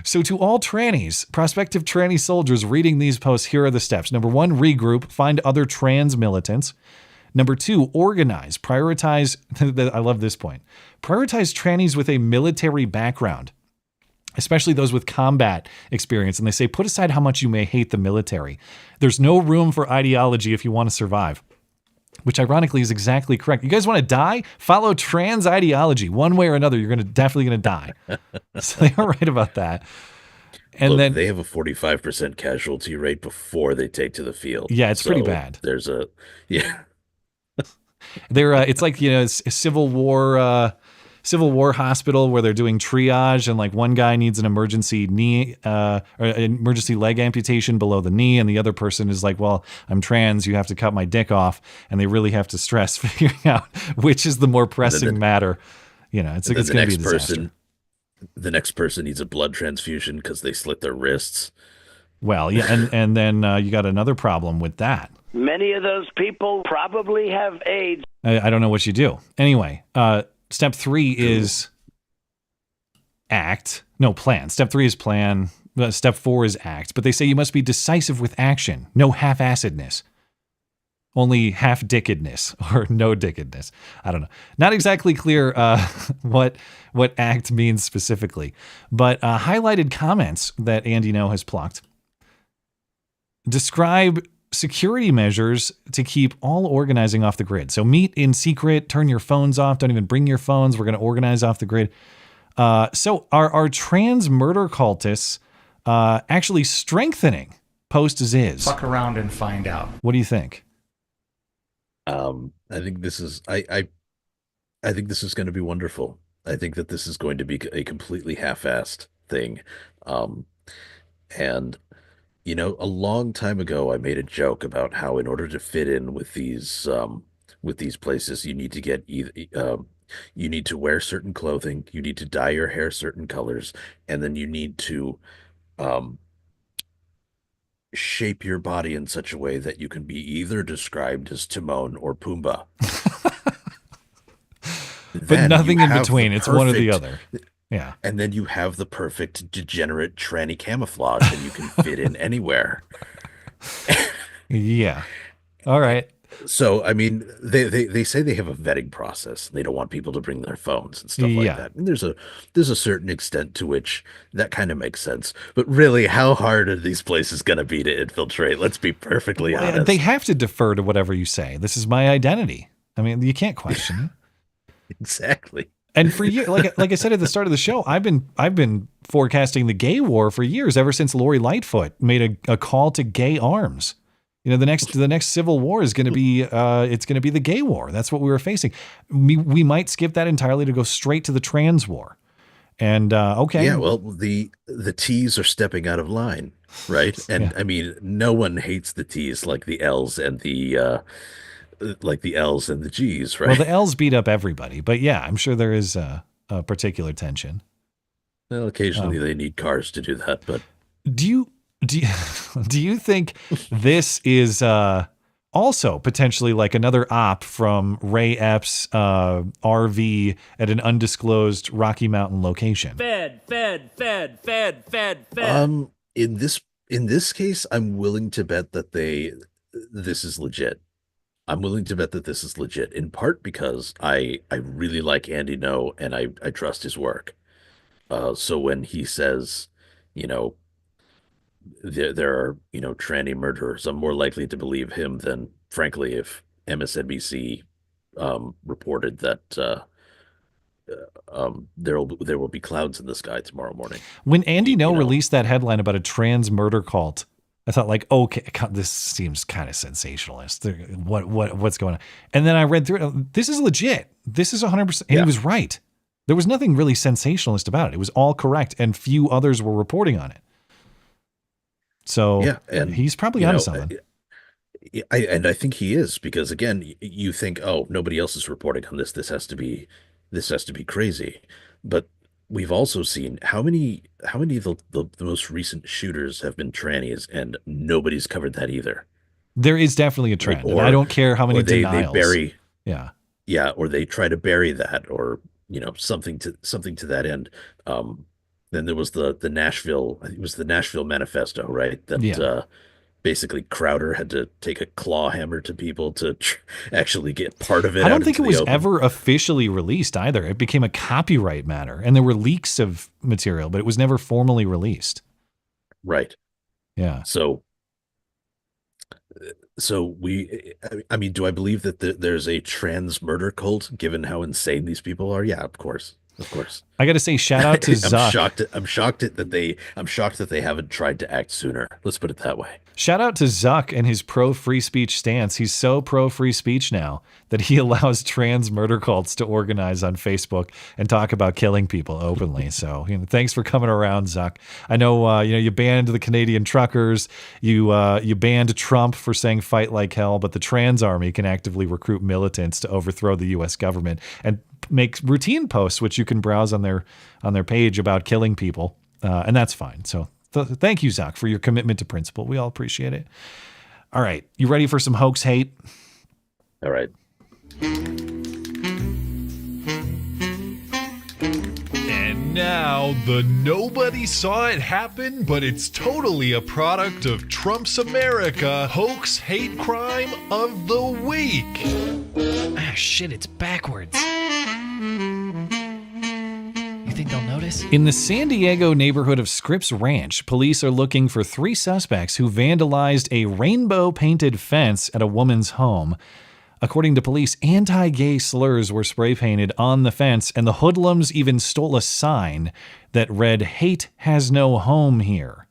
S14: So to all trannies, prospective tranny soldiers reading these posts, here are the steps. Number 1, regroup, find other trans militants. Number 2, organize, prioritize. I love this point. Prioritize trannies with a military background, especially those with combat experience. And they say, put aside how much you may hate the military. There's no room for ideology if you want to survive, which ironically is exactly correct. You guys want to die? Follow trans ideology. One way or another, you're definitely going to die. So they are right about that. And
S12: Look,
S14: then
S12: they have a 45% casualty rate before they take to the field.
S14: Yeah, it's pretty bad.
S12: There's a, yeah.
S14: It's like, a Civil War hospital where they're doing triage, and like one guy needs an emergency knee or an emergency leg amputation below the knee, and the other person is like, well, I'm trans, you have to cut my dick off, and they really have to stress figuring out which is the more pressing matter. It's going to be a disaster.
S12: The next person needs a blood transfusion because they slit their wrists.
S14: Well, yeah, and then you got another problem with that.
S9: Many of those people probably have AIDS.
S14: I don't know what you do. Anyway, step 3 is act. No, plan. Step 3 is plan. Step 4 is act. But they say you must be decisive with action. No half-assedness. Only half-dickedness or no-dickedness. I don't know. Not exactly clear what act means specifically. But highlighted comments that Andy No has plucked describe security measures to keep all organizing off the grid. So meet in secret, turn your phones off, don't even bring your phones. We're going to organize off the grid. So are trans murder cultists actually strengthening post-Ziz?
S16: Fuck around and find out.
S14: What do you think?
S12: I think this is I think this is going to be wonderful. I think that this is going to be a completely half-assed thing. And a long time ago, I made a joke about how in order to fit in with these places, you need to get you need to wear certain clothing, you need to dye your hair certain colors, and then you need to shape your body in such a way that you can be either described as Timon or Pumbaa.
S14: But nothing in between. It's one or the other. Yeah.
S12: And then you have the perfect degenerate tranny camouflage, and you can fit in anywhere.
S14: Yeah. All right.
S12: So, I mean, they say they have a vetting process. They don't want people to bring their phones and stuff like that. And there's a certain extent to which that kind of makes sense. But really, how hard are these places going to be to infiltrate? Let's be perfectly honest.
S14: They have to defer to whatever you say. This is my identity. I mean, you can't question it.
S12: Exactly.
S14: And for years, like I said at the start of the show, I've been forecasting the gay war for years, ever since Lori Lightfoot made a call to gay arms. The next civil war is going to be it's going to be the gay war. That's what we were facing. We might skip that entirely to go straight to the trans war. And okay.
S12: Yeah, well, the T's are stepping out of line, right? And
S14: Yeah.
S12: I mean, no one hates the T's like the L's and the G's, right?
S14: Well, the L's beat up everybody, but yeah, I'm sure there is a particular tension.
S12: Well, occasionally they need cars to do that, but
S14: do you think this is also potentially like another op from Ray Epps' RV at an undisclosed Rocky Mountain location?
S3: Fed.
S12: In this case, I'm willing to bet that this is legit. I'm willing to bet that this is legit, in part because I really like Andy Ngo and I trust his work. So when he says, you know, there are, you know, tranny murderers, I'm more likely to believe him than, frankly, if MSNBC reported that there will be clouds in the sky tomorrow morning.
S14: When Andy Ngo released that headline about a trans murder cult, I thought, like, okay, this seems kind of sensationalist. What's going on? And then I read through it. This is legit. This is 100%. And he was right. There was nothing really sensationalist about it. It was all correct, and few others were reporting on it. So
S12: and
S14: he's probably onto something.
S12: I think he is, because again, you think, oh, nobody else is reporting on this. This has to be crazy. But we've also seen how many of the most recent shooters have been trannies, and nobody's covered that either.
S14: There is definitely a trend. And I don't care how many denials.
S12: They bury,
S14: or
S12: they try to bury that, or you know, something to that end. Then there was the Nashville, I think it was the Nashville Manifesto, right? That basically Crowder had to take a claw hammer to people to actually get part of it.
S14: I don't think it was ever officially released either. It became a copyright matter, and there were leaks of material, but it was never formally released.
S12: Right.
S14: Yeah.
S12: So I mean, do I believe that there's a trans murder cult, given how insane these people are? Yeah, of course. Of course.
S14: I got to say, shout out to Zuck.
S12: I'm shocked that they haven't tried to act sooner. Let's put it that way.
S14: Shout out to Zuck and his pro-free speech stance. He's so pro-free speech now that he allows trans murder cults to organize on Facebook and talk about killing people openly. So, you know, thanks for coming around, Zuck. I know, you banned the Canadian truckers. You banned Trump for saying fight like hell, but the trans army can actively recruit militants to overthrow the U.S. government and make routine posts, which you can browse on their page about killing people. And that's fine. So thank you, Zuck, for your commitment to principle. We all appreciate it. All right. You ready for some hoax hate?
S12: All right.
S7: And now the nobody saw it happen, but it's totally a product of Trump's America hoax hate crime of the week.
S3: Ah, shit, it's backwards. You think they'll notice?
S14: In the San Diego neighborhood of Scripps Ranch, police are looking for 3 suspects who vandalized a rainbow-painted fence at a woman's home. According to police, anti-gay slurs were spray-painted on the fence, and the hoodlums even stole a sign that read, "Hate has no home here."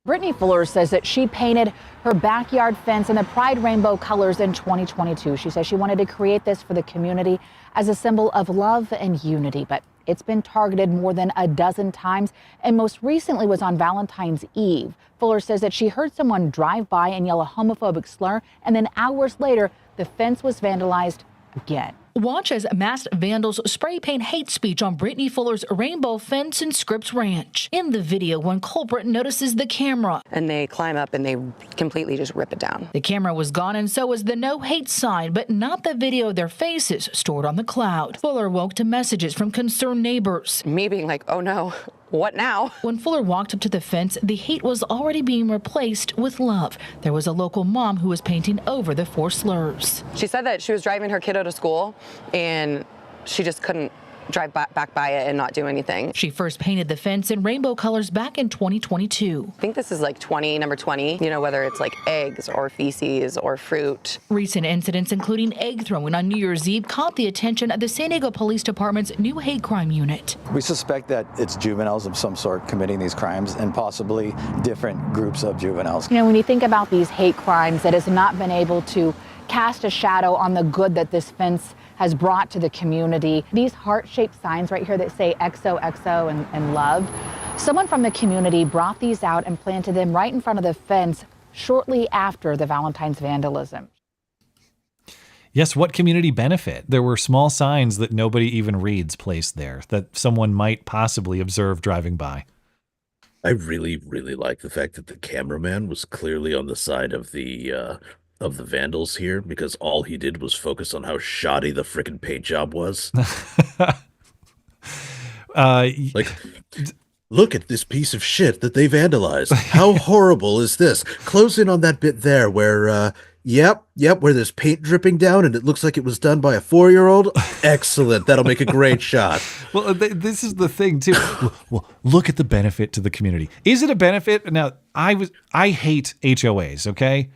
S13: Brittany Fuller says that she painted her backyard fence in the Pride rainbow colors in 2022. She says she wanted to create this for the community as a symbol of love and unity, but it's been targeted more than a dozen times, and most recently was on Valentine's Eve. Fuller says that she heard someone drive by and yell a homophobic slur, and then hours later, the fence was vandalized again.
S24: Watch as masked vandals spray paint hate speech on Brittany Fuller's rainbow fence in Scripps Ranch. In the video, one culprit notices the camera.
S25: And they climb up and they completely just rip it down.
S24: The camera was gone, and so was the no hate sign, but not the video of their faces stored on the cloud. Fuller woke to messages from concerned neighbors.
S25: Me being like, oh no, what now?
S24: When Fuller walked up to the fence, the hate was already being replaced with love. There was a local mom who was painting over the 4 slurs.
S25: She said that she was driving her kiddo to school and she just couldn't drive back by it and not do anything.
S24: She first painted the fence in rainbow colors back in 2022.
S25: I think this is like number 20, you know, whether it's like eggs or feces or fruit.
S24: Recent incidents, including egg throwing on New Year's Eve, caught the attention of the San Diego Police Department's new hate crime unit.
S26: We suspect that it's juveniles of some sort committing these crimes, and possibly different groups of juveniles.
S13: You know, when you think about these hate crimes that has not been able to cast a shadow on the good that this fence has brought to the community. These heart-shaped signs right here that say XOXO and love, someone from the community brought these out and planted them right in front of the fence shortly after the Valentine's vandalism.
S14: Yes, what community benefit? There were small signs that nobody even reads placed there that someone might possibly observe driving by.
S12: I really, really like the fact that the cameraman was clearly on the side of the vandals here, because all he did was focus on how shoddy the frickin' paint job was. Like, look at this piece of shit that they vandalized. How horrible is this? Close in on that bit there where, yep, where there's paint dripping down and it looks like it was done by a 4-year-old. Excellent. That'll make a great shot.
S14: Well, this is the thing too. Well, look at the benefit to the community. Is it a benefit? Now, I hate HOAs. Okay.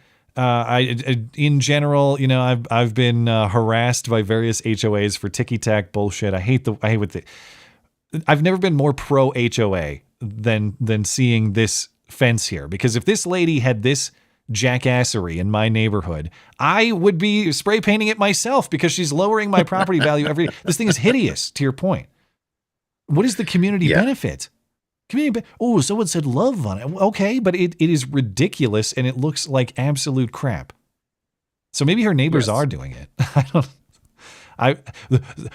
S14: In general, you know, I've been harassed by various HOAs for ticky-tack bullshit. I've never been more pro HOA than seeing this fence here, because if this lady had this jackassery in my neighborhood, I would be spray painting it myself because she's lowering my property value this thing is hideous, to your point. What is the community benefit? Oh, someone said love on it. Okay, but it is ridiculous and it looks like absolute crap. So maybe her neighbors are doing it.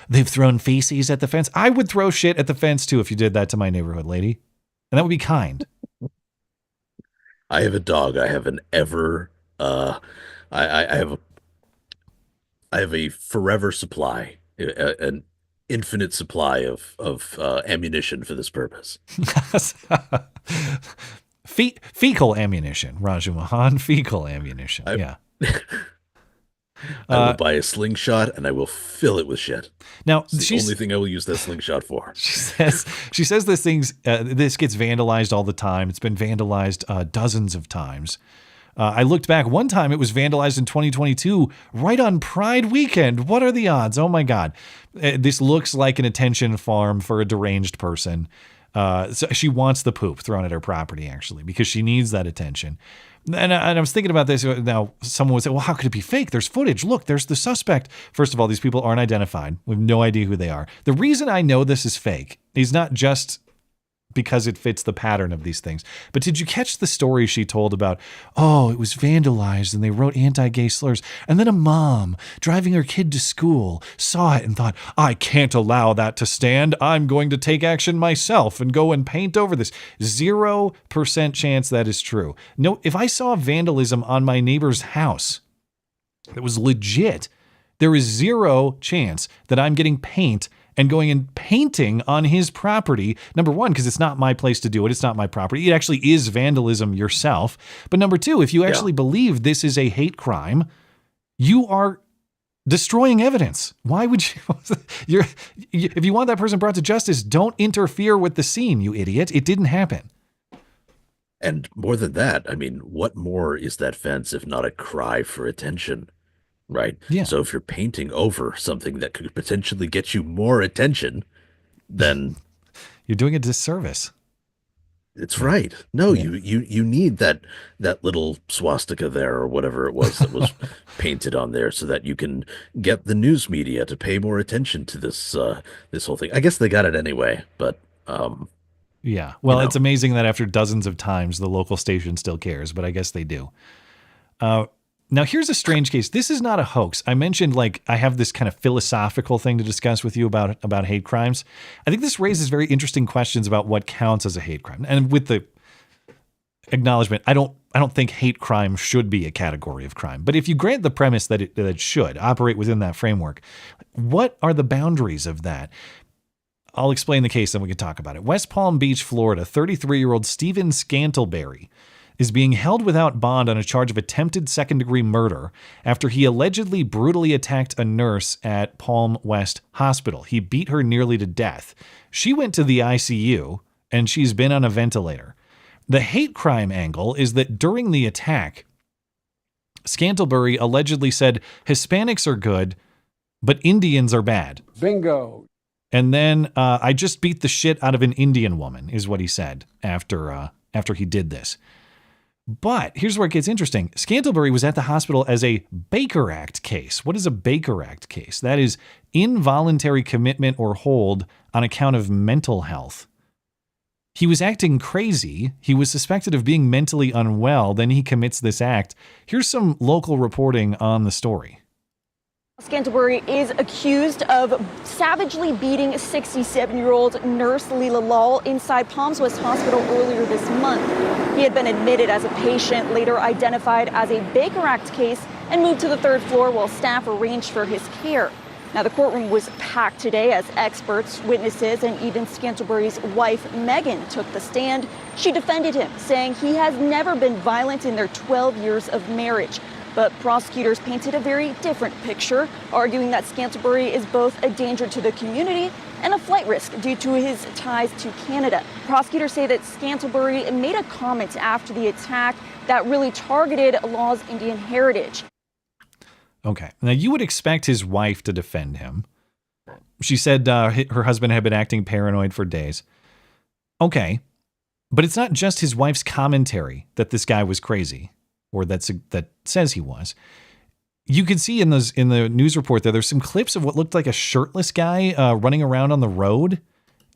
S14: They've thrown feces at the fence. I would throw shit at the fence too if you did that to my neighborhood, lady. And that would be kind.
S12: I have a dog. I have an I have a forever supply, an infinite supply of ammunition for this purpose.
S14: Fecal ammunition, Raju Mahan. Fecal ammunition. Yeah.
S12: I will buy a slingshot and I will fill it with shit.
S14: Now,
S12: it's the only thing I will use that slingshot for.
S14: She says this gets vandalized all the time. It's been vandalized dozens of times. I looked back one time, it was vandalized in 2022, right on Pride weekend. What are the odds? Oh my God. This looks like an attention farm for a deranged person. So she wants the poop thrown at her property, actually, because she needs that attention. And I was thinking about this. Now, someone would say, well, how could it be fake? There's footage. Look, there's the suspect. First of all, these people aren't identified. We have no idea who they are. The reason I know this is fake is not just because it fits the pattern of these things. But did you catch the story she told about, oh, it was vandalized and they wrote anti-gay slurs. And then a mom driving her kid to school saw it and thought, I can't allow that to stand. I'm going to take action myself and go and paint over this. 0% chance that is true. No, if I saw vandalism on my neighbor's house that was legit, there is 0 chance that I'm getting paint and going and painting on his property. Number one, because it's not my place to do it. It's not my property. It actually is vandalism yourself. But number two, if you actually believe this is a hate crime, you are destroying evidence. Why would you? If you want that person brought to justice, don't interfere with the scene, you idiot. It didn't happen.
S12: And more than that, I mean, what more is that fence if not a cry for attention? Right.
S14: Yeah.
S12: So if you're painting over something that could potentially get you more attention, then
S14: you're doing a disservice.
S12: It's right. No, you need that little swastika there or whatever it was that was painted on there so that you can get the news media to pay more attention to this this whole thing. I guess they got it anyway, but
S14: yeah. Well, it's amazing that after dozens of times the local station still cares, but I guess they do. Now, here's a strange case. This is not a hoax. I mentioned, like, I have this kind of philosophical thing to discuss with you about hate crimes. I think this raises very interesting questions about what counts as a hate crime. And with the acknowledgement, I don't think hate crime should be a category of crime. But if you grant the premise that it should operate within that framework, what are the boundaries of that? I'll explain the case, then we can talk about it. West Palm Beach, Florida, 33-year-old Stephen Scantleberry is being held without bond on a charge of attempted second-degree murder after he allegedly brutally attacked a nurse at Palm West Hospital. He beat her nearly to death. She went to the ICU, and she's been on a ventilator. The hate crime angle is that during the attack, Scantleberry allegedly said, Hispanics are good, but Indians are bad.
S4: Bingo.
S14: And then I just beat the shit out of an Indian woman, is what he said after he did this. But here's where it gets interesting. Scantlebury was at the hospital as a Baker Act case. What is a Baker Act case? That is involuntary commitment or hold on account of mental health. He was acting crazy. He was suspected of being mentally unwell. Then he commits this act. Here's some local reporting on the story.
S4: Scantlebury is accused of savagely beating 67-year-old nurse Leela Lal inside Palms West Hospital earlier this month. He had been admitted as a patient, later identified as a Baker Act case, and moved to the third floor while staff arranged for his care. Now, the courtroom was packed today as experts, witnesses, and even Scantlebury's wife, Megan, took the stand. She defended him, saying he has never been violent in their 12 years of marriage. But prosecutors painted a very different picture, arguing that Scantlebury is both a danger to the community and a flight risk due to his ties to Canada. Prosecutors say that Scantlebury made a comment after the attack that really targeted Law's Indian heritage.
S14: Okay. Now, you would expect his wife to defend him. She said her husband had been acting paranoid for days. Okay. But it's not just his wife's commentary that this guy was crazy, or that says he was. You can see in the news report there's some clips of what looked like a shirtless guy running around on the road.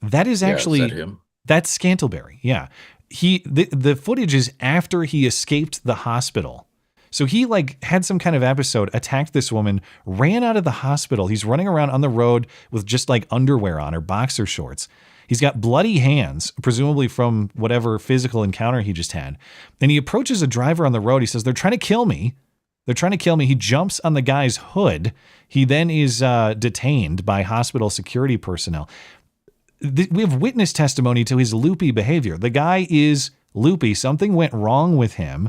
S14: That is actually,
S12: is that him?
S14: That's Scantlebury. Yeah. The footage is after he escaped the hospital. So he had some kind of episode, attacked this woman, ran out of the hospital. He's running around on the road with just underwear on or boxer shorts. He's got bloody hands, presumably from whatever physical encounter he just had. And he approaches a driver on the road. He says, "They're trying to kill me. They're trying to kill me." He jumps on the guy's hood. He then is detained by hospital security personnel. We have witness testimony to his loopy behavior. The guy is loopy. Something went wrong with him.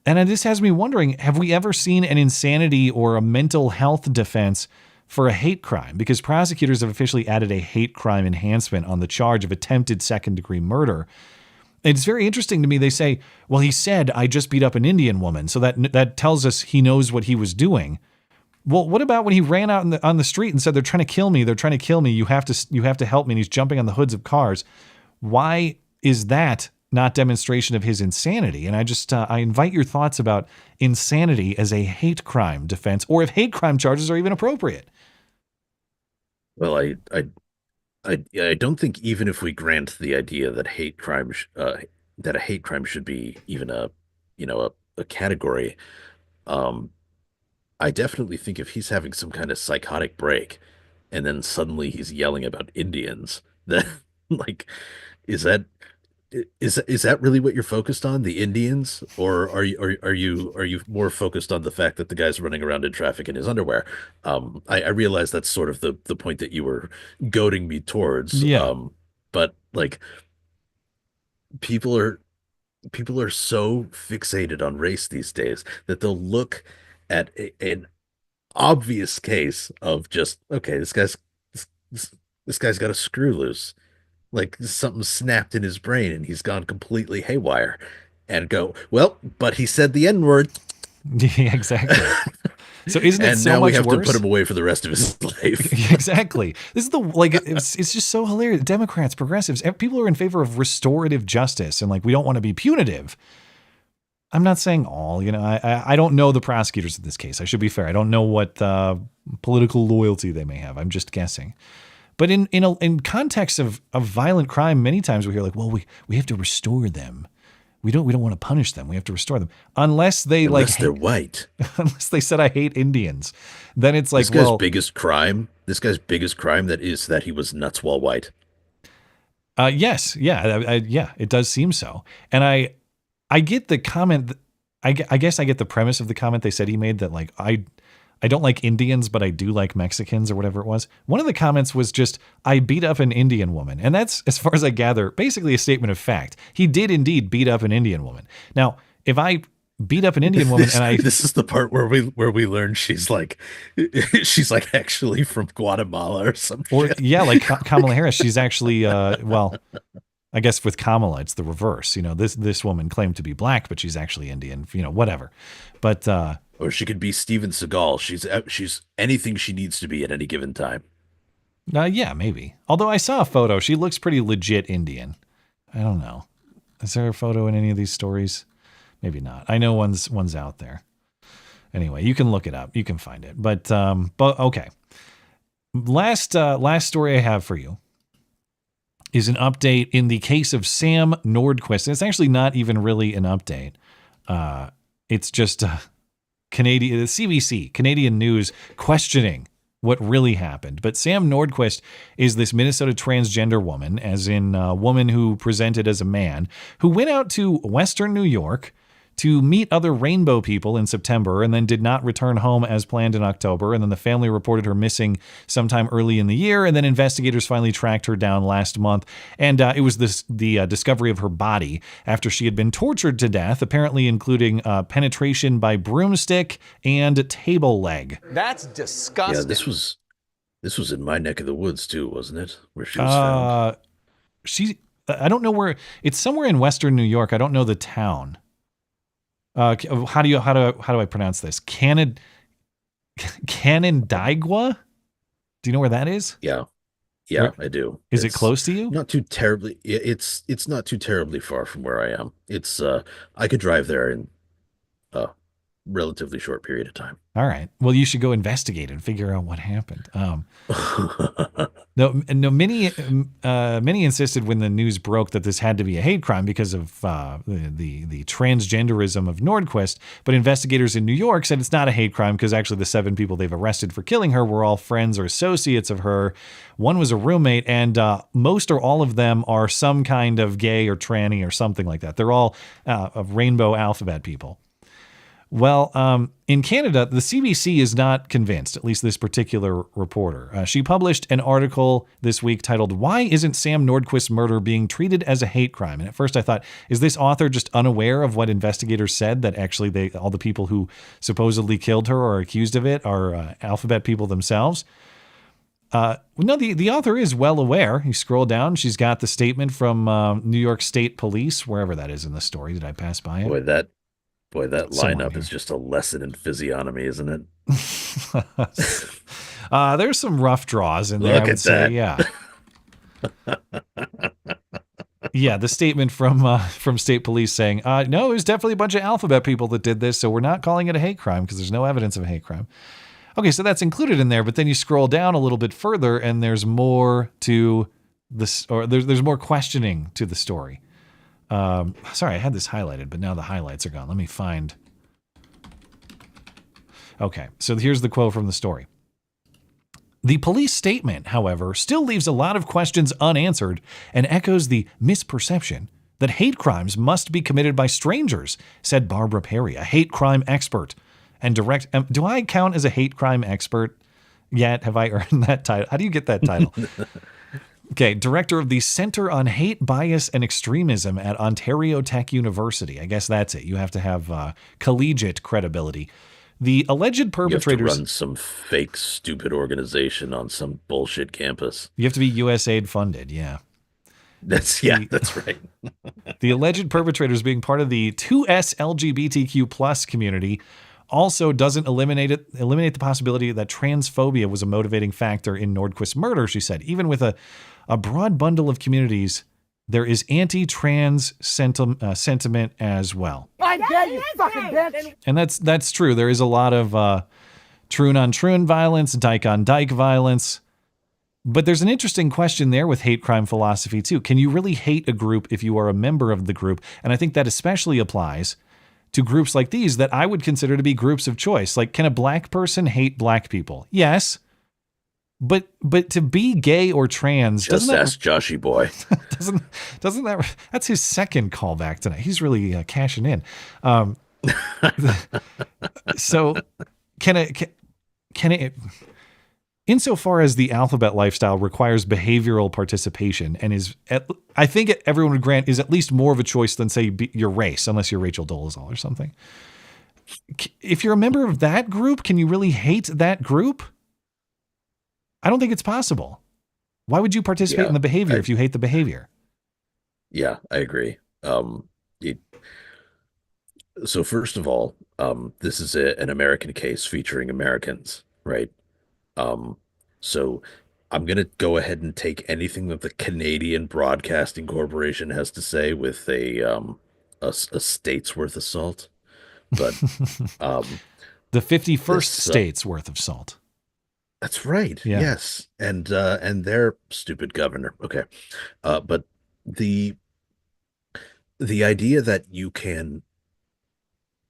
S14: And this has me wondering, have we ever seen an insanity or a mental health defense for a hate crime? Because prosecutors have officially added a hate crime enhancement on the charge of attempted second-degree murder. It's very interesting to me. They say, well, he said, "I just beat up an Indian woman." So that tells us he knows what he was doing. Well, what about when he ran out on the street and said, "They're trying to kill me. They're trying to kill me. You have to help me." And he's jumping on the hoods of cars. Why is that not demonstration of his insanity? And I invite your thoughts about insanity as a hate crime defense, or if hate crime charges are even appropriate.
S12: Well, I don't think, even if we grant the idea that that a hate crime should be even a category, I definitely think if he's having some kind of psychotic break and then suddenly he's yelling about Indians, then is that really what you're focused on, the Indians, or are you more focused on the fact that the guy's running around in traffic in his underwear? I realize that's sort of the point that you were goading me towards.
S14: Yeah.
S12: But people are so fixated on race these days that they'll look at an obvious case of just, okay, this guy's got a screw loose. Something snapped in his brain and he's gone completely haywire, and go, well, but he said the N-word.
S14: Yeah, exactly. So isn't it
S12: and
S14: so
S12: now
S14: much
S12: we have
S14: worse?
S12: to put him away for the rest of his life.
S14: Exactly. This is it's just so hilarious. Democrats, progressives, people are in favor of restorative justice, and we don't want to be punitive. I'm not saying all, I don't know the prosecutors in this case. I should be fair. I don't know what political loyalty they may have. I'm just guessing. But in context of violent crime, many times we hear well, we have to restore them. We don't want to punish them. We have to restore them. Unless they're
S12: white.
S14: Unless they said, "I hate Indians." Then it's
S12: this guy's biggest crime that is that he was nuts while white.
S14: Yes. Yeah. Yeah, it does seem so. And I get the comment. I guess I get the premise of the comment they said he made, that I don't like Indians, but I do like Mexicans, or whatever it was. One of the comments was just, "I beat up an Indian woman." And that's, as far as I gather, basically a statement of fact. He did indeed beat up an Indian woman. Now, if I beat up an Indian woman
S12: this is the part where we learn she's actually from Guatemala or something.
S14: Or yeah, Kamala Harris. She's actually, I guess with Kamala, it's the reverse. This woman claimed to be black, but she's actually Indian, whatever. But,
S12: or she could be Steven Seagal. She's anything she needs to be at any given time.
S14: Yeah, maybe. Although I saw a photo. She looks pretty legit Indian. I don't know. Is there a photo in any of these stories? maybe not. I know one's out there. Anyway, you can look it up. You can find it. But okay. Last story I have for you is an update in the case of Sam Nordquist. It's actually not even really an update. It's just Canadian, the CBC, Canadian News, questioning what really happened. But Sam Nordquist is this Minnesota transgender woman, as in a woman who presented as a man, who went out to Western New York to meet other rainbow people in September and then did not return home as planned in October. And then the family reported her missing sometime early in the year. And then investigators finally tracked her down last month. And it was the discovery of her body after she had been tortured to death, apparently including penetration by broomstick and table leg.
S16: That's disgusting.
S12: Yeah, this was in my neck of the woods too, wasn't it? Where she was found.
S14: I don't know where. It's somewhere in Western New York. I don't know the town. How do I pronounce this? Canandaigua? Do you know where that is?
S12: Yeah, I do.
S14: Is it close to you?
S12: Not too terribly. It's not too terribly far from where I am. It's I could drive there in a relatively short period of time.
S14: All right. Well, you should go investigate and figure out what happened. No. Many insisted when the news broke that this had to be a hate crime because of the transgenderism of Nordquist. But investigators in New York said it's not a hate crime because actually the 7 people they've arrested for killing her were all friends or associates of her. One was a roommate, and most or all of them are some kind of gay or tranny or something like that. They're all of rainbow alphabet people. Well, in Canada, the CBC is not convinced, at least this particular reporter. She published an article this week titled, "Why Isn't Sam Nordquist's Murder Being Treated as a Hate Crime?" And at first I thought, is this author just unaware of what investigators said, that actually all the people who supposedly killed her or accused of it are alphabet people themselves? No, the author is well aware. You scroll down, she's got the statement from New York State Police, wherever that is in the story. Did I pass by it?
S12: Boy, that lineup is just a lesson in physiognomy, isn't it?
S14: There's some rough draws in there, I would say. Yeah. Yeah, the statement from State Police saying, no, it was definitely a bunch of alphabet people that did this, so we're not calling it a hate crime because there's no evidence of a hate crime. Okay, so that's included in there, but then you scroll down a little bit further and there's more to this, or there's more questioning to the story. Sorry, I had this highlighted, but now the highlights are gone. Let me find. Okay, so here's the quote from the story. The police statement, however, still leaves a lot of questions unanswered and echoes the misperception that hate crimes must be committed by strangers, said Barbara Perry, a hate crime expert and do I count as a hate crime expert yet? Have I earned that title? How do you get that title? Okay, director of the Center on Hate, Bias, and Extremism at Ontario Tech University. I guess that's it. You have to have collegiate credibility. The alleged perpetrators...
S12: You have to run some fake, stupid organization on some bullshit campus.
S14: You have to be USAID funded, yeah.
S12: That's right.
S14: The alleged perpetrators being part of the 2S LGBTQ plus community also doesn't eliminate the possibility that transphobia was a motivating factor in Nordquist's murder, she said. Even with a broad bundle of communities, there is anti-trans sentiment as well.
S2: I get you, fucking bitch.
S14: And that's true. There is a lot of troon-on-troon violence, dyke-on-dyke violence. But there's an interesting question there with hate crime philosophy, too. Can you really hate a group if you are a member of the group? And I think that especially applies to groups like these that I would consider to be groups of choice. Like, can a black person hate black people? Yes. But to be gay or trans,
S12: just ask Joshy Boy.
S14: doesn't that, that's his second callback tonight. He's really cashing in. So can it, insofar as the alphabet lifestyle requires behavioral participation and is, I think everyone would grant, is at least more of a choice than, say, your race, unless you're Rachel Dolezal or something. If you're a member of that group, can you really hate that group? I don't think it's possible. Why would you participate in the behavior if you hate the behavior?
S12: Yeah, I agree. So first of all, this is an American case featuring Americans, right? So I'm going to go ahead and take anything that the Canadian Broadcasting Corporation has to say with a a state's worth of salt, but
S14: the 51st state's worth of salt.
S12: That's right.
S14: Yeah.
S12: Yes, and their stupid governor. Okay, but the idea that you can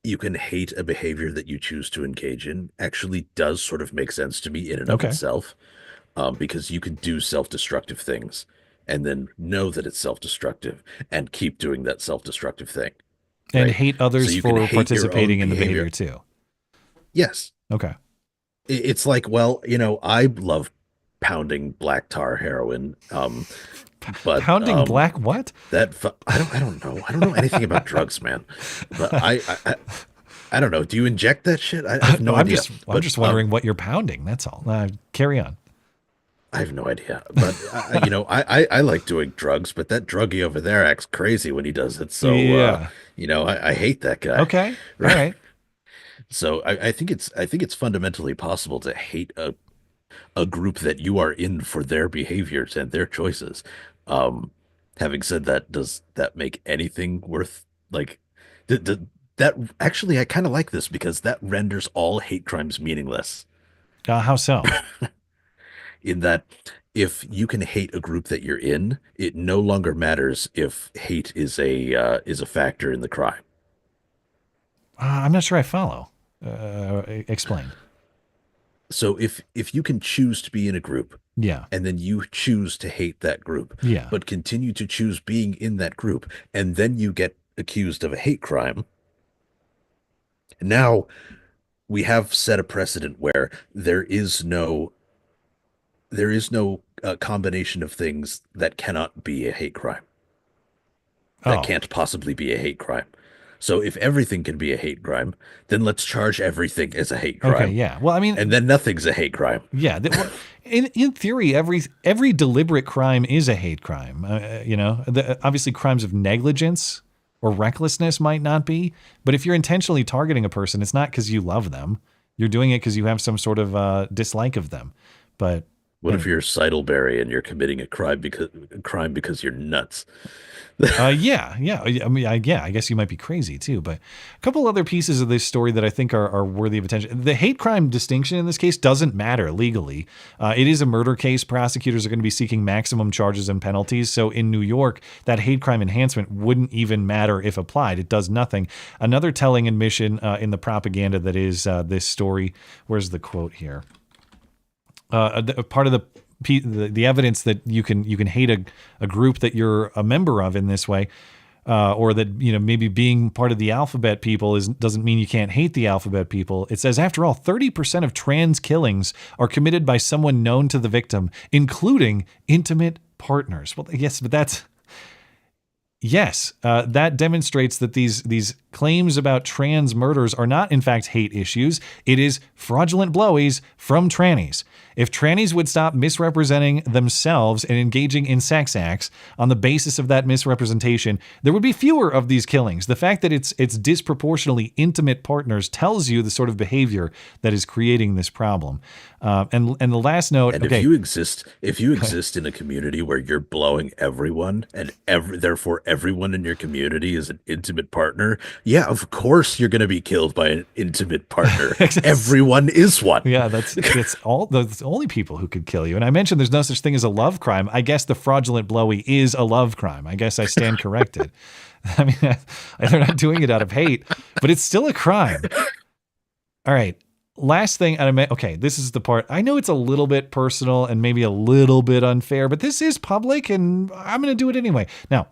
S12: hate a behavior that you choose to engage in actually does sort of make sense to me in and of itself, because you can do self-destructive things and then know that it's self-destructive and keep doing that self-destructive thing.
S14: And
S12: right?
S14: hate others
S12: So you can
S14: for
S12: hate your
S14: participating
S12: own
S14: in the behavior too.
S12: Yes.
S14: Okay.
S12: It's like, well, I love pounding black tar heroin, but
S14: pounding black what?
S12: I don't know. I don't know anything about drugs, man. But I don't know. Do you inject that shit? I have no idea.
S14: I'm just wondering what you're pounding. That's all. Carry on.
S12: I have no idea. But I like doing drugs, but that druggie over there acts crazy when he does it. So I hate that guy.
S14: Okay. All right.
S12: So I think it's fundamentally possible to hate a group that you are in for their behaviors and their choices. Having said that, does that make anything worth that? Actually, I kind of like this because that renders all hate crimes meaningless.
S14: How so?
S12: In that, if you can hate a group that you're in, it no longer matters if hate is a factor in the crime.
S14: I'm not sure I follow. Explain.
S12: So if you can choose to be in a group,
S14: yeah,
S12: and then you choose to hate that group,
S14: yeah,
S12: but continue to choose being in that group, and then you get accused of a hate crime, now we have set a precedent where there is no combination of things that cannot be a hate crime. That can't possibly be a hate crime. So if everything can be a hate crime, then let's charge everything as a hate crime.
S14: Okay, yeah. Well, I mean,
S12: and then nothing's a hate crime.
S14: Yeah. In theory, every deliberate crime is a hate crime. Obviously, crimes of negligence or recklessness might not be. But if you're intentionally targeting a person, it's not because you love them. You're doing it because you have some sort of dislike of them. But
S12: what if you're Seidelberry and you're committing a crime because you're nuts?
S14: Yeah. I mean, I guess you might be crazy too. But a couple other pieces of this story that I think are worthy of attention. The hate crime distinction in this case doesn't matter legally. It is a murder case. Prosecutors are going to be seeking maximum charges and penalties. So in New York, that hate crime enhancement wouldn't even matter if applied. It does nothing. Another telling admission in the propaganda that is this story. Where's the quote here? Part of the evidence that you can hate a group that you're a member of in this way, or that maybe being part of the alphabet people doesn't mean you can't hate the alphabet people. It says, after all, 30% of trans killings are committed by someone known to the victim, including intimate partners. Well, yes, but that demonstrates that these claims about trans murders are not, in fact, hate issues. It is fraudulent blowies from trannies. If trannies would stop misrepresenting themselves and engaging in sex acts on the basis of that misrepresentation, there would be fewer of these killings. The fact that it's disproportionately intimate partners tells you the sort of behavior that is creating this problem. And the last note.
S12: And if you exist in a community where you're blowing everyone, and therefore everyone in your community is an intimate partner, yeah, of course you're going to be killed by an intimate partner. Everyone is one.
S14: Yeah, that's the only people who could kill you. And I mentioned there's no such thing as a love crime. I guess the fraudulent blowy is a love crime. I guess I stand corrected. I mean, they're not doing it out of hate, but it's still a crime. All right. Last thing, this is the part. I know it's a little bit personal and maybe a little bit unfair, but this is public and I'm going to do it anyway. Now,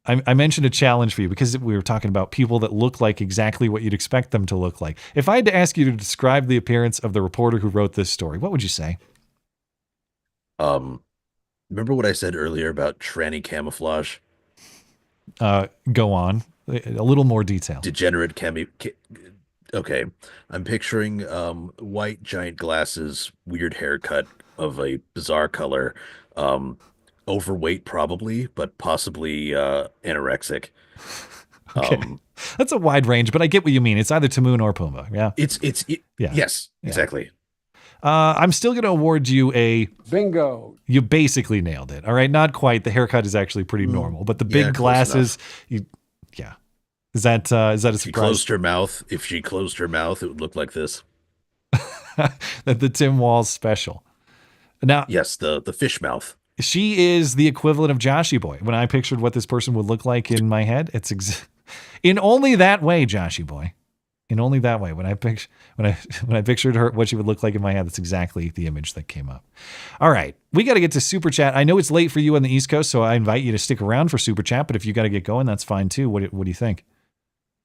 S14: I mentioned a challenge for you because we were talking about people that look like exactly what you'd expect them to look like. If I had to ask you to describe the appearance of the reporter who wrote this story, what would you say?
S12: Remember what I said earlier about tranny camouflage?
S14: Go on. A little more detail.
S12: Degenerate Okay. I'm picturing white giant glasses, weird haircut of a bizarre color, overweight probably, but possibly anorexic.
S14: Okay. That's a wide range, but I get what you mean. It's either Timon or Pumbaa. Yeah.
S12: Yes, exactly.
S14: I'm still going to award you a
S2: bingo.
S14: You basically nailed it. All right. Not quite. The haircut is actually pretty normal, but the big glasses, Is that a surprise?
S12: She closed her mouth. If she closed her mouth, it would look like this.
S14: That the Tim Walz special. Now,
S12: yes, the fish mouth.
S14: She is the equivalent of Joshy Boy. When I pictured what this person would look like in my head, it's in only that way, Joshy Boy. In only that way. When I pictured her, what she would look like in my head, that's exactly the image that came up. All right, we got to get to Super Chat. I know it's late for you on the East Coast, so I invite you to stick around for Super Chat. But if you got to get going, that's fine too. What do you think?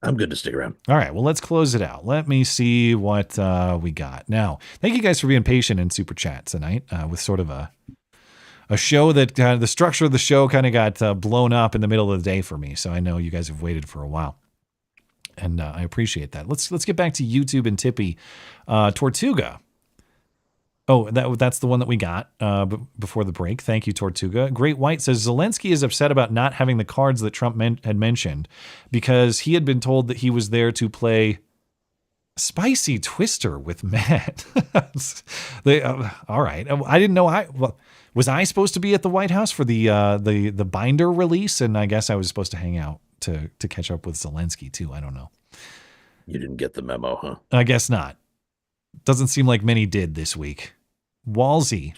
S12: I'm good to stick around.
S14: All right, well, let's close it out. Let me see what we got. Now, thank you guys for being patient in Super Chat tonight with sort of a show that the structure of the show kind of got blown up in the middle of the day for me. So I know you guys have waited for a while, and I appreciate that. Let's get back to YouTube and Tippy. Tortuga. Oh, that's the one that we got before the break. Thank you, Tortuga. Great White says Zelensky is upset about not having the cards that Trump had mentioned because he had been told that he was there to play Spicy Twister with Matt. All right. I didn't know. Was I supposed to be at the White House for the binder release? And I guess I was supposed to hang out to catch up with Zelensky too. I don't know.
S12: You didn't get the memo, huh?
S14: I guess not. Doesn't seem like many did this week. Walzy,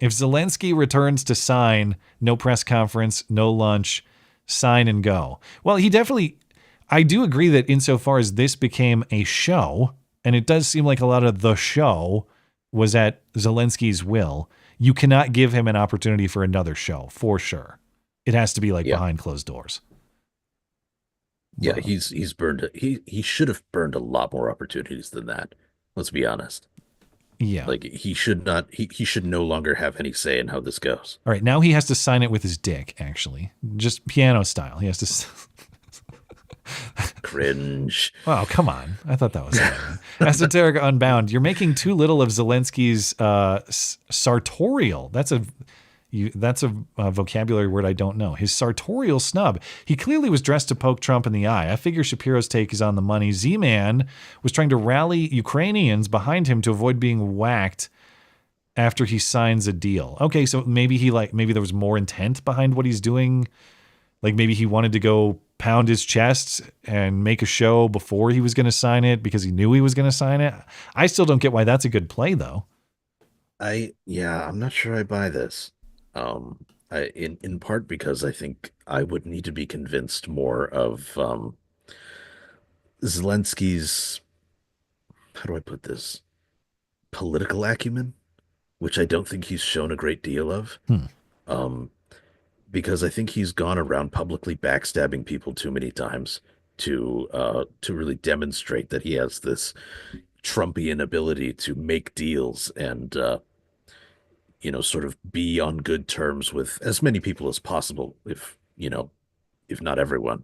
S14: if Zelensky returns to sign, no press conference, no lunch, sign and go. Well, I do agree that insofar as this became a show, and it does seem like a lot of the show was at Zelensky's will, you cannot give him an opportunity for another show, for sure. It has to be behind closed doors.
S12: Yeah, he's burned. He should have burned a lot more opportunities than that. Let's be honest.
S14: Yeah.
S12: He should not. He should no longer have any say in how this goes.
S14: All right, now he has to sign it with his dick. Actually, just piano style. He has to.
S12: Cringe.
S14: Oh, come on. I thought that was Esoteric Unbound. You're making too little of Zelensky's sartorial. That's a vocabulary word I don't know. His sartorial snub. He clearly was dressed to poke Trump in the eye. I figure Shapiro's take is on the money. Z-Man was trying to rally Ukrainians behind him to avoid being whacked after he signs a deal. Okay, so maybe maybe there was more intent behind what he's doing. Like maybe he wanted to go pound his chest and make a show before he was going to sign it because he knew he was going to sign it. I still don't get why that's a good play though. I'm
S12: not sure I buy this. In part because I think I would need to be convinced more of Zelensky's, how do I put this, political acumen, which I don't think he's shown a great deal of. Because I think he's gone around publicly backstabbing people too many times to really demonstrate that he has this Trumpian ability to make deals and sort of be on good terms with as many people as possible, if not everyone.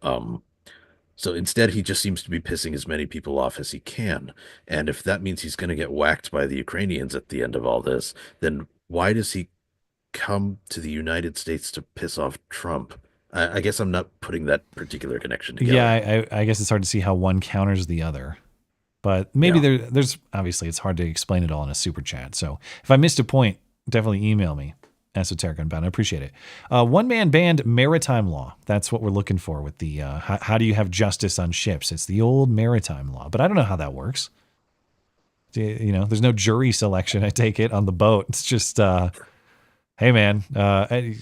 S12: So instead, he just seems to be pissing as many people off as he can. And if that means he's going to get whacked by the Ukrainians at the end of all this, then why does he come to the United States to piss off Trump? I guess I'm not putting that particular connection together.
S14: Yeah, I guess it's hard to see how one counters the other. But maybe there's obviously it's hard to explain it all in a super chat. So if I missed a point, definitely email me. Esoteric Unbound. I appreciate it. One-man band maritime law. That's what we're looking for with the how do you have justice on ships? It's the old maritime law. But I don't know how that works. There's no jury selection, I take it, on the boat. It's just, hey, man. I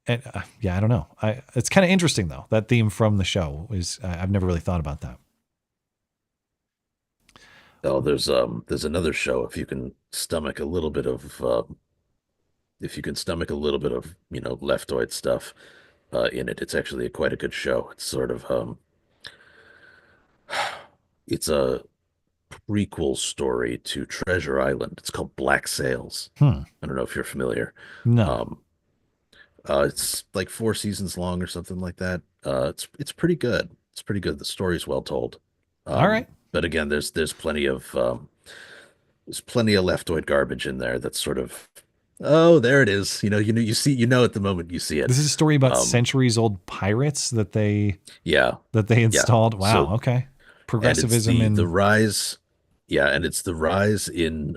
S14: don't know. It's kind of interesting, though. That theme from the show is I've never really thought about that.
S12: Oh, there's another show. If you can stomach a little bit of leftoid stuff in it, it's actually quite a good show. It's sort of it's a prequel story to Treasure Island. It's called Black Sails. I don't know if you're familiar.
S14: No.
S12: It's like 4 seasons long or something like that. It's pretty good. It's pretty good. The story's well told.
S14: All right.
S12: But again, there's plenty of leftoid garbage in there that's sort of, oh, there it is. You know at the moment you see it.
S14: This is a story about centuries old pirates that they installed.
S12: Yeah.
S14: Wow. Okay. Progressivism
S12: and the rise. Yeah. And it's the rise it's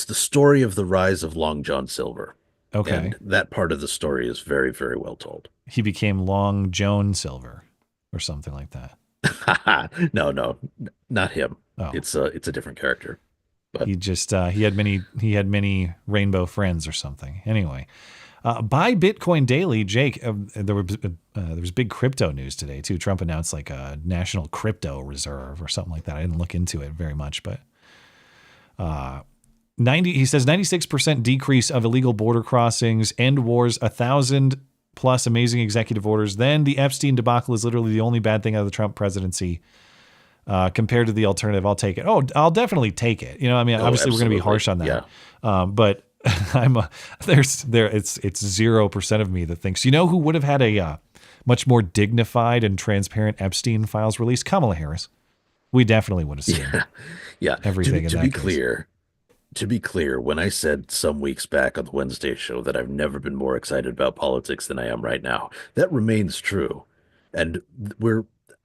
S12: the story of the rise of Long John Silver.
S14: Okay.
S12: And that part of the story is very, very well told.
S14: He became Long Joan Silver or something like that.
S12: No, not him.
S14: Oh.
S12: It's a different character. But
S14: he just he had many rainbow friends or something. Anyway, buy Bitcoin daily, Jake. There was big crypto news today too. Trump announced like a national crypto reserve or something like that. I didn't look into it very much, but he says 96% decrease of illegal border crossings, end wars, 1,000 plus amazing executive orders. Then the Epstein debacle is literally the only bad thing out of the Trump presidency. Compared to the alternative, I'll take it. Oh, I'll definitely take it. Obviously we're going to be harsh on that. Yeah. But it's 0% of me that thinks, who would have had a much more dignified and transparent Epstein Files release? Kamala Harris. We definitely would have seen everything.
S12: To be clear, when I said some weeks back on the Wednesday show that I've never been more excited about politics than I am right now, that remains true. And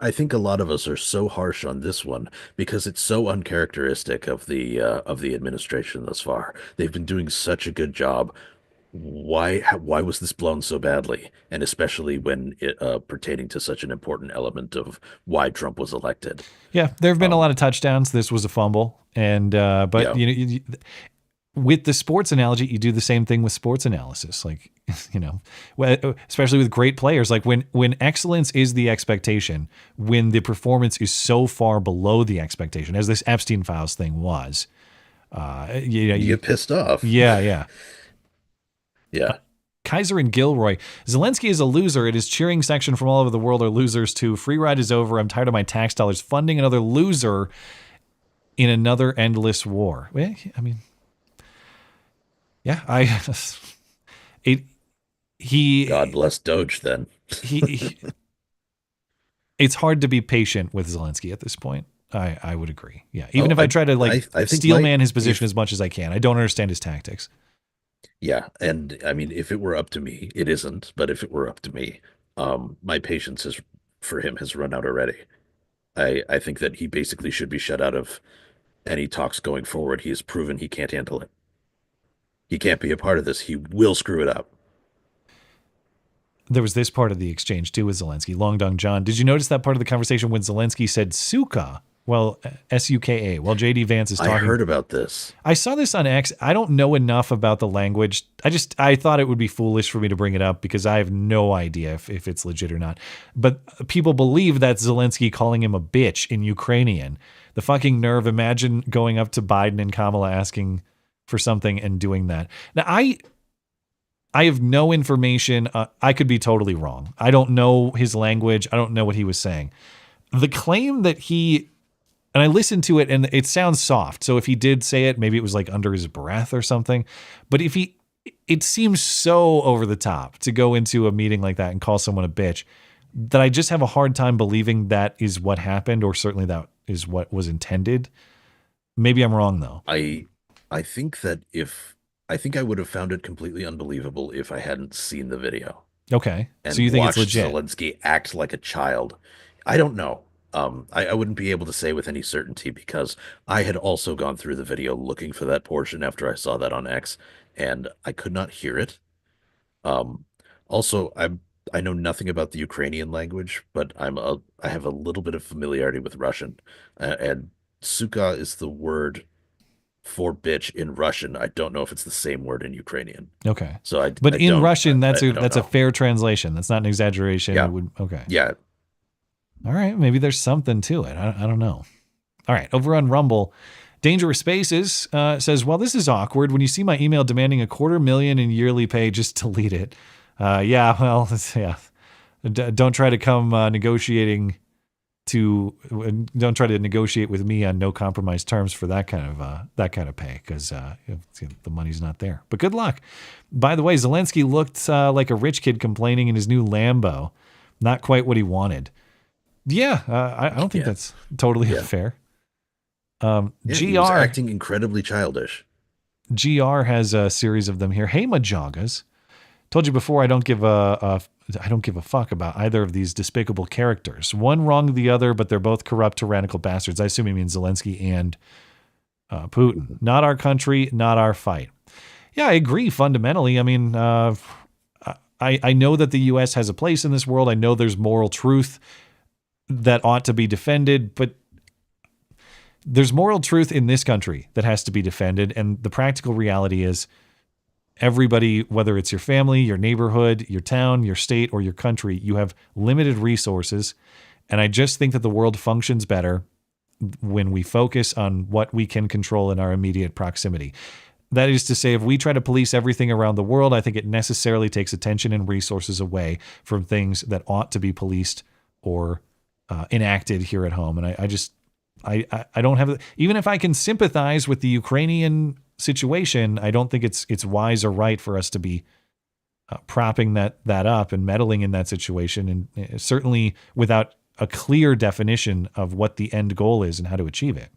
S12: I think a lot of us are so harsh on this one because it's so uncharacteristic of the administration thus far. They've been doing such a good job. Why was this blown so badly? And especially when it pertaining to such an important element of why Trump was elected.
S14: Yeah, there have been a lot of touchdowns. This was a fumble, and with the sports analogy, you do the same thing with sports analysis. Like, especially with great players, like when excellence is the expectation, when the performance is so far below the expectation, as this Epstein Files thing was, you
S12: get pissed off.
S14: Yeah.
S12: Kaiser
S14: and Gilroy. Zelensky is a loser. It is cheering section from all over the world are losers too. Free ride is over. I'm tired of my tax dollars funding another loser in another endless war. Well, yeah,
S12: God bless Doge then.
S14: It's hard to be patient with Zelensky at this point. I would agree. Yeah. Even if I try to steel man his position as much as I can, I don't understand his tactics.
S12: Yeah. And if it were up to me, it isn't, but if it were up to me, my patience for him has run out already. I think that he basically should be shut out of any talks going forward. He has proven he can't handle it. He can't be a part of this. He will screw it up.
S14: There was this part of the exchange too with Zelensky. Long Dong John, did you notice that part of the conversation when Zelensky said Suka? Well, S-U-K-A. While JD Vance is talking.
S12: I heard about this.
S14: I saw this on X. I don't know enough about the language. I thought it would be foolish for me to bring it up because I have no idea if it's legit or not. But people believe that's Zelensky calling him a bitch in Ukrainian. The fucking nerve. Imagine going up to Biden and Kamala asking for something and doing that. Now, I have no information. I could be totally wrong. I don't know his language. I don't know what he was saying. The claim that and I listened to it and it sounds soft. So if he did say it, maybe it was like under his breath or something. But it seems so over the top to go into a meeting like that and call someone a bitch that I just have a hard time believing that is what happened, or certainly that is what was intended. Maybe I'm wrong though.
S12: I think that I think I would have found it completely unbelievable if I hadn't seen the video.
S14: Okay.
S12: And
S14: so you think it's legit?
S12: Zelensky act like a child. I don't know. I wouldn't be able to say with any certainty because I had also gone through the video looking for that portion after I saw that on X, and I could not hear it. Also, I know nothing about the Ukrainian language, but I have a little bit of familiarity with Russian, and suka is the word for bitch in Russian. I don't know if it's the same word in Ukrainian.
S14: Okay.
S12: So
S14: in Russian, that's a fair translation. That's not an exaggeration.
S12: Yeah.
S14: Okay.
S12: Yeah.
S14: All right. Maybe there's something to it. I don't know. All right. Over on Rumble, Dangerous Spaces says, well, this is awkward. When you see my email demanding $250,000 in yearly pay, just delete it. Yeah. Well, yeah. Don't try to come negotiating don't try to negotiate with me on no compromise terms for that kind of pay, because the money's not there. But good luck. By the way, Zelensky looked like a rich kid complaining in his new Lambo. Not quite what he wanted. Yeah, I don't think that's totally fair.
S12: He was acting incredibly childish.
S14: GR has a series of them here. Hey, Majogas. Told you before, I don't give a fuck about either of these despicable characters. One wronged the other, but they're both corrupt, tyrannical bastards. I assume he means Zelensky and Putin. Not our country, not our fight. Yeah, I agree fundamentally. I mean, I know that the U.S. has a place in this world. I know there's moral truth that ought to be defended, but there's moral truth in this country that has to be defended. And the practical reality is everybody, whether it's your family, your neighborhood, your town, your state, or your country, you have limited resources. And I just think that the world functions better when we focus on what we can control in our immediate proximity. That is to say, if we try to police everything around the world, I think it necessarily takes attention and resources away from things that ought to be policed or enacted here at home. And I don't have, even if I can sympathize with the Ukrainian situation, I don't think it's wise or right for us to be propping that up and meddling in that situation, and certainly without a clear definition of what the end goal is and how to achieve it.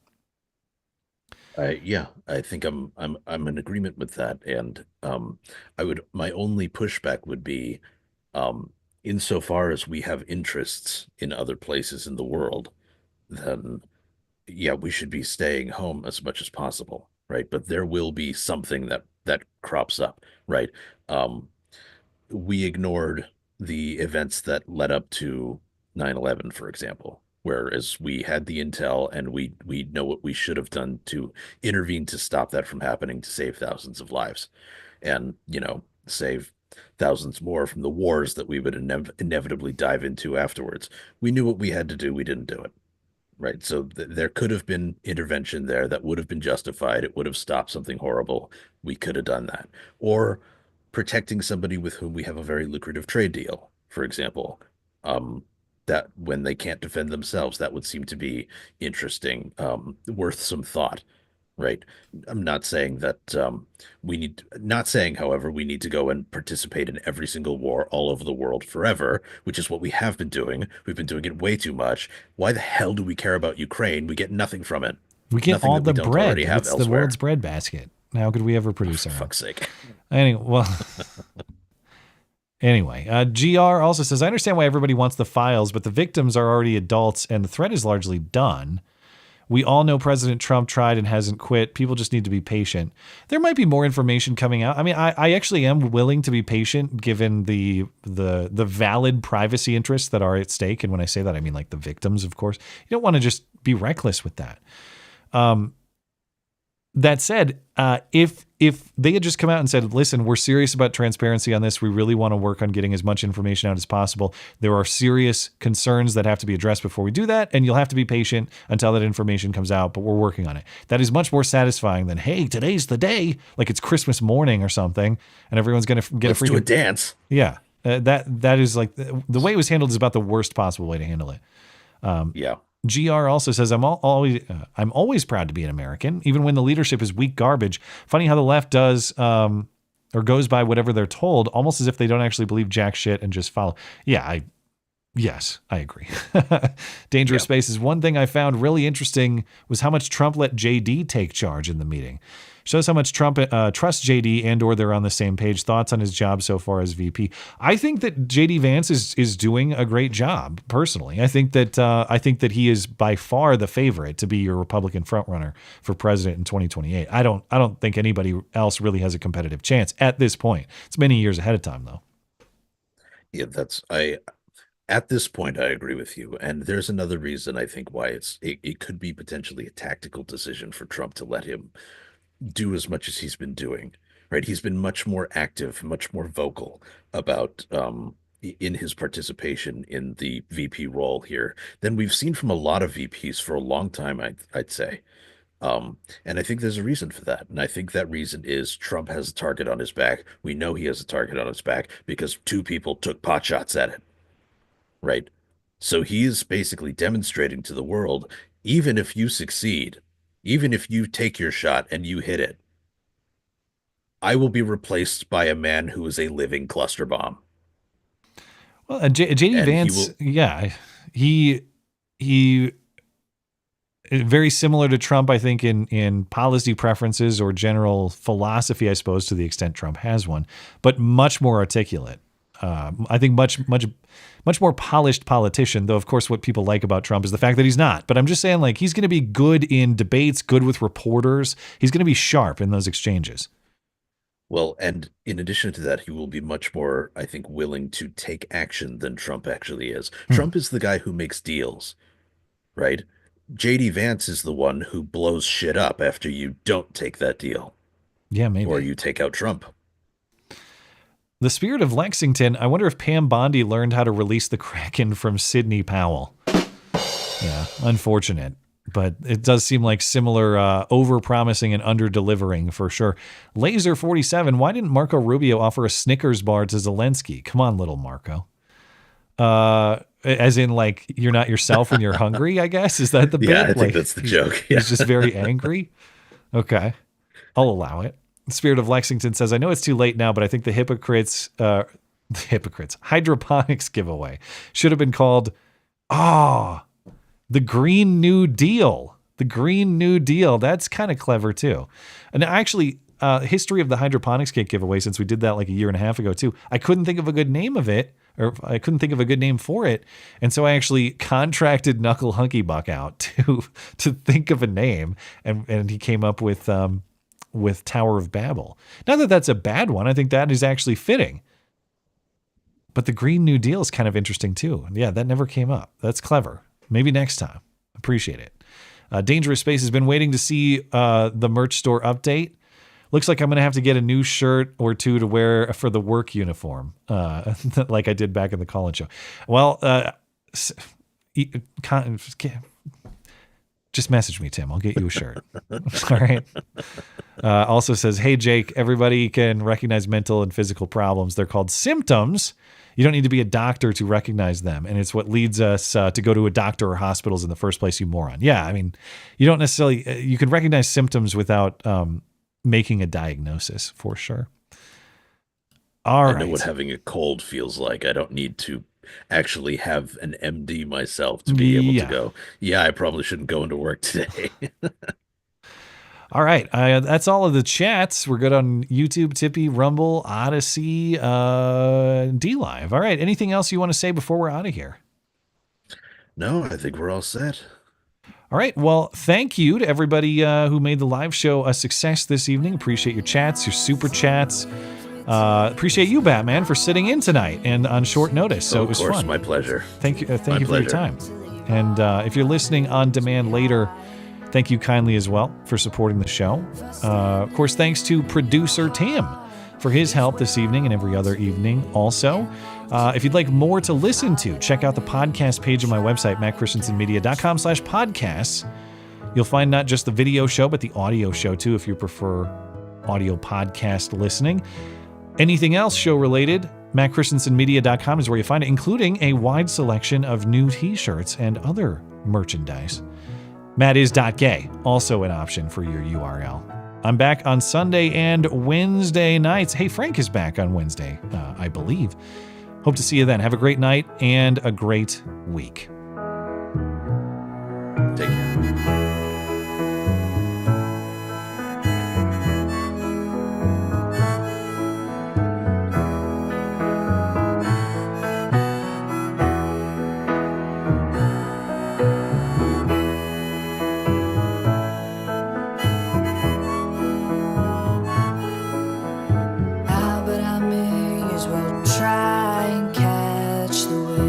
S12: Yeah, I think I'm in agreement with that, and my only pushback would be, insofar as we have interests in other places in the world, then yeah, we should be staying home as much as possible, right? But there will be something that crops up, right? We ignored the events that led up to 9/11, for example. Whereas we had the intel and we know what we should have done to intervene to stop that from happening, to save thousands of lives, and save thousands more from the wars that we would inevitably dive into afterwards. We knew what we had to do. We didn't do it, right? So there could have been intervention there that would have been justified. It would have stopped something horrible. We could have done that. Or protecting somebody with whom we have a very lucrative trade deal, for example. That when they can't defend themselves, that would seem to be interesting, worth some thought, right? I'm not saying that however, we need to go and participate in every single war all over the world forever, which is what we have been doing. We've been doing it way too much. Why the hell do we care about Ukraine? We get nothing from it.
S14: We get
S12: nothing
S14: all the bread. It's
S12: elsewhere.
S14: The world's breadbasket. How could we ever produce our own?
S12: For fuck's sake.
S14: Anyway, well... Anyway, GR also says, I understand why everybody wants the files, but the victims are already adults and the threat is largely done. We all know President Trump tried and hasn't quit. People just need to be patient. There might be more information coming out. I mean, I actually am willing to be patient given the valid privacy interests that are at stake. And when I say that, I mean like the victims, of course. You don't want to just be reckless with that. That said, if they had just come out and said, listen, we're serious about transparency on this. We really want to work on getting as much information out as possible. There are serious concerns that have to be addressed before we do that. And you'll have to be patient until that information comes out, but we're working on it. That is much more satisfying than, hey, today's the day, like it's Christmas morning or something. And everyone's going to get
S12: Let's do a dance.
S14: Yeah. That is like the way it was handled is about the worst possible way to handle it.
S12: Yeah.
S14: GR also says, I'm always proud to be an American, even when the leadership is weak garbage. Funny how the left does or goes by whatever they're told, almost as if they don't actually believe jack shit and just follow. Yeah, Yes, I agree. Dangerous Spaces. One thing I found really interesting was how much Trump let JD take charge in the meeting. Shows how much Trump trusts JD and or they're on the same page. Thoughts on his job so far as VP? I think that JD Vance is doing a great job personally. I think that he is by far the favorite to be your Republican frontrunner for president in 2028. I don't think anybody else really has a competitive chance at this point. It's many years ahead of time though.
S12: Yeah, at this point, I agree with you. And there's another reason I think why it could be potentially a tactical decision for Trump to let him do as much as he's been doing, right? He's been much more active, much more vocal about in his participation in the VP role here than we've seen from a lot of VPs for a long time, I'd say. And I think there's a reason for that. And I think that reason is Trump has a target on his back. We know he has a target on his back because two people took pot shots at it, right? So he is basically demonstrating to the world, even if you succeed, even if you take your shot and you hit it, I will be replaced by a man who is a living cluster bomb.
S14: Well, JD Vance, he very similar to Trump, I think, in policy preferences or general philosophy, I suppose, to the extent Trump has one, but much more articulate. I think much more polished politician, though, of course, what people like about Trump is the fact that he's not. But I'm just saying, like, he's going to be good in debates, good with reporters. He's going to be sharp in those exchanges.
S12: Well, and in addition to that, he will be much more, I think, willing to take action than Trump actually is. Trump is the guy who makes deals, right? JD Vance is the one who blows shit up after you don't take that deal.
S14: Yeah, maybe.
S12: Or you take out Trump.
S14: The Spirit of Lexington, I wonder if Pam Bondi learned how to release the Kraken from Sidney Powell. Yeah, unfortunate. But it does seem like similar over-promising and under-delivering for sure. Laser47, why didn't Marco Rubio offer a Snickers bar to Zelensky? Come on, little Marco. As in, like, you're not yourself when you're hungry, I guess? Is that the bit?
S12: Yeah, I think
S14: like,
S12: that's the joke. Yeah.
S14: He's just very angry? Okay. I'll allow it. The Spirit of Lexington says, I know it's too late now, but I think the hydroponics giveaway should have been called, the Green New Deal. The Green New Deal. That's kind of clever too. And actually, history of the hydroponics kit giveaway, since we did that like a year and a half ago too, I couldn't think of a good name of it, or I couldn't think of a good name for it. And so I actually contracted Knuckle Hunky Buck out to think of a name. And he came up with Tower of Babble. Not that that's a bad one. I think that is actually fitting. But the Green New Deal is kind of interesting too. Yeah, that never came up. That's clever. Maybe next time. Appreciate it. Dangerous Space has been waiting to see the merch store update. Looks like I'm going to have to get a new shirt or two to wear for the work uniform, like I did back in the Collins show. Well, just message me, Tim. I'll get you a shirt. All right. Also says, hey, Jake, everybody can recognize mental and physical problems. They're called symptoms. You don't need to be a doctor to recognize them. And it's what leads us to go to a doctor or hospitals in the first place, you moron. Yeah, I mean, you don't necessarily, you can recognize symptoms without making a diagnosis, for sure.
S12: I know what having a cold feels like. I don't need to actually have an MD myself to be able to go, yeah, I probably shouldn't go into work today.
S14: All right. That's all of the chats. We're good on YouTube, Tippy, Rumble, Odyssey, DLive. All right. Anything else you want to say before we're out of here?
S12: No, I think we're all set.
S14: All right. Well, thank you to everybody who made the live show a success this evening. Appreciate your chats, your super chats. Appreciate you, Batman, for sitting in tonight and on short notice. So it was fun. Of course,
S12: my pleasure.
S14: Thank you for your time. And if you're listening on demand later, thank you kindly as well for supporting the show. Of course, thanks to producer Tim for his help this evening and every other evening also. If you'd like more to listen to, check out the podcast page on my website, mattchristiansenmedia.com/podcasts. You'll find not just the video show, but the audio show too, if you prefer audio podcast listening. Anything else show related, mattchristiansenmedia.com is where you find it, including a wide selection of new t-shirts and other merchandise. mattis.gay, also an option for your URL. I'm back on Sunday and Wednesday nights. Hey, Frank is back on Wednesday, I believe. Hope to see you then. Have a great night and a great week.
S12: Take care.
S1: Try and catch the wind.